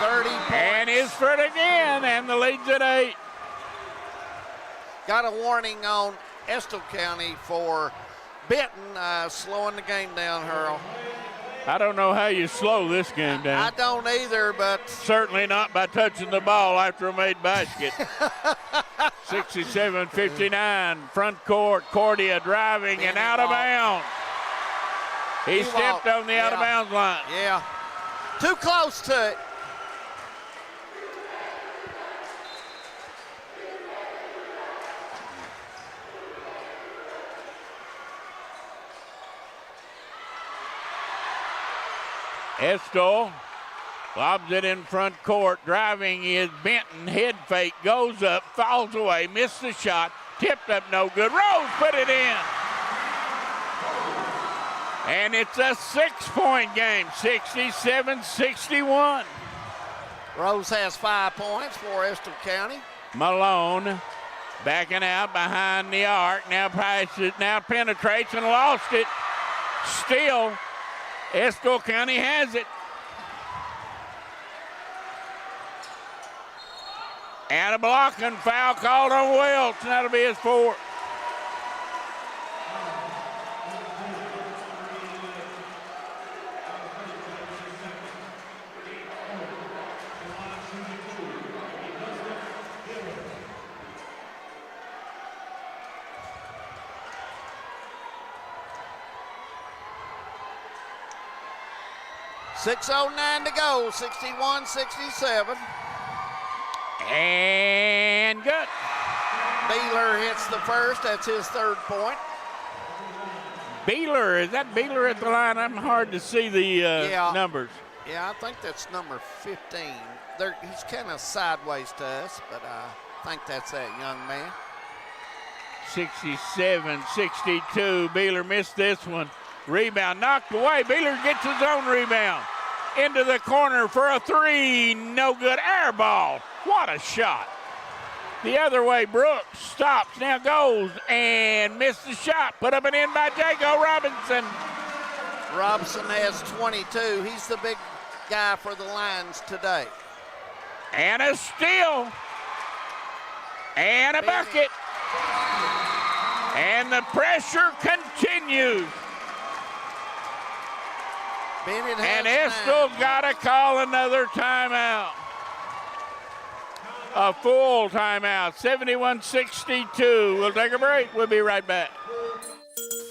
30 points. And Isford again, and the lead's at 8. Got a warning on Estill County for Benton slowing the game down, Hurl. I don't know how you slow this game down. I don't either, but certainly not by touching the ball after a made basket. 67-59, front court, Cordia driving and out of bounds. He stepped on the out of bounds line. Yeah, too close to it. Estill lobs it in front court. Driving is Benton. Head fake. Goes up. Falls away. Missed the shot. Tipped up. No good. Rose put it in. And it's a 6-point game. 67-61. Rose has 5 points for Estill County. Malone backing out behind the arc. Now passes. Now penetrates and lost it. Still, Estill County has it. And a block and foul called on Welch, and that'll be his 4th. .609 to go, 61-67. And good. Beeler hits the first. That's his 3rd point. Beeler, is that Beeler at the line? I'm hard to see the numbers. Yeah, I think that's number 15. He's kind of sideways to us, but I think that's that young man. 67-62. Beeler missed this one. Rebound knocked away. Beeler gets his own rebound. Into the corner for a 3. No good. Air ball. What a shot. The other way, Brooks stops, now goes, and missed the shot. Put up and in by Jago Robinson. Robinson has 22. He's the big guy for the Lions today. And a steal. And a bucket. And the pressure continues. And Estill's got to call another timeout. A full timeout, 71-62. We'll take a break. We'll be right back.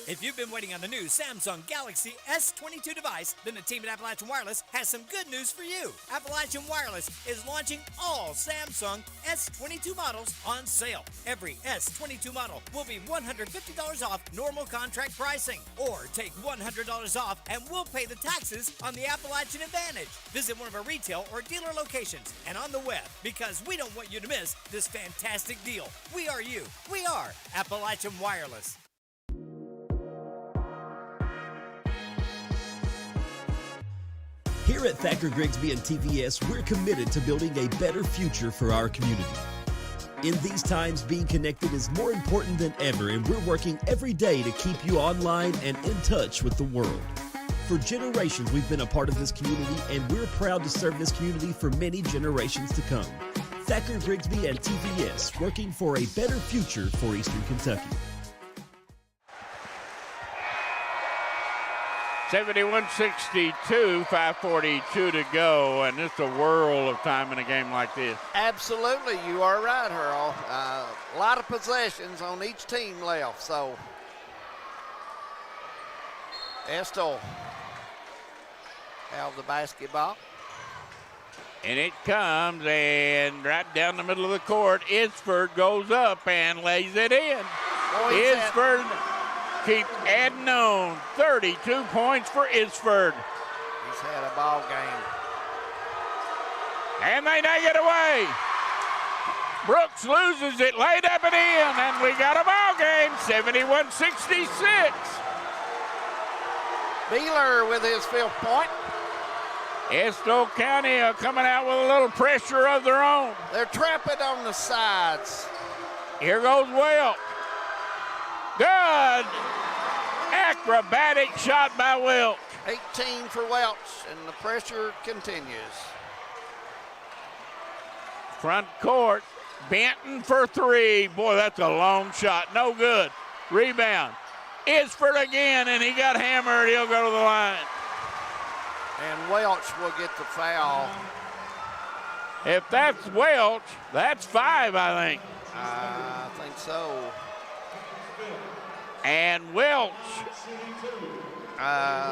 If you've been waiting on the new Samsung Galaxy S22 device, then the team at Appalachian Wireless has some good news for you. Appalachian Wireless is launching all Samsung S22 models on sale. Every S22 model will be $150 off normal contract pricing. Or take $100 off and we'll pay the taxes on the Appalachian Advantage. Visit one of our retail or dealer locations and on the web, because we don't want you to miss this fantastic deal. We are you. We are Appalachian Wireless. Here at Thacker Grigsby and TVS, we're committed to building a better future for our community. In these times, being connected is more important than ever, and we're working every day to keep you online and in touch with the world. For generations, we've been a part of this community, and we're proud to serve this community for many generations to come. Thacker Grigsby and TVS, working for a better future for Eastern Kentucky. 71-62, 5:42 to go, and it's a whirl of time in a game like this. Absolutely, you are right, Earl. A lot of possessions on each team left, so Estill have the basketball. And it comes, and right down the middle of the court, Isford goes up and lays it in. Isford keeps adding on. 32 points for Isford. He's had a ball game. And they nag it away. Brooks loses it, laid up and in, and we got a ball game, 71-66. Beeler with his 5th point. Estill County coming out with a little pressure of their own. They're trapping on the sides. Here goes Welch. Good. Acrobatic shot by Welch. 18 for Welch, and the pressure continues. Front court, Benton for 3. Boy, that's a long shot. No good. Rebound. Isford again, and he got hammered. He'll go to the line. And Welch will get the foul. If that's Welch, that's 5, I think. I think so. And Welch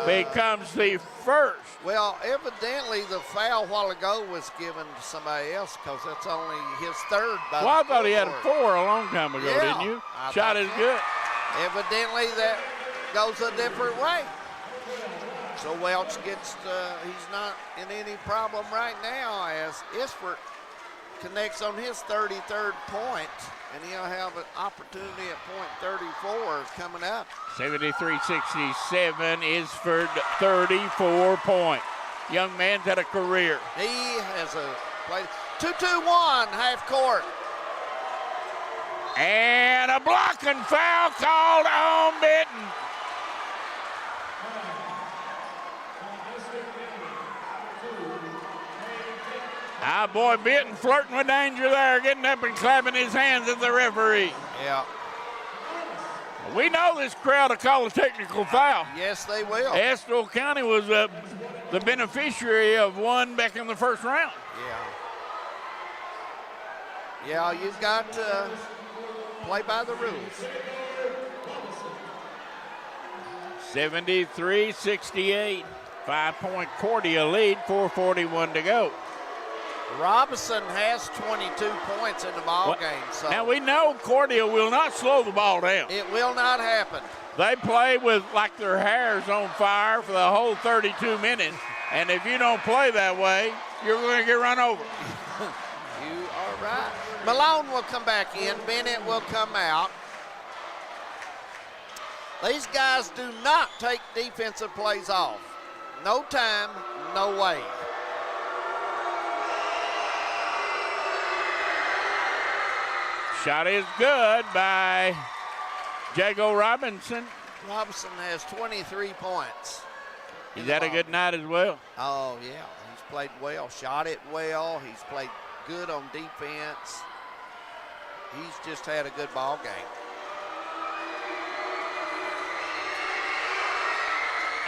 becomes the first. Well, evidently the foul a while ago was given to somebody else because that's only his 3rd. Well, I thought he had 4 a long time ago, didn't you? Shot is good. Evidently that goes a different way. So Welch gets, he's not in any problem right now as Isford connects on his 33rd point, and he'll have an opportunity at point 34 coming up. 73-67, Isford 34 point. Young man's had a career. He has a play. 2-2-1, half court. And a blocking foul called on Benton. Boy, Benton flirting with danger there, getting up and clapping his hands at the referee. Yeah. We know this crowd will call a technical foul. Yes, they will. Estill County was the beneficiary of one back in the first round. Yeah, you've got to play by the rules. 73-68, 5-point Cordia lead, 4:41 to go. Robinson has 22 points in the ball game. So now we know Cordia will not slow the ball down. It will not happen. They play with like their hair's on fire for the whole 32 minutes, and if you don't play that way, you're going to get run over. You are right. Malone will come back in. Bennett will come out. These guys do not take defensive plays off. No time, no way. Shot is good by Jago Robinson. Robinson has 23 points. He's had a good night as well. Oh, yeah. He's played well, shot it well. He's played good on defense. He's just had a good ball game.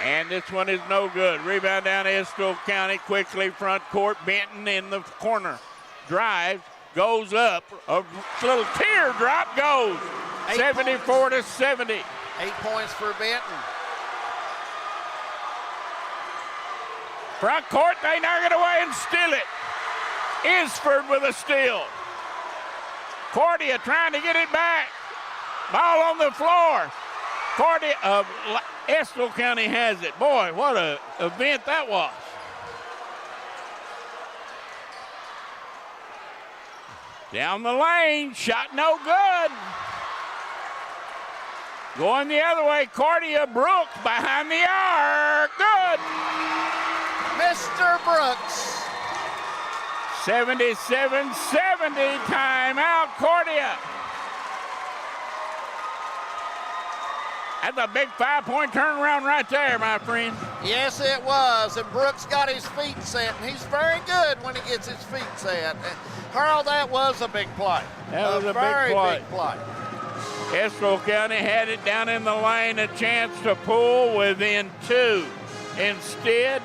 And this one is no good. Rebound down to Estill County. Quickly front court. Benton in the corner. Drives. Goes up. A little teardrop goes. 74-70. 8 points for Benton. Front court. They knock it away and steal it. Isford with a steal. Cordia trying to get it back. Ball on the floor. Cordia of Estill County has it. Boy, what an event that was. Down the lane, shot no good. Going the other way, Cordia Brooks behind the arc, good. Missed Mr. Brooks. 77-70, timeout, Cordia. That's a big 5-point turnaround right there, my friend. Yes, it was, and Brooks got his feet set, and he's very good when he gets his feet set. Harold, that was a big play. That was a very big play. Estill County had it down in the lane, a chance to pull within 2. Instead,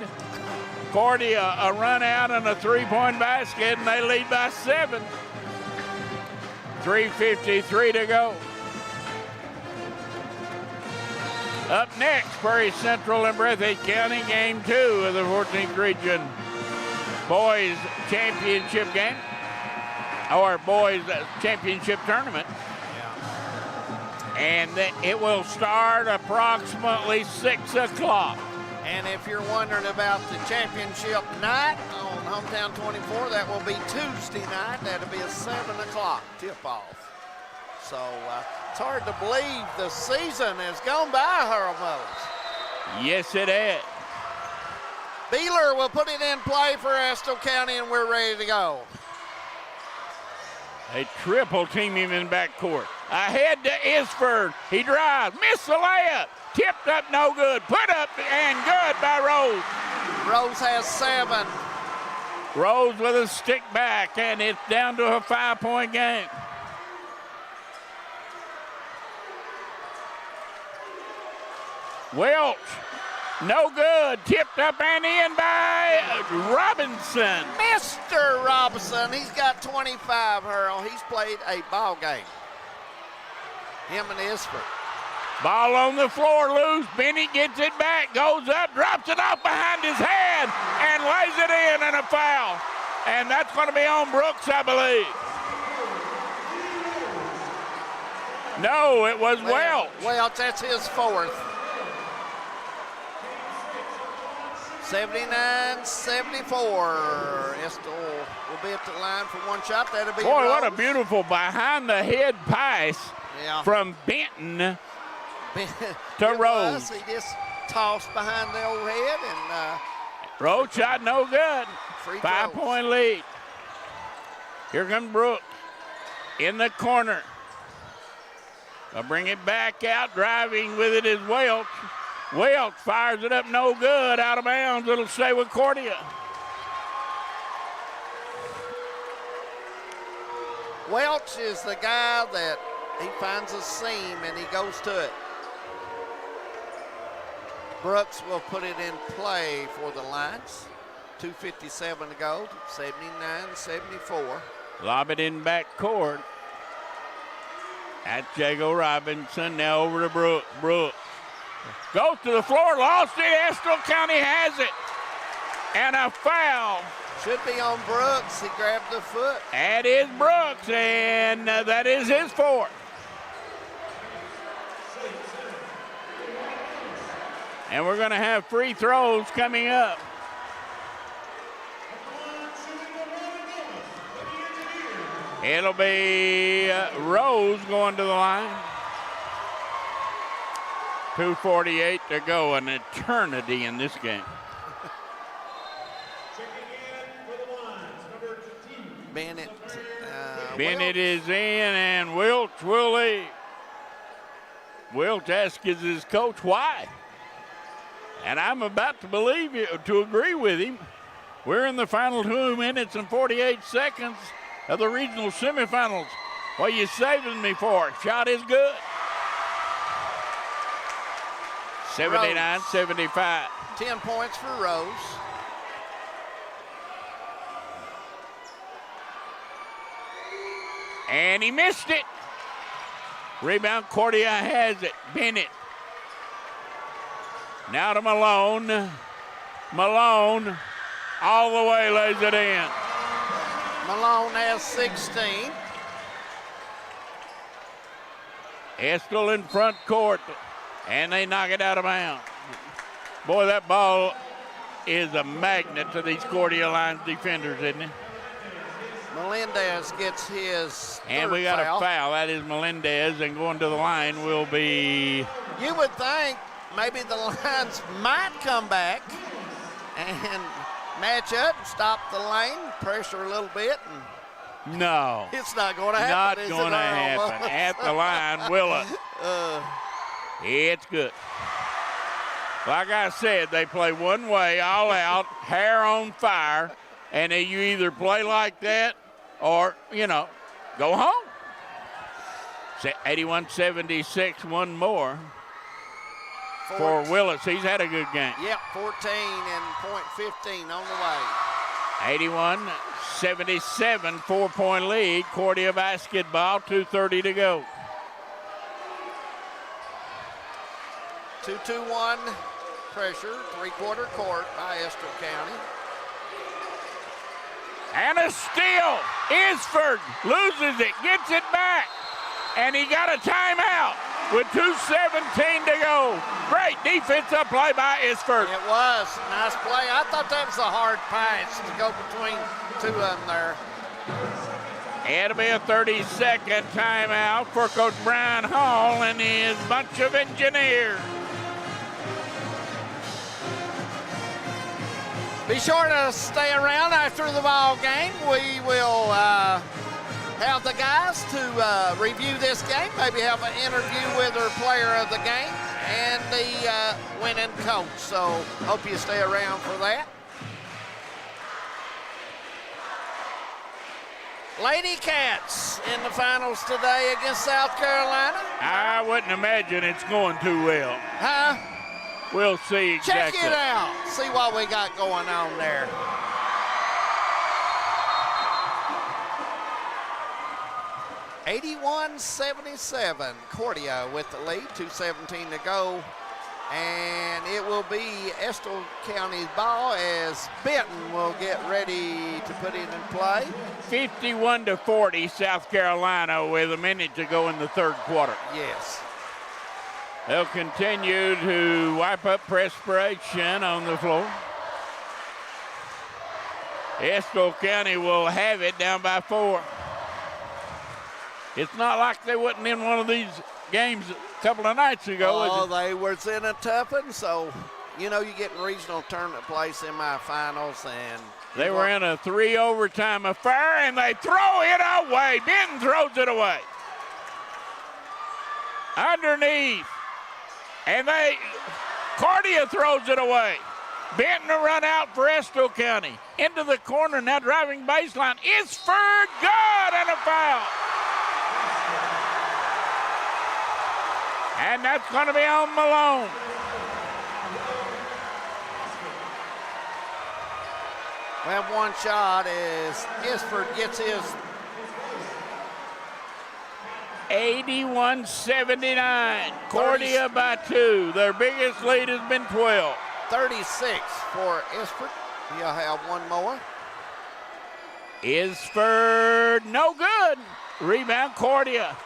Cordia a run out and a 3-point basket, and they lead by 7. 3:53 to go. Up next, Prairie Central and Breathitt County, game 2 of the 14th Region Boys Championship game, or Boys Championship Tournament. And it will start approximately 6 o'clock. And if you're wondering about the championship night on Hometown 24, that will be Tuesday night. That'll be a 7 o'clock tip-off. So it's hard to believe the season has gone by, Harold Mullins. Yes, it has. Beeler will put it in play for Estill County, and we're ready to go. They triple team him in backcourt. Ahead to Isford. He drives, missed the layup. Tipped up, no good. Put up and good by Rose. Rose has 7. Rose with a stick back, and it's down to a 5-point game. Welch, no good. Tipped up and in by Robinson. Mr. Robinson, he's got 25, Harold. He's played a ball game. Him and Isford. Ball on the floor, loose. Benny gets it back, goes up, drops it off behind his head, and lays it in, and a foul. And that's going to be on Brooks, I believe. No, it was Welch. Welch, that's his 4th. 79-74. Estill will be at the line for one shot. That'll be Boy, Rose. what a beautiful behind-the-head pass from Benton to Rose. He just tossed behind the old head, and Rose shot no good. Free 5-point lead. Here comes Brooks in the corner. They'll bring it back out. Driving with it is Welch. Welch fires it up, no good, out of bounds. It'll stay with Cordia. Welch is the guy that he finds a seam and he goes to it. Brooks will put it in play for the Lions. 2:57 to go, 79-74. Lob it in back court. At Jago Robinson, now over to Brooks. Brooks goes to the floor, lost it. Estill County has it. And a foul. Should be on Brooks. He grabbed the foot. That is Brooks, and that is his 4th. And we're going to have free throws coming up. It'll be Rose going to the line. 2:48 to go, an eternity in this game. Bennett. Bennett is in, and Welch will leave. Welch asks his coach why. And I'm about to believe you, to agree with him. We're in the final 2 minutes and 48 seconds of the regional semifinals. What are you saving me for? Shot is good. 79-75. 10 points for Rose. And he missed it. Rebound, Cordia has it. Bennett. Now to Malone. Malone all the way lays it in. Malone has 16. Estill in front court, and they knock it out of bounds. Boy, that ball is a magnet to these Cordia Lions defenders, isn't it? Melendez gets his And we got a foul. That is Melendez, and going to the line will be... You would think maybe the Lions might come back and match up and stop the lane, pressure a little bit, and No. it's not going to happen. Not going to happen. At the line, Willett. It's good. Like I said, they play one way, all out, hair on fire, and you either play like that or, go home. 81-76, one more for Willis. He's had a good game. Yep, 14 and point 15 on the way. 81-77, 4-point lead. Cordia basketball, 2:30 to go. 2-2-1 pressure, three-quarter court by Estill County. And a steal. Isford loses it, gets it back, and he got a timeout with 2:17 to go. Great defensive play by Isford. It was. Nice play. I thought that was a hard pass to go between two of them there. It'll be a 30-second timeout for Coach Brian Hall and his bunch of engineers. Be sure to stay around after the ball game. We will have the guys to review this game, maybe have an interview with our player of the game and the winning coach. So hope you stay around for that. Lady Cats in the finals today against South Carolina. I wouldn't imagine it's going too well. Huh? We'll see exactly. Check it out. See what we got going on there. (81-77). Cordia with the lead. 2:17 to go. And it will be Estill County's ball as Benton will get ready to put it in play. 51-40, South Carolina with a minute to go in the third quarter. Yes. They'll continue to wipe up perspiration on the floor. Estill County will have it down by 4. It's not like they wasn't in one of these games a couple of nights ago. Oh, they were in a tough one, so, you're getting regional tournament play semifinals, and they were in a 3 overtime affair, and they throw it away. Benton throws it away. Underneath. And Cordia throws it away. Benton to run out for Estill County. Into the corner, now driving baseline. Isford, good, and a foul. And that's going to be on Malone. We have one shot as Isford gets his. 81-79. Cordia by 2. Their biggest lead has been 12. 36 for Isford. He'll have one more. Isford, no good. Rebound, Cordia.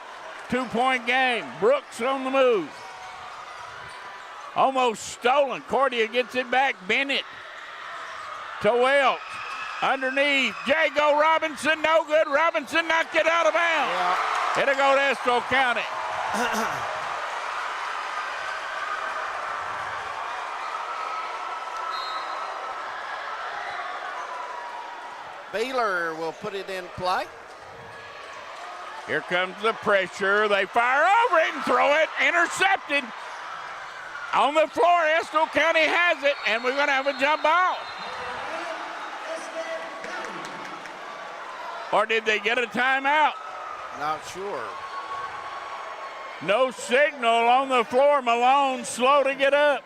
2-point game. Brooks on the move. Almost stolen. Cordia gets it back. Bennett to Welch. Underneath, Jago Robinson, no good. Robinson knocked it out of bounds. Yeah. It'll go to Estill County. Beeler will put it in play. Here comes the pressure. They fire over it and throw it. Intercepted. On the floor, Estill County has it, and we're going to have a jump ball. Or did they get a timeout? Not sure. No signal on the floor. Malone slow to get up.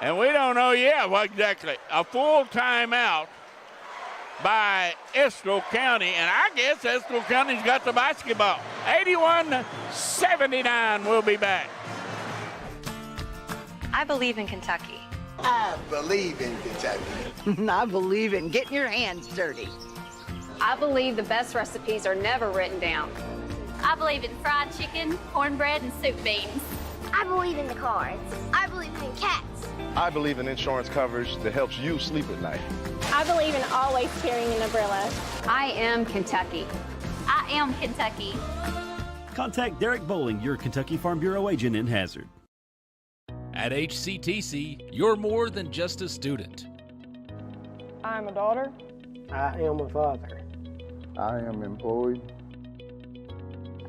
And we don't know yet what exactly. A full timeout by Estill County, and I guess Estill County's got the basketball. 81-79, we'll be back. I believe in Kentucky. I believe in Kentucky. I believe in getting your hands dirty. I believe the best recipes are never written down. I believe in fried chicken, cornbread, and soup beans. I believe in the cards. I believe in cats. I believe in insurance coverage that helps you sleep at night. I believe in always carrying an umbrella. I am Kentucky. I am Kentucky. Contact Derek Bowling, your Kentucky Farm Bureau agent in Hazard. At HCTC, you're more than just a student. I'm a daughter. I am a father. I am employed.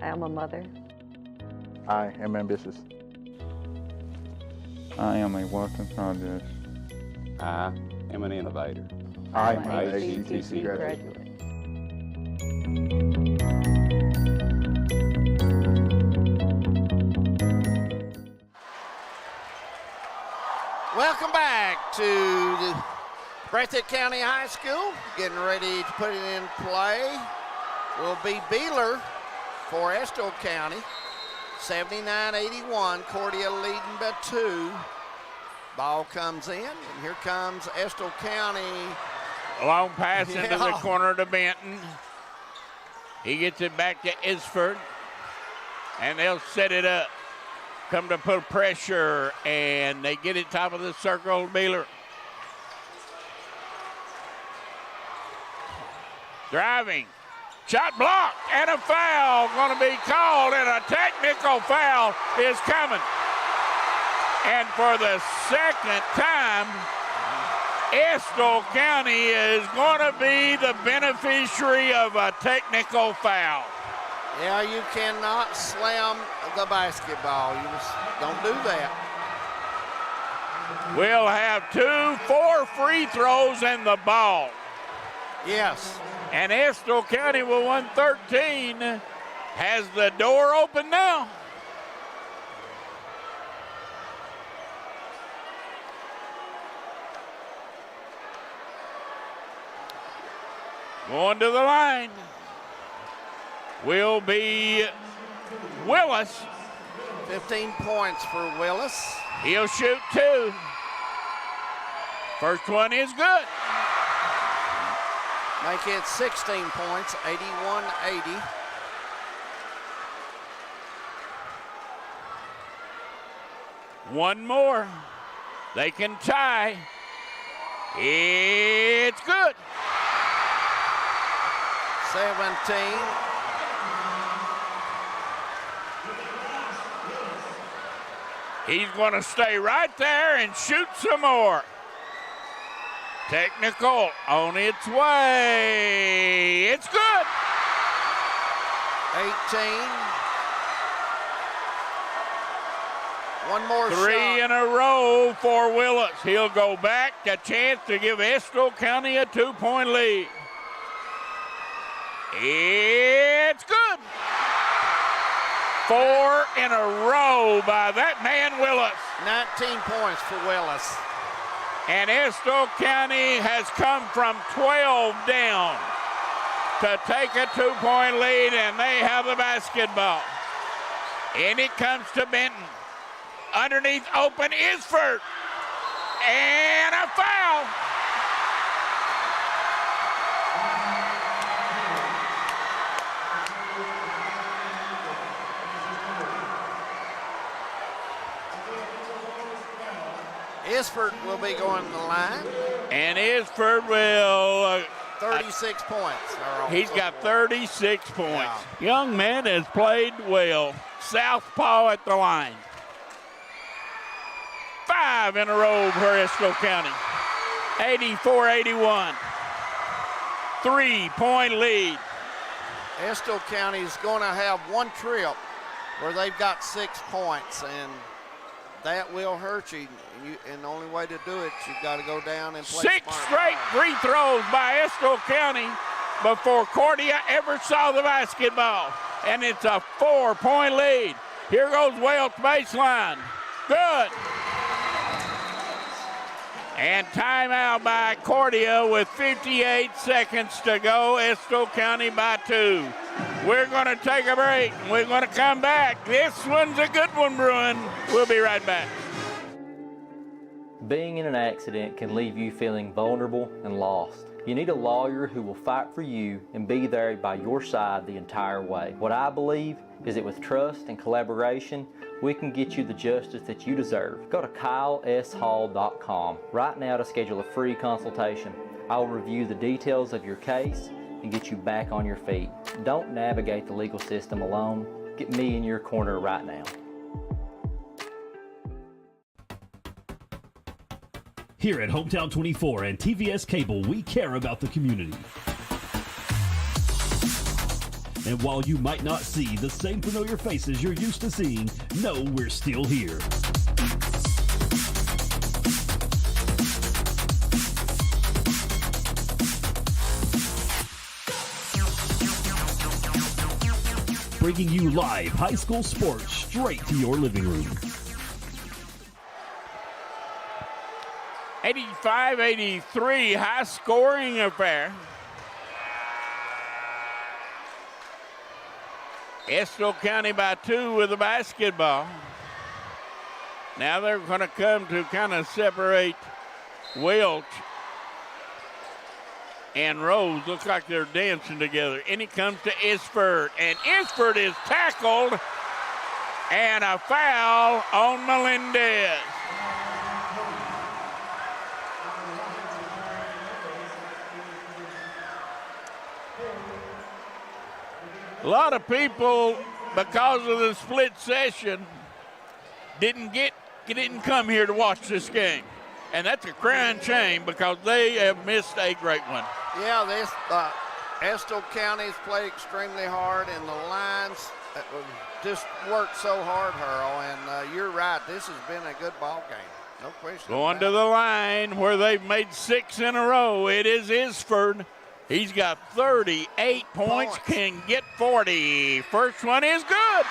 I am a mother. I am ambitious. I am a work in progress. I am an innovator. I am a HCTC graduate. Welcome back to the Breathitt County High School. Getting ready to put it in play will be Beeler for Estill County. 79-81, Cordia leading by 2. Ball comes in, and here comes Estill County. A long pass into the corner to Benton. He gets it back to Isford, and they'll set it up. Come to put pressure, and they get it top of the circle, Beeler. Driving, shot blocked, and a foul going to be called, and a technical foul is coming. And for the second time, Estill County is going to be the beneficiary of a technical foul. Yeah, you cannot slam the basketball. You just don't do that. We'll have 4 free throws and the ball. Yes. And Estill County with 113 has the door open now. Going to the line will be Willis. 15 points for Willis. He'll shoot 2. First one is good. Make it 16 points, 81-80. One more. They can tie. It's good. 17. He's going to stay right there and shoot some more. Technical on its way. It's good. 18. One more 3 shot. in a row for Willis. He'll go back, a chance to give Estill County a 2-point lead. It's good. 4 in a row by that man Willis. 19 points for Willis. And Estill County has come from 12 down to take a 2-point lead, and they have the basketball. And it comes to Benton. Underneath open Isford. And a foul. Isford will be going to the line. And Isford will... 36 points. He's got 36 points. Yeah. Young man has played well. Southpaw at the line. 5 in a row for Estill County. 84-81. 3-point lead. Estill County is going to have one trip where they've got 6 points, and that will hurt you. And the only way to do it, you've got to go down and play 6 smart. straight free throws by Estill County before Cordia ever saw the basketball. And it's a 4-point lead. Here goes Welch baseline. Good. And timeout by Cordia with 58 seconds to go. Estill County by 2. We're going to take a break. We're going to come back. This one's a good one, Bruin. We'll be right back. Being in an accident can leave you feeling vulnerable and lost. You need a lawyer who will fight for you and be there by your side the entire way. What I believe is that with trust and collaboration, we can get you the justice that you deserve. Go to KyleSHall.com right now to schedule a free consultation. I will review the details of your case and get you back on your feet. Don't navigate the legal system alone. Get me in your corner right now. Here at Hometown 24 and TVS Cable, we care about the community. And while you might not see the same familiar faces you're used to seeing, know we're still here. Bringing you live high school sports straight to your living room. 85-83, high-scoring affair. Estill County by 2 with the basketball. Now they're going to come to kind of separate Welch and Rose. Looks like they're dancing together. And it comes to Isford. And Isford is tackled. And a foul on Melendez. A lot of people, because of the split session, didn't come here to watch this game. And that's a crying shame because they have missed a great one. Yeah, this Estill County's played extremely hard, and the lines just worked so hard, Hurl. And you're right, this has been a good ball game. No question. Going to the line where they've made 6 in a row. It is Isford. He's got 38 points, can get 40. First one is good.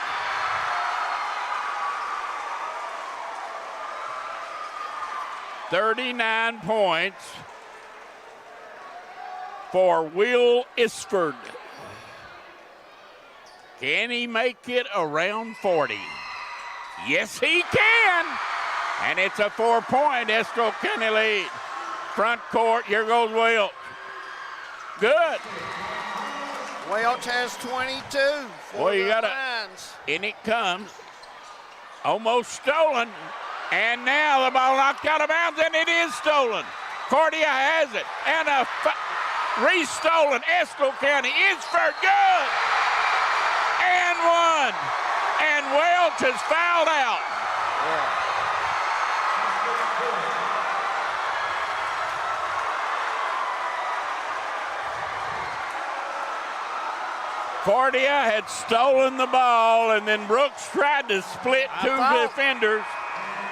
$39 points for Will Isford. Can he make it around 40? Yes, he can. And it's a 4-point Estill County lead. Front court, here goes Welch. Good. Welch has 22 for the Lions. In it comes. Almost stolen. And now the ball knocked out of bounds, and it is stolen. Cordia has it. And a re-stolen. Estill County. Isford, good. And one. And Welch is fouled out. Yeah. Cordia had stolen the ball, and then Brooks tried to split two defenders.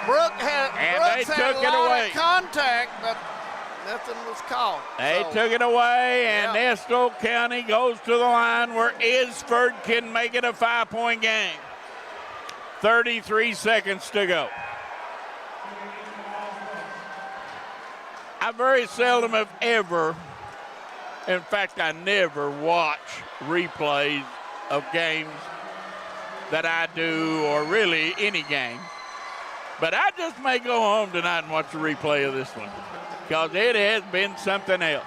Brooks had a lot of contact, but nothing was called. They took it away, and Estill County goes to the line where Isford can make it a 5-point game. 33 seconds to go. I very seldom, if ever, in fact, I never watch replays of games that I do, or really any game. But I just may go home tonight and watch a replay of this one, because it has been something else.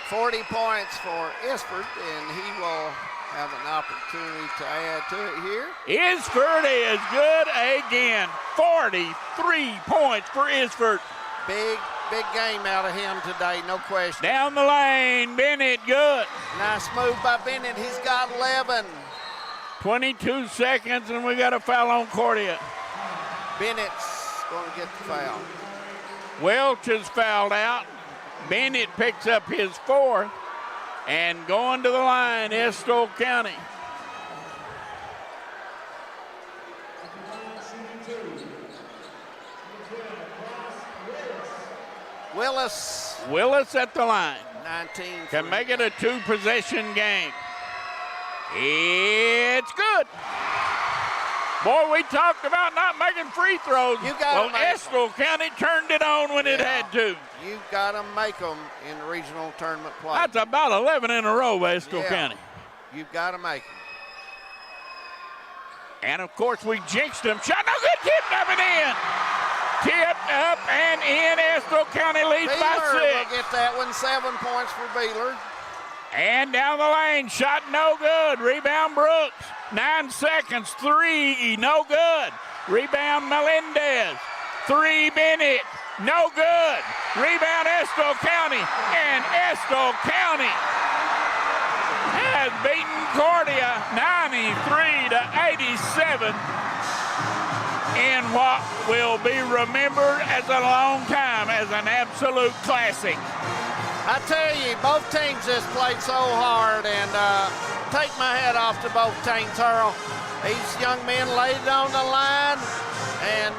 40 points for Isford, and he will have an opportunity to add to it here. Isford is good again. 43 points for Isford. Big game out of him today, no question. Down the lane, Bennett, good. Nice move by Bennett. He's got 11. 22 seconds, and we got a foul on Cordia. Bennett's going to get the foul. Welch is fouled out. Bennett picks up his 4th, and going to the line, Estill County. Willis at the line. 19. Can make it a 2-possession game. It's good. Boy, we talked about not making free throws. Estill County turned it on when it had to. You've got to make them in the regional tournament play. That's about 11 in a row, Estill County. You've got to make them. And, of course, we jinxed them. Shot no good, tipped up and in. Tipped up and in. Estill County leads by 6. Will get that one. 7 points for Beeler. And down the lane, shot no good. Rebound Brooks. 9 seconds. 3, no good. Rebound Melendez. 3 Bennett. No good. Rebound Estill County. And Estill County has beaten Cordia 93-87 in what will be remembered as a long time as an absolute classic. I tell you, both teams just played so hard, and take my hat off to both teams, Earl. These young men laid it on the line, and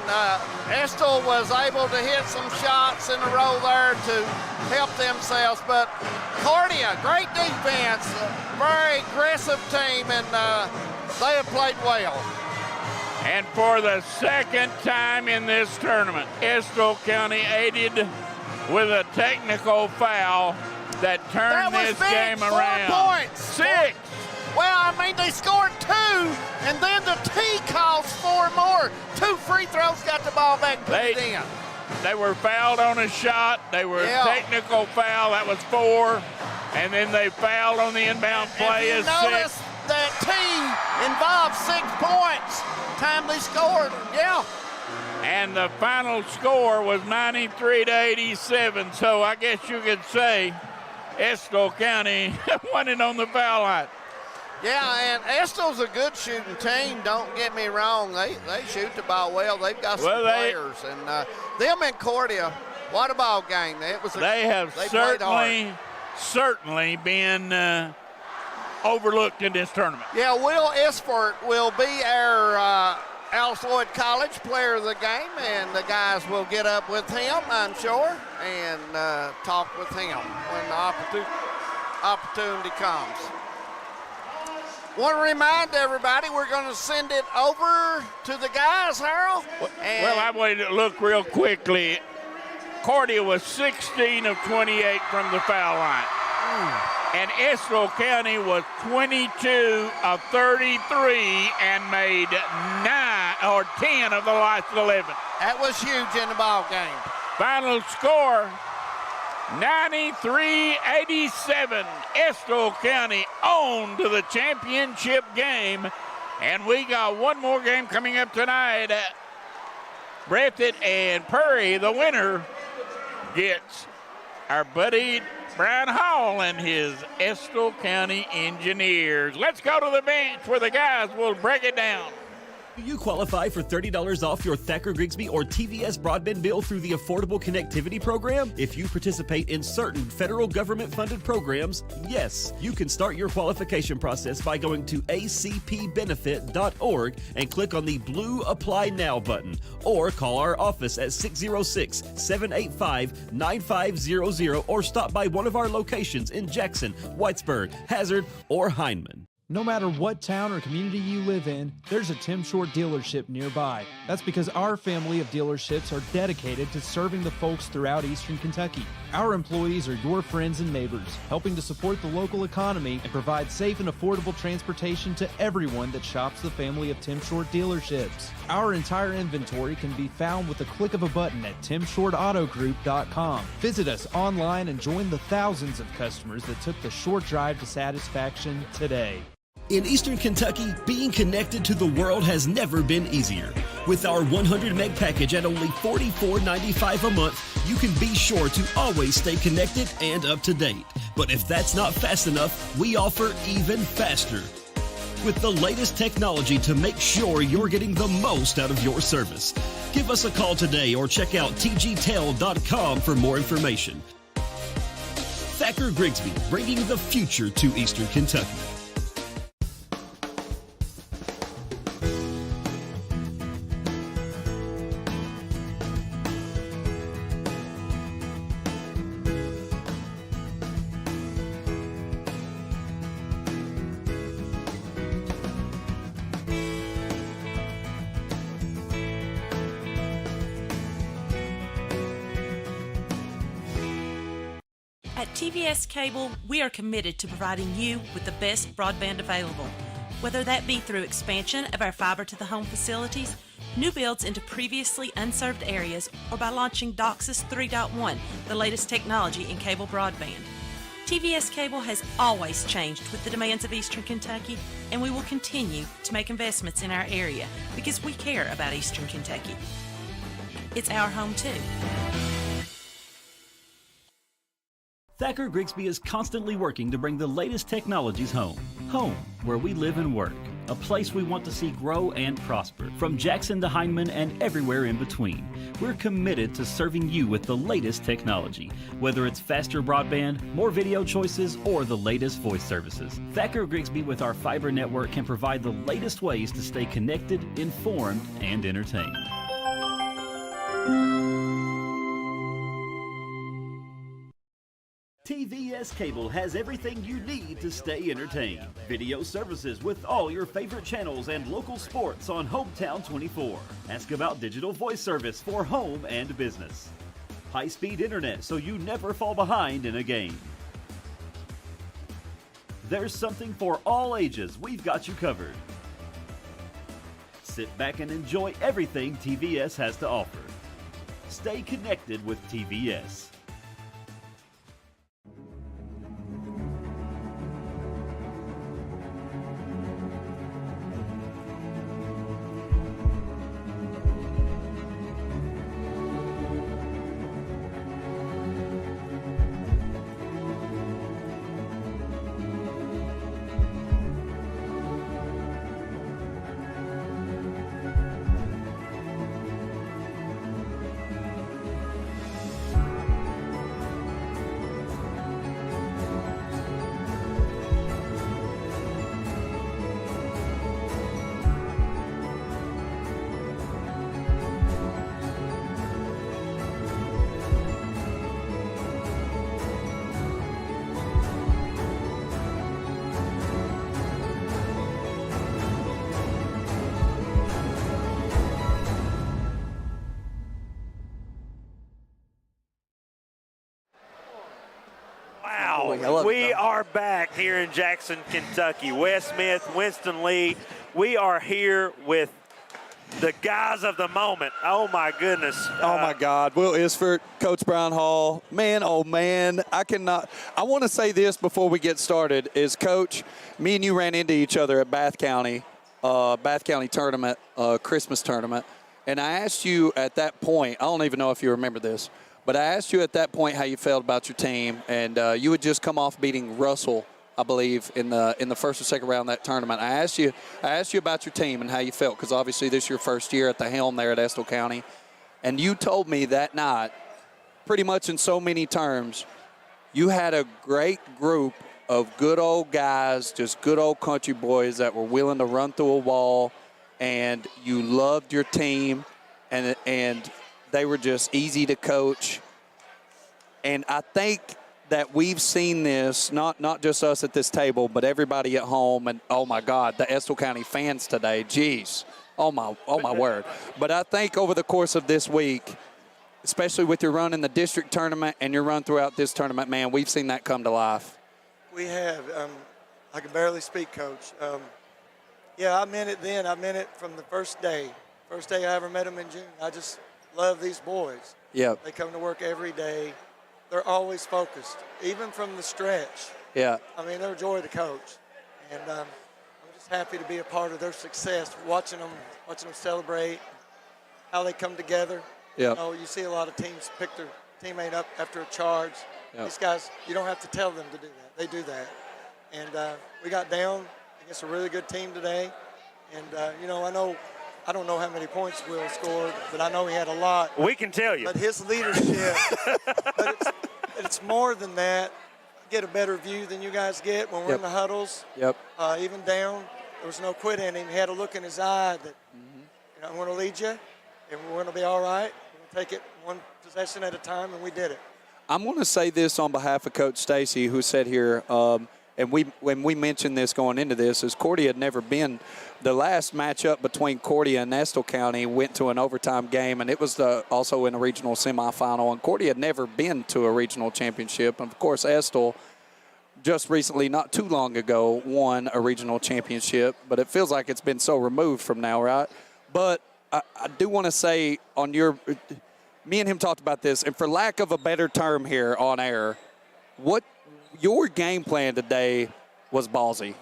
Estill was able to hit some shots in a row there to help themselves. But Cordia, great defense, very aggressive team, and they have played well. And for the second time in this tournament, Estill County aided with a technical foul that turned this game around. 4 points. 6. Well, I mean, they scored 2, and then the T calls 4 more. 2 free throws, got the ball back, put it in. They were fouled on a shot. They were technical foul. That was 4. And then they fouled on the inbound play as 6. Notice that T involved 6 points. Time they scored, And the final score was 93-87. So I guess you could say Estill County won it on the foul line. Yeah, and Estill's a good shooting team. Don't get me wrong. They shoot the ball well. They've got some players. And them and Cordia, what a ball game. They have certainly been overlooked in this tournament. Yeah, Will Esfort will be our Alice Lloyd College player of the game, and the guys will get up with him, I'm sure, and talk with him when the opportunity comes. Want to remind everybody we're going to send it over to the guys, Harold. Well, I wanted to look real quickly. Cordia was 16 of 28 from the foul line. And Estill County was 22 of 33 and made 10 of the last 11. That was huge in the ball game. Final score, 93-87. Estill County on to the championship game. And we got one more game coming up tonight. Breathitt and Perry, the winner, gets our buddy Brian Hall and his Estill County Engineers. Let's go to the bench where the guys will break it down. Do you qualify for $30 off your Thacker Grigsby or TVS broadband bill through the Affordable Connectivity Program? If you participate in certain federal government-funded programs, yes, you can start your qualification process by going to acpbenefit.org and click on the blue Apply Now button, or call our office at 606-785-9500 or stop by one of our locations in Jackson, Whitesburg, Hazard, or Hindman. No matter what town or community you live in, there's a Tim Short dealership nearby. That's because our family of dealerships are dedicated to serving the folks throughout Eastern Kentucky. Our employees are your friends and neighbors, helping to support the local economy and provide safe and affordable transportation to everyone that shops the family of Tim Short dealerships. Our entire inventory can be found with the click of a button at timshortautogroup.com. Visit us online and join the thousands of customers that took the short drive to satisfaction today. In Eastern Kentucky, being connected to the world has never been easier. With our 100 meg package at only $44.95 a month, you can be sure to always stay connected and up to date. But if that's not fast enough, we offer even faster, with the layest technology to make sure you're getting the most out of your service. Give us a call today or check out tgtel.com for more information. Thacker Grigsby, bringing the future to Eastern Kentucky. At TVS Cable, we are committed to providing you with the best broadband available. Whether that be through expansion of our fiber-to-the-home facilities, new builds into previously unserved areas, or by launching DOCSIS 3.1, the latest technology in cable broadband. TVS Cable has always changed with the demands of Eastern Kentucky, and we will continue to make investments in our area because we care about Eastern Kentucky. It's our home too. Thacker Grigsby is constantly working to bring the latest technologies home. Home, where we live and work. a place we want to see grow and prosper. From Jackson to Hindman and everywhere in between, we're committed to serving you with the latest technology, whether it's faster broadband, more video choices, or the latest voice services. Thacker Grigsby with our fiber network can provide the latest ways to stay connected, informed, and entertained. TVS Cable has everything you need to stay entertained. Video services with all your favorite channels and local sports on Hometown 24. Ask about digital voice service for home and business. High-speed internet so you never fall behind in a game. There's something for all ages. We've got you covered. Sit back and enjoy everything TVS has to offer. Stay connected with TVS. We are back here in Jackson, Kentucky. Wes Smith, Winston Lee. We are here with the guys of the moment. Oh, my goodness. Oh, my God. Will Isford, Coach Brown Hall. Man, oh, man, I want to say this before we get started is, Coach, me and you ran into each other at Bath County tournament, Christmas tournament. And I asked you at that point, I don't even know if you remember this, but I asked you at that point how you felt about your team, and you had just come off beating Russell, I believe, in the first or second round of that tournament. I asked you about your team and how you felt, because obviously this is your first year at the helm there at Estill County, and you told me that night, pretty much in so many terms, you had a great group of good old guys, just good old country boys that were willing to run through a wall, and you loved your team, and they were just easy to coach. And I think that we've seen this, not just us at this table, but everybody at home. And, oh, my God, the Estill County fans today, geez, oh my word. But I think over the course of this week, especially with your run in the district tournament and your run throughout this tournament, man, we've seen that come to life. We have. I can barely speak, Coach. Yeah, I meant it then. I meant it from the first day. First day I ever met them in June. I just love these boys. Yeah. They come to work every day. They're always focused, even from the stretch. Yeah. I mean, they're a joy to coach. And I'm just happy to be a part of their success, watching them celebrate, how they come together. Yeah. You know, you see a lot of teams pick their teammate up after a charge. Yep. These guys, you don't have to tell them to do that. They do that. And we got down against a really good team today. And, you know, I don't know how many points Will scored, but I know he had a lot. We can tell you. But his leadership, but it's more than that. I get a better view than you guys get when we're in the huddles. Yep. Even down, there was no quit in him. He had a look in his eye that, you know, I'm going to lead you, and we're going to be all right. We're going to take it one possession at a time, and we did it. I'm going to say this on behalf of Coach Stacy, who said here, and when we mentioned this going into this, is Cordy had never been. The last matchup between Cordy and Estill County went to an overtime game, and it was also in a regional semifinal. And Cordy had never been to a regional championship. And, of course, Estill just recently, not too long ago, won a regional championship. But it feels like it's been so removed from now, right? But I do want to say on me and him talked about this, and for lack of a better term here on air, what your game plan today was ballsy.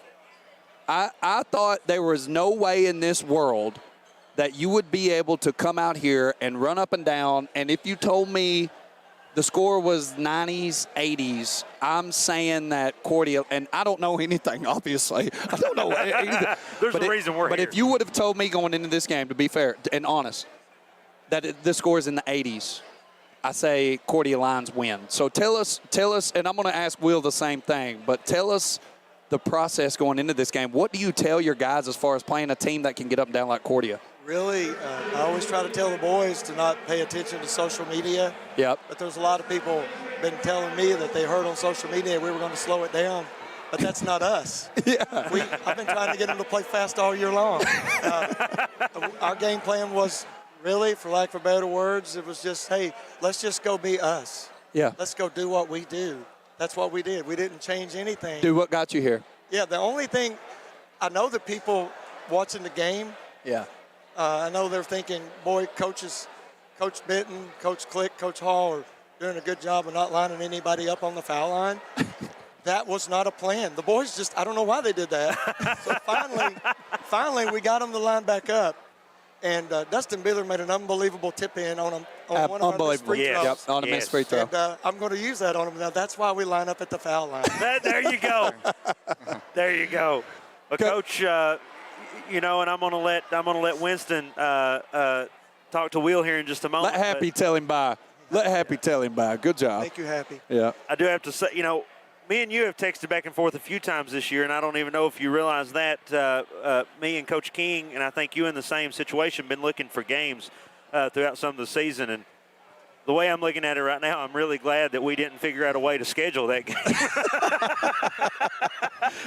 I thought there was no way in this world that you would be able to come out here and run up and down. And if you told me The score was 90s, 80s. I'm saying that Cordia, and I don't know anything, obviously. I don't know anything. There's a reason we're here. But if you would have told me going into this game, to be fair and honest, that the score is in the 80s, I say Cordia Lions win. So tell us, and I'm going to ask Will the same thing, but tell us the process going into this game. What do you tell your guys as far as playing a team that can get up and down like Cordia? Really, I always try to tell the boys to not pay attention to social media. Yep. But there's a lot of people been telling me that they heard on social media we were going to slow it down. But that's not us. Yeah. I've been trying to get them to play fast all year long. Our game plan was really, for lack of better words, it was just, hey, let's just go be us. Yeah. Let's go do what we do. That's what we did. We didn't change anything. Do what got you here. Yeah, the only thing, I know that people watching the game, yeah, I know they're thinking, boy, Coach Benton, Coach Click, Coach Hall are doing a good job of not lining anybody up on the foul line. That was not a plan. The boys just, I don't know why they did that. So finally, we got them to line back up. And Dustin Biller made an unbelievable tip-in on one of our missed free throws. Yep, on a missed free throw. And I'm going to use that on him. Now, that's why we line up at the foul line. There you go. There you go. Well, Coach, and I'm going to let Winston talk to Will here in just a moment. Let Happy tell him bye. Let Happy tell him bye. Good job. Thank you, Happy. Yeah. I do have to say, me and you have texted back and forth a few times this year, and I don't even know if you realize that. Me and Coach King, and I think you in the same situation, been looking for games throughout some of the season. And the way I'm looking at it right now, I'm really glad that we didn't figure out a way to schedule that game.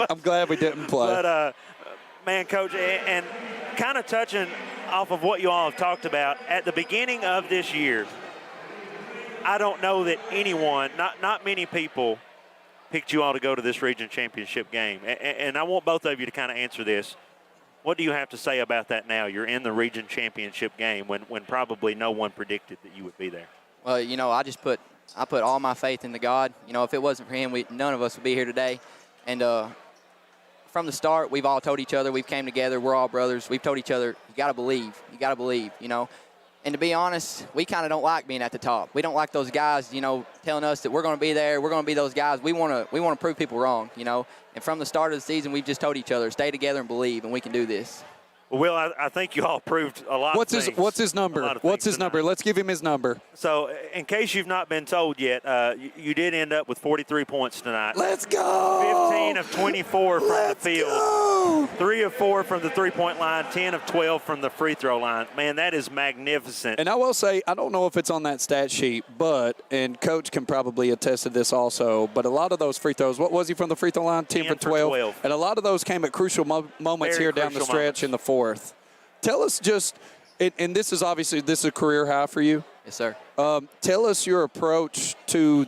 I'm glad we didn't play. But, man, Coach, and kind of touching off of what you all have talked about, at the beginning of this year, I don't know that anyone, not many people, picked you all to go to this region championship game. And I want both of you to kind of answer this. What do you have to say about that now? You're in the region championship game when probably no one predicted that you would be there. Well, I put all my faith into God. If it wasn't for him, none of us would be here today. And from the start, we've all told each other, we've came together, we're all brothers. We've told each other, you got to believe, And to be honest, we kind of don't like being at the top. We don't like those guys, telling us that we're going to be there, we're going to be those guys. We want to prove people wrong, And from the start of the season, we've just told each other, stay together and believe, and we can do this. Well, Will, I think you all proved a lot of things. What's his number? What's his number? Let's give him his number. So, in case you've not been told yet, you did end up with 43 points tonight. Let's go! 15 of 24 from the field. Go! 3 of 4 from the three-point line, 10 of 12 from the free throw line. Man, that is magnificent. And I will say, I don't know if it's on that stat sheet, and Coach can probably attest to this also, but a lot of those free throws, what was he from the free throw line? 10 for 12. And a lot of those came at crucial moments here down the stretch in the fourth. Tell us and this is a career high for you. Yes, sir. Tell us your approach to,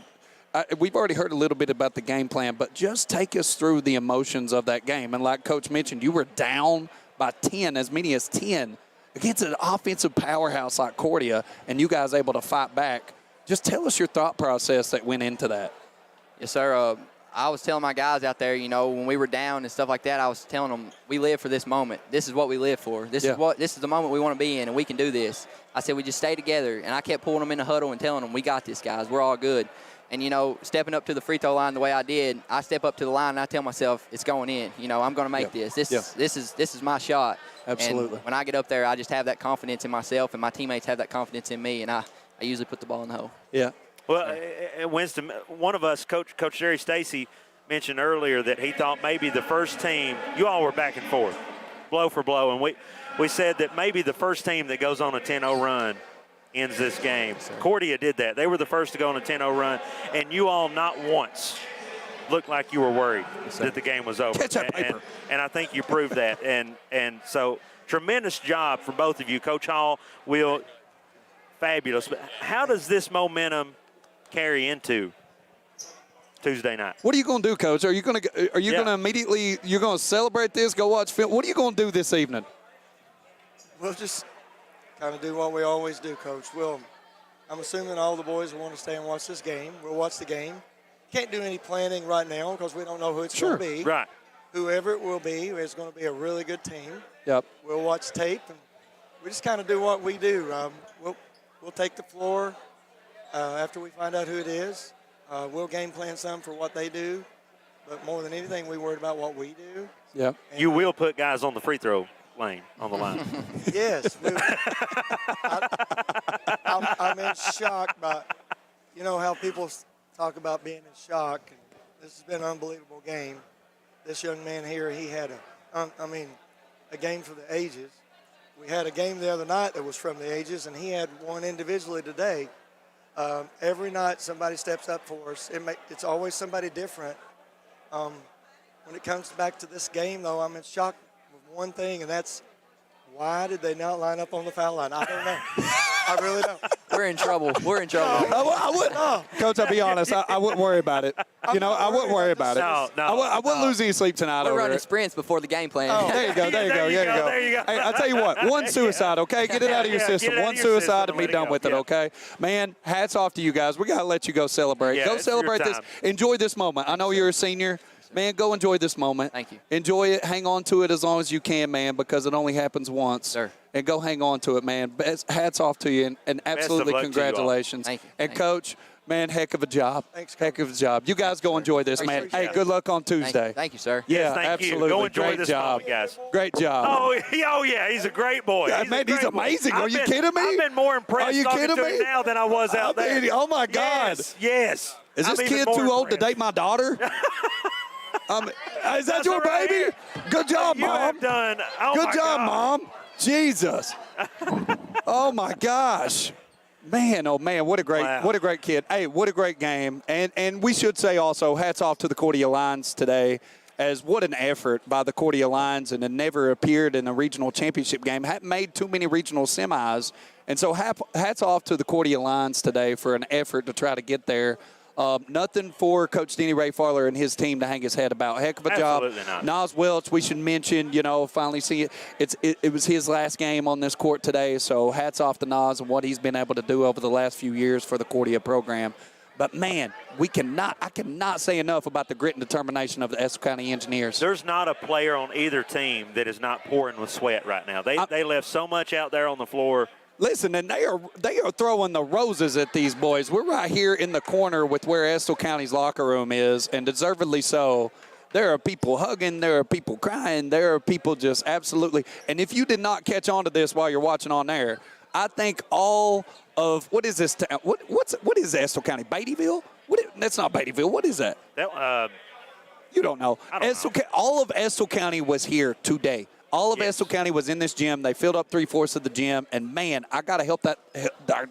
we've already heard a little bit about the game plan, but just take us through the emotions of that game. And like Coach mentioned, you were down by 10, as many as 10, against an offensive powerhouse like Cordia, and you guys able to fight back. Just tell us your thought process that went into that. Yes, sir. I was telling my guys out there, when we were down and stuff like that, I was telling them, we live for this moment. This is what we live for. This is the moment we want to be in, and we can do this. I said, we just stay together. And I kept pulling them in the huddle and telling them, we got this, guys. We're all good. And, stepping up to the free throw line the way I did, I step up to the line and I tell myself, it's going in. I'm going to make this. This is my shot. Absolutely. And when I get up there, I just have that confidence in myself, and my teammates have that confidence in me, and I usually put the ball in the hole. Yeah. Well, Winston, one of us, Coach Jerry Stacy, mentioned earlier that he thought maybe the first team, you all were back and forth, blow for blow, and we said that maybe the first team that goes on a 10-0 run ends this game. Cordia did that. They were the first to go on a 10-0 run, and you all not once looked like you were worried that the game was over. Catch that paper. And I think you proved that. And so tremendous job for both of you. Coach Hall, Will, fabulous. But how does this momentum carry into Tuesday night? What are you going to do, Coach? Are you going to immediately, you're going to celebrate this, go watch film? What are you going to do this evening? We'll just kind of do what we always do, Coach. I'm assuming all the boys will want to stay and watch this game. We'll watch the game. Can't do any planning right now because we don't know who it's going to be. Right. Whoever it will be, it's going to be a really good team. Yep. We'll watch tape, and we just kind of do what we do. We'll take the floor After we find out who it is, we'll game plan some for what they do. But more than anything, we worried about what we do. Yep. You will put guys on the free throw lane, on the line. Yes. I'm in shock by, you know how people talk about being in shock. And this has been an unbelievable game. This young man here, he had a game for the ages. We had a game the other night that was from the ages, and he had one individually today. Every night somebody steps up for us. It's always somebody different. When it comes back to this game, though, I'm in shock with one thing, and that's why did they not line up on the foul line? I don't know. I really don't. We're in trouble. We're in trouble. I wouldn't. Coach, I'll be honest. I wouldn't worry about it. I wouldn't worry about it. I wouldn't lose any sleep tonight We're over running it. sprints before the game plan. Oh, there you go. There you go. Hey, I'll tell you what. One suicide, okay? Get it out of your system. One suicide and be done with it, okay? Man, hats off to you guys. We got to let you go celebrate. Yeah, Go it's your celebrate this. time. Enjoy this moment. I know you're a senior. Man, go enjoy this moment. Thank you. Enjoy it. Hang on to it as long as you can, man, because it only happens once. Sir. And go hang on to it, man. Hats off to you, and absolutely luck to you all. congratulations. Thank you. And, Thank Coach, man, heck of a job. Thanks, heck of a job. You guys go enjoy this, man. Hey, good luck on Tuesday. Thank you, sir. Yeah, Thank you. absolutely. Go enjoy Great this job. moment, guys. Great job. Oh, yeah, he's a great boy. Yeah, man, he's amazing. Are you kidding me? I've been more impressed Are you talking kidding to me? him now than I was out there. Oh, my God. Yes. Is this I'm even kid more too old to impressed. date my daughter? Is that your baby? Good job, You Mom. have done. Oh Good my job, God. Mom. Jesus. Oh, my gosh. Man, oh, man, what a great kid. Hey, what a great game. And we should say also, hats off to the Cordia Lions today, as what an effort by the Cordia Lions, and it never appeared in a regional championship game. Hadn't made too many regional semis. And so hats off to the Cordia Lions today for an effort to try to get there. Nothing for Coach Denny Ray Farler and his team to hang his head about. Heck of a Absolutely job. not. Nas Welch, we should mention, finally see it. It was his last game on this court today, so hats off to Nas and what he's been able to do over the last few years for the Cordia program. But, man, I cannot say enough about the grit and determination of the Estill County Engineers. There's not a player on either team that is not pouring with sweat right now. They left so much out there on the floor. Listen, and they are throwing the roses at these boys. We're right here in the corner with where Estill County's locker room is, and deservedly so. There are people hugging. There are people crying. There are people just absolutely. And if you did not catch on to this while you're watching on there, I think all of what is this town? What is Estill County? Beattyville? That's not Beattyville. What is that? You don't know. All of Estill County was here today. All of Estill County was in this gym. They filled up 3/4 of the gym, and man, I got to help that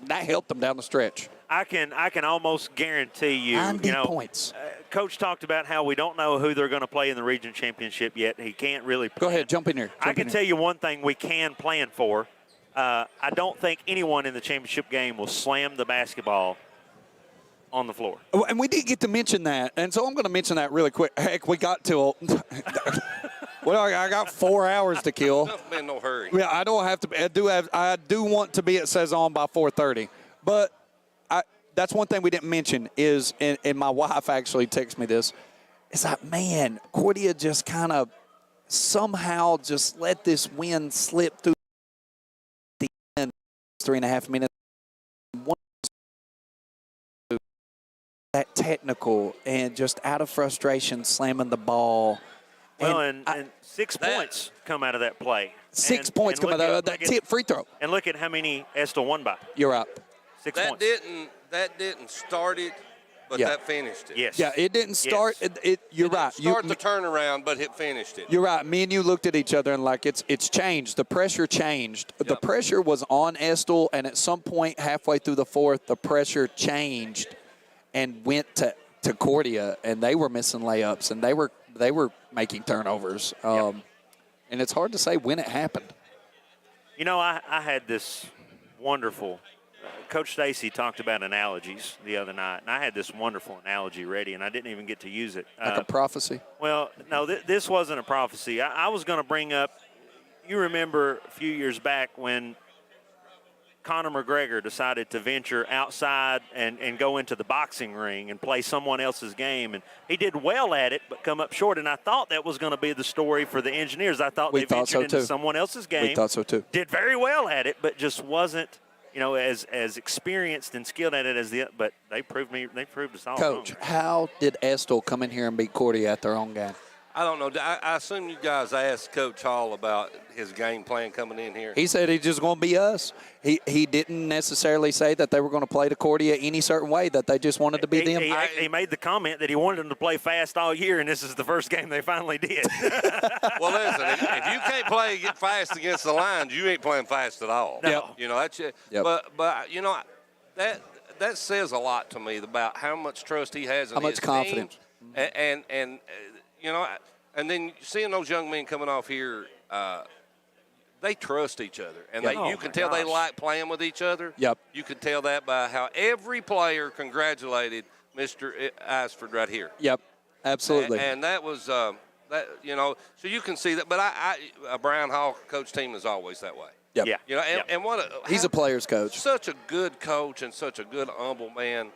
helped them down the stretch. I can almost guarantee you. 90 points. Coach talked about how we don't know who they're going to play in the region championship yet. He can't really plan. Go ahead, jump in here. I can tell you one thing we can plan for. I don't think anyone in the championship game will slam the basketball on the floor. And we did get to mention that, and so I'm going to mention that really quick. Heck, we got till. Well, I got 4 hours to kill. Man, no hurry. Yeah, I don't have to. I do want to be at Saison by 4:30, but that's one thing we didn't mention is, and my wife actually texted me this. It's like, man, Cordia just kind of somehow just let this win slip through the end. 3.5 minutes. That technical and just out of frustration slamming the ball. Well, and 6 points come out of that play. 6 points come out of that tip free throw. And look at how many Estill won by. You're up. 6 that points. That didn't start it, but Yeah. that finished it. Yes. Yeah, it didn't start. You're right. Start the turnaround, but it finished it. You're right. Me and you looked at each other and like it's changed. The pressure changed. The pressure was on Estill, and at some point halfway through the fourth, the pressure changed and went to Cordia, and they were missing layups, and they were making turnovers. And it's hard to say when it happened. You know, I had this wonderful Coach Stacy talked about analogies the other night, and I had this wonderful analogy ready, and I didn't even get to use it. Like a prophecy? Well, no, this wasn't a prophecy. I was going to bring up, you remember a few years back when Conor McGregor decided to venture outside and go into the boxing ring and play someone else's game. And he did well at it, but come up short. And I thought that was going to be the story for the Engineers. I thought they ventured into someone else's game. We thought so, too. Did very well at it, but just wasn't as experienced and skilled at it as but they proved us all Coach, wrong. how did Estill come in here and beat Cordy at their own game? I don't know. I assume you guys asked Coach Hall about his game plan coming in here. He said he's just going to be us. He didn't necessarily say that they were going to play to Cordia any certain way, that they just wanted to be them. He made the comment that he wanted them to play fast all year, and this is the first game they finally did. Well, listen, if you can't play fast against the Lions, you ain't playing fast at all. No. That's it. Yep. But that says a lot to me about how much trust he has in how his much confidence. Team. And then seeing those young men coming off here, they trust each other. And you can tell they like playing with each other. Yep. You can tell that by how every player congratulated Mr. Asford right here. Yep, absolutely. And that was, so you can see that. But a Brown Hall coach team is always that way. Yep. Yeah. And he's a player's coach. Such a good coach and such a good, humble man.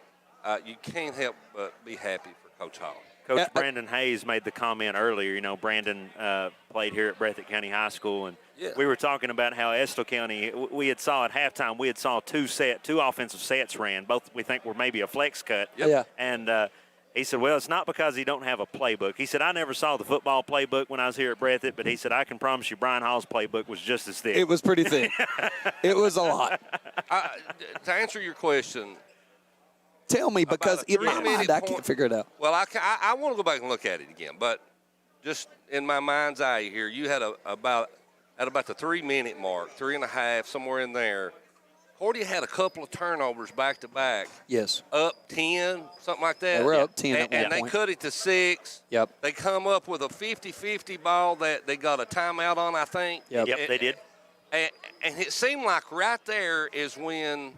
You can't help but be happy for Coach Hall. Coach Brandon Hayes made the comment earlier. Brandon played here at Breathitt County High School, and we were talking about how Estill County, we had saw at halftime, we had saw two offensive sets ran. Both we think were maybe a flex cut. Yep. Yeah. And he said, well, it's not because he don't have a playbook. He said, I never saw the football playbook when I was here at Breathitt, but he said, I can promise you Brian Hall's playbook was just as thick. It was pretty thick. It was a lot. To answer your question, tell me, because in my mind, I can't figure it out. Well, I want to go back and look at it again, but just in my mind's eye here, you had about the 3-minute mark, 3.5, somewhere in there. Cordia had a couple of turnovers back to back. Yes. Up 10, something like that. They were up 10 at one and they point. cut it to 6. Yep. They come up with a 50-50 ball that they got a timeout on, I think. Yep, they did. And it seemed like right there is when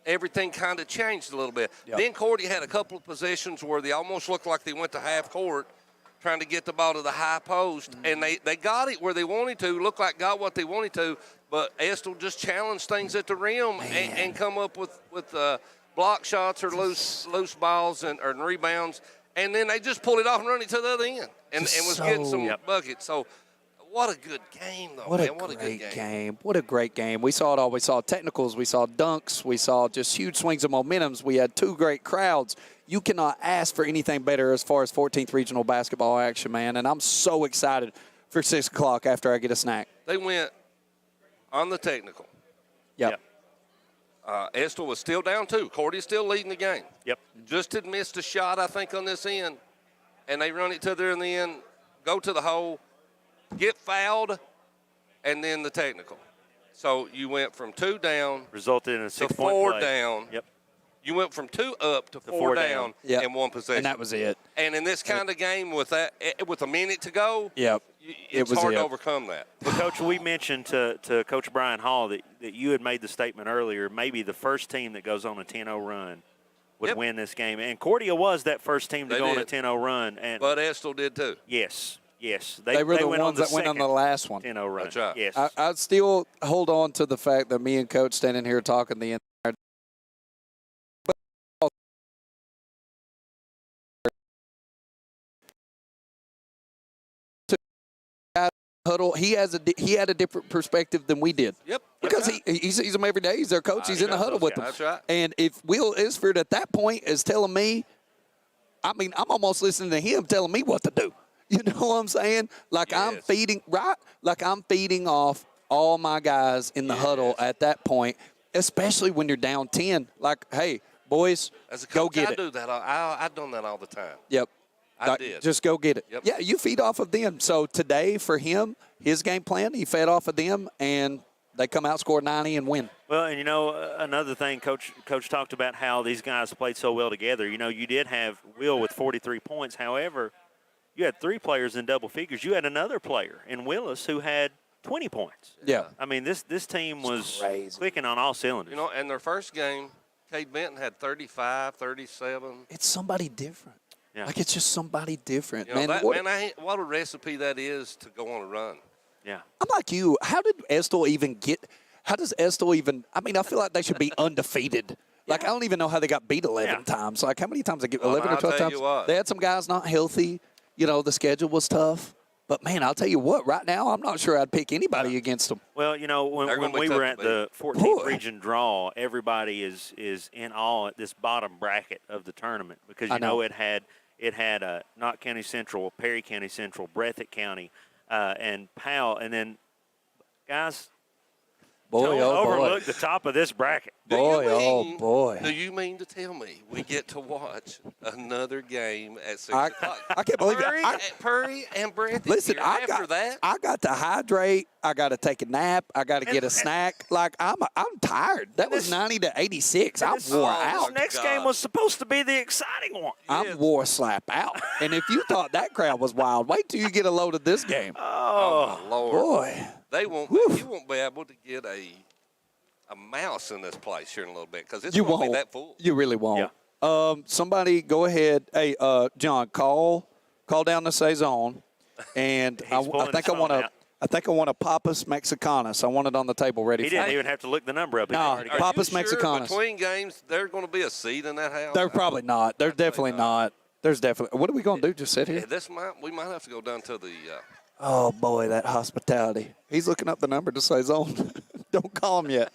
everything kind of changed a little bit. Yep. Then Cordia had a couple of possessions where they almost looked like they went to half court trying to get the ball to the high post, and they got it where they wanted to, looked like got what they wanted to, but Estill just challenged things at the rim and come up with block shots or loose balls or rebounds, and then they just pulled it off and run it to the other end and was getting some buckets. So what a good game, though, What man. a What a great good game. What a great game. We saw it all. We saw technicals. We saw dunks. We saw just huge swings of momentums. We had two great crowds. You cannot ask for anything better as far as 14th Regional basketball action, man. And I'm so excited for 6 o'clock after I get a snack. They went on the technical. Yep. Estill was still down 2. Cordy's still leading the game. Yep. Just had missed a shot, I think, on this end. And they run it to there in the end, go to the hole, get fouled, and then the technical. So you went from 2 down. Resulted in a 6-point 4 play. down. Yep. You went from 2 up to 4 down Yep. in one possession. And that was it. And in this kind of game with a minute to go, Yep. it's hard to overcome that. But, Coach, we mentioned to Coach Brian Hall that you had made the statement earlier, maybe the first team that goes on a 10-0 run would win this game. And Cordia was that first team to go on a 10-0 run. But Estill did too. Yes. They were the went ones that went on the last one. 10-0 run. That's right. Yes. I still hold on to the fact that me and Coach standing here talking the entire huddle. He had a different perspective than we did. Yep. Because he sees them every day. He's their coach. He's in the huddle with them. That's right. And if Will Isford at that point is telling me, I mean, I'm almost listening to him telling me what to do. You know what I'm saying? Like I'm feeding off all my guys in the huddle at that point, especially when you're down 10. Like, hey, boys, As a coach, go get I it. do that. I've done that all the time. Yep. I did. Just go get it. Yep. Yeah, you feed off of them. So today for him, his game plan, he fed off of them, and they come out, score 90, and win. Well, and, another thing, Coach talked about how these guys played so well together. You did have Will with 43 points. However, you had 3 players in double figures. You had another player in Willis who had 20 points. Yeah. I mean, this team was clicking on all cylinders. And their first game, Cade Benton had 35, 37. It's somebody different. Yeah. Like, it's just somebody different. What a recipe that is to go on a run. Yeah. I'm like you. How does Estill even I mean, I feel like they should be undefeated. Like, I don't even know how they got beat 11 times. Like, how many times they get 11 or 12 times? They had some guys not healthy. The schedule was tough. But, man, I'll tell you what, right now I'm not sure I'd pick anybody against them. Well, you know, when we were at the 14th region draw, everybody is in awe at this bottom bracket of the tournament because, you know, it had Knott County Central, Perry County Central, Breathitt County, and Powell. And then, guys, don't overlook the top of this bracket. Boy. Do you mean to tell me we get to watch another game at 6 o'clock? I can't believe it. Purry and Breathitt. Listen, I got to hydrate. I got to take a nap. I got to get a snack. Like, I'm tired. That was 90 to 86. I'm wore out. This next game was supposed to be the exciting one. I'm wore slap out. And if you thought that crowd was wild, wait till you get a load of this game. Oh my Lord. Boy. You won't be able to get a mouse in this place here in a little bit because it's going to be that full. You really won't. Yeah. Somebody go ahead. Hey, John, call down the Saison, and I think I want a Papas Mexicanas. I want it on the table ready. He didn't even have to look the number up. No, Papas Mexicanas. Between games, there's going to be a seat in that house. There's probably not. There's definitely not. There's definitely. What are we going to do? Just sit here? Yeah, we might have to go down to the. Oh, boy, that hospitality. He's looking up the number to Saison. Don't call him yet.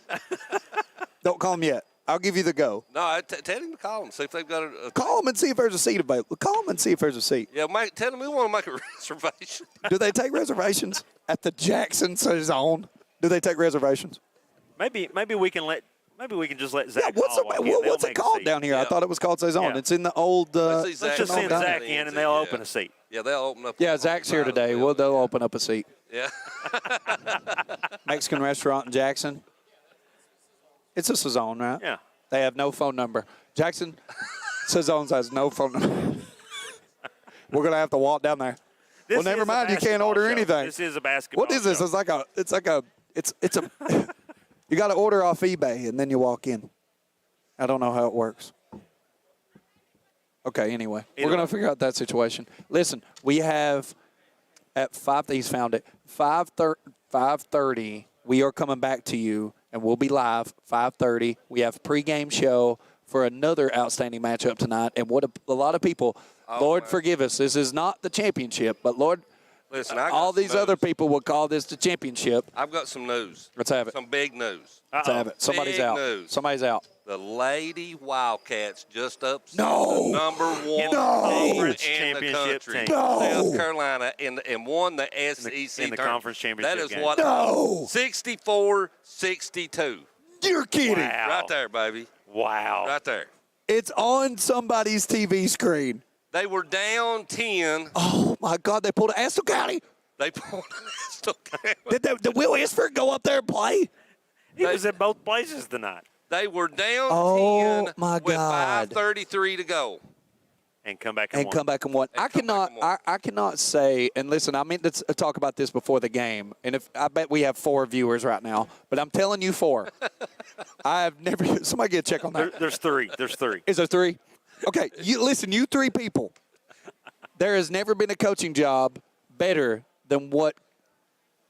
Don't call him yet. I'll give you the go. No, tell him to call them. See if they've got a call them and see if there's a seat available. Call them and see if there's a seat. Yeah, tell them we want to make a reservation. Do they take reservations at the Jackson Saison? Do they take reservations? Maybe we can just let Zach. Yeah, what's it called down here? Yeah. I thought it was called Saison. Yeah. It's in the old. Let's just send Zach in, and they'll open a seat. Yeah, they'll open up. Yeah, Zach's here today. They'll open up a seat. Yeah. Mexican restaurant in Jackson. It's a Saison, right? Yeah. They have no phone number. Jackson Saison has no phone number. We're gonna have to walk down there. Well, never mind. You can't order anything. This is a basketball. What is this? Show. It's a. You got to order off eBay and then you walk in. I don't know how it works. Okay. Anyway, we're gonna figure out that situation. Listen, we have at 5. He's found it. 5:30. We are coming back to you, and we'll be live 5:30. We have pregame show for another outstanding matchup tonight. And what a lot of people, Lord forgive us, this is not the championship, but Lord, listen, all these other people will call this the championship. I've got some news. Let's have it. Some big news. Let's have it. Somebody's out. News. Somebody's out. The Lady Wildcats just upset the number one conference in the country, South Carolina, and won the SEC in the conference championship. That is game. what 64-62. You're kidding. Wow. Right there, baby. Wow. Right there. It's on somebody's TV screen. They were down 10. Oh, my God. They pulled an Estill County. They pulled an Estill County. Did Will Isford go up there and play? He was at both places tonight. They were down 10 my with God. 5:33 to go. And come back and won. I cannot say, and listen, I meant to talk about this before the game, and I bet we have 4 viewers right now, but I'm telling you 4. I have never, somebody get a check on that. There's 3. Is there 3? Okay, you 3 people. There has never been a coaching job better than what,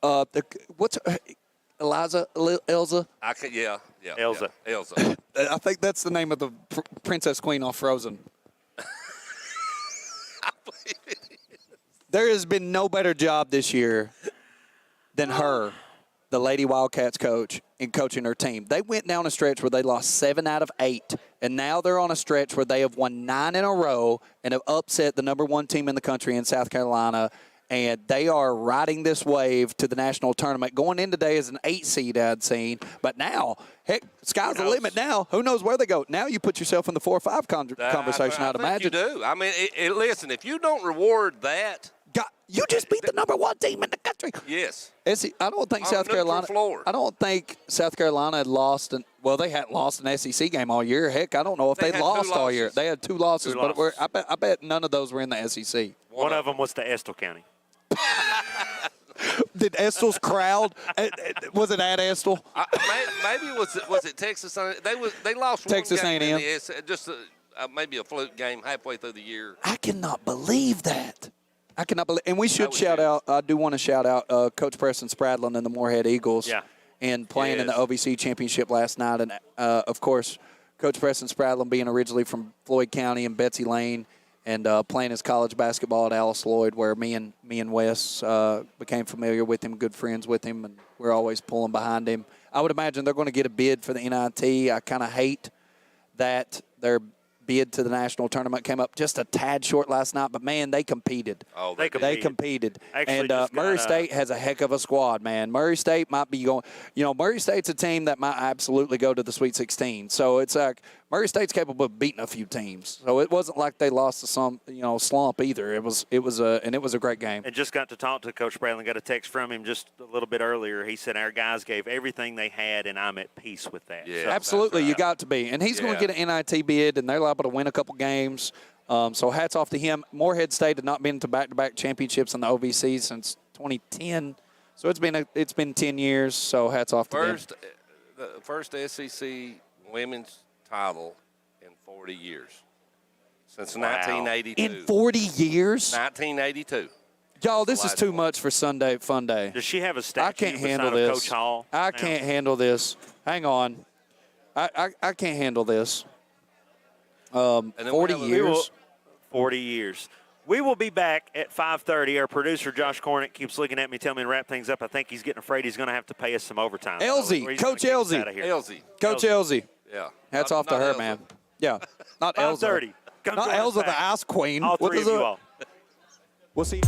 what's Elza? Elza. I think that's the name of the Princess Queen off Frozen. There has been no better job this year than her, the Lady Wildcats coach, in coaching her team. They went down a stretch where they lost 7 out of 8, and now they're on a stretch where they have won 9 in a row and have upset the number 1 team in the country in South Carolina. And they are riding this wave to the national tournament. Going in today as an 8 seed, I'd seen. But now, heck, sky's the limit now. Who knows where they go? Now you put yourself in the 4 or 5 conversation, I'd imagine. You do. I mean, listen, if you don't reward that. God, you just beat the number 1 team in the country. Yes. I don't think South Carolina. I don't think South Carolina had lost. They hadn't lost an SEC game all year. Heck, I don't know if they lost all year. They had 2 losses, but I bet none of those were in the SEC. One of them was to Estill County. Did Estill's crowd? Was it at Estill? Maybe was it Texas? They lost Texas one game A&M. Just maybe a fluke game halfway through the year. I cannot believe that. And we should shout out. I do want to shout out Coach Preston Spradlin and the Moorhead Eagles. Yeah. And playing in the OVC championship last night, and of course, Coach Preston Spradlin being originally from Floyd County and Betsy Lane. and playing his college basketball at Alice Lloyd, where me and Wes became familiar with him, good friends with him, and we're always pulling behind him. I would imagine they're going to get a bid for the NIT. I kind of hate that their bid to the national tournament came up just a tad short last night, but, man, they competed. Oh, they competed. Actually, And Murray State has a heck of a squad, man. Murray State might be going – Murray State's a team that might absolutely go to the Sweet 16. So it's like Murray State's capable of beating a few teams. So it wasn't like they lost to some, slump either. It was a great game. And just got to talk to Coach Bradley. Got a text from him just a little bit earlier. He said our guys gave everything they had, and I'm at peace with that. Yeah, so, absolutely, you got to be. And he's going to get an NIT bid, and they're liable to win a couple games. So hats off to him. Morehead State had not been to back-to-back championships in the OVC since 2010. So it's been 10 years. So hats off to them. The first SEC women's title in 40 years. Since 1982. In 40 years? 1982. Y'all, this is too much for Sunday Fun Day. Does she have a statue I can't handle beside of this. Coach Hall? I can't handle this. Hang on. I can't handle this. 40 years. 40 years. We will be back at 5:30. Our producer, Josh Cornick, keeps looking at me, telling me to wrap things up. I think he's getting afraid he's going to have to pay us some overtime. Elsie, Coach Elsie. Coach Elsie. Yeah. Hats off to her, man. Yeah. Not Elsa. 5:30. Not Elsa, the Ice Queen. All three of you all. We'll see.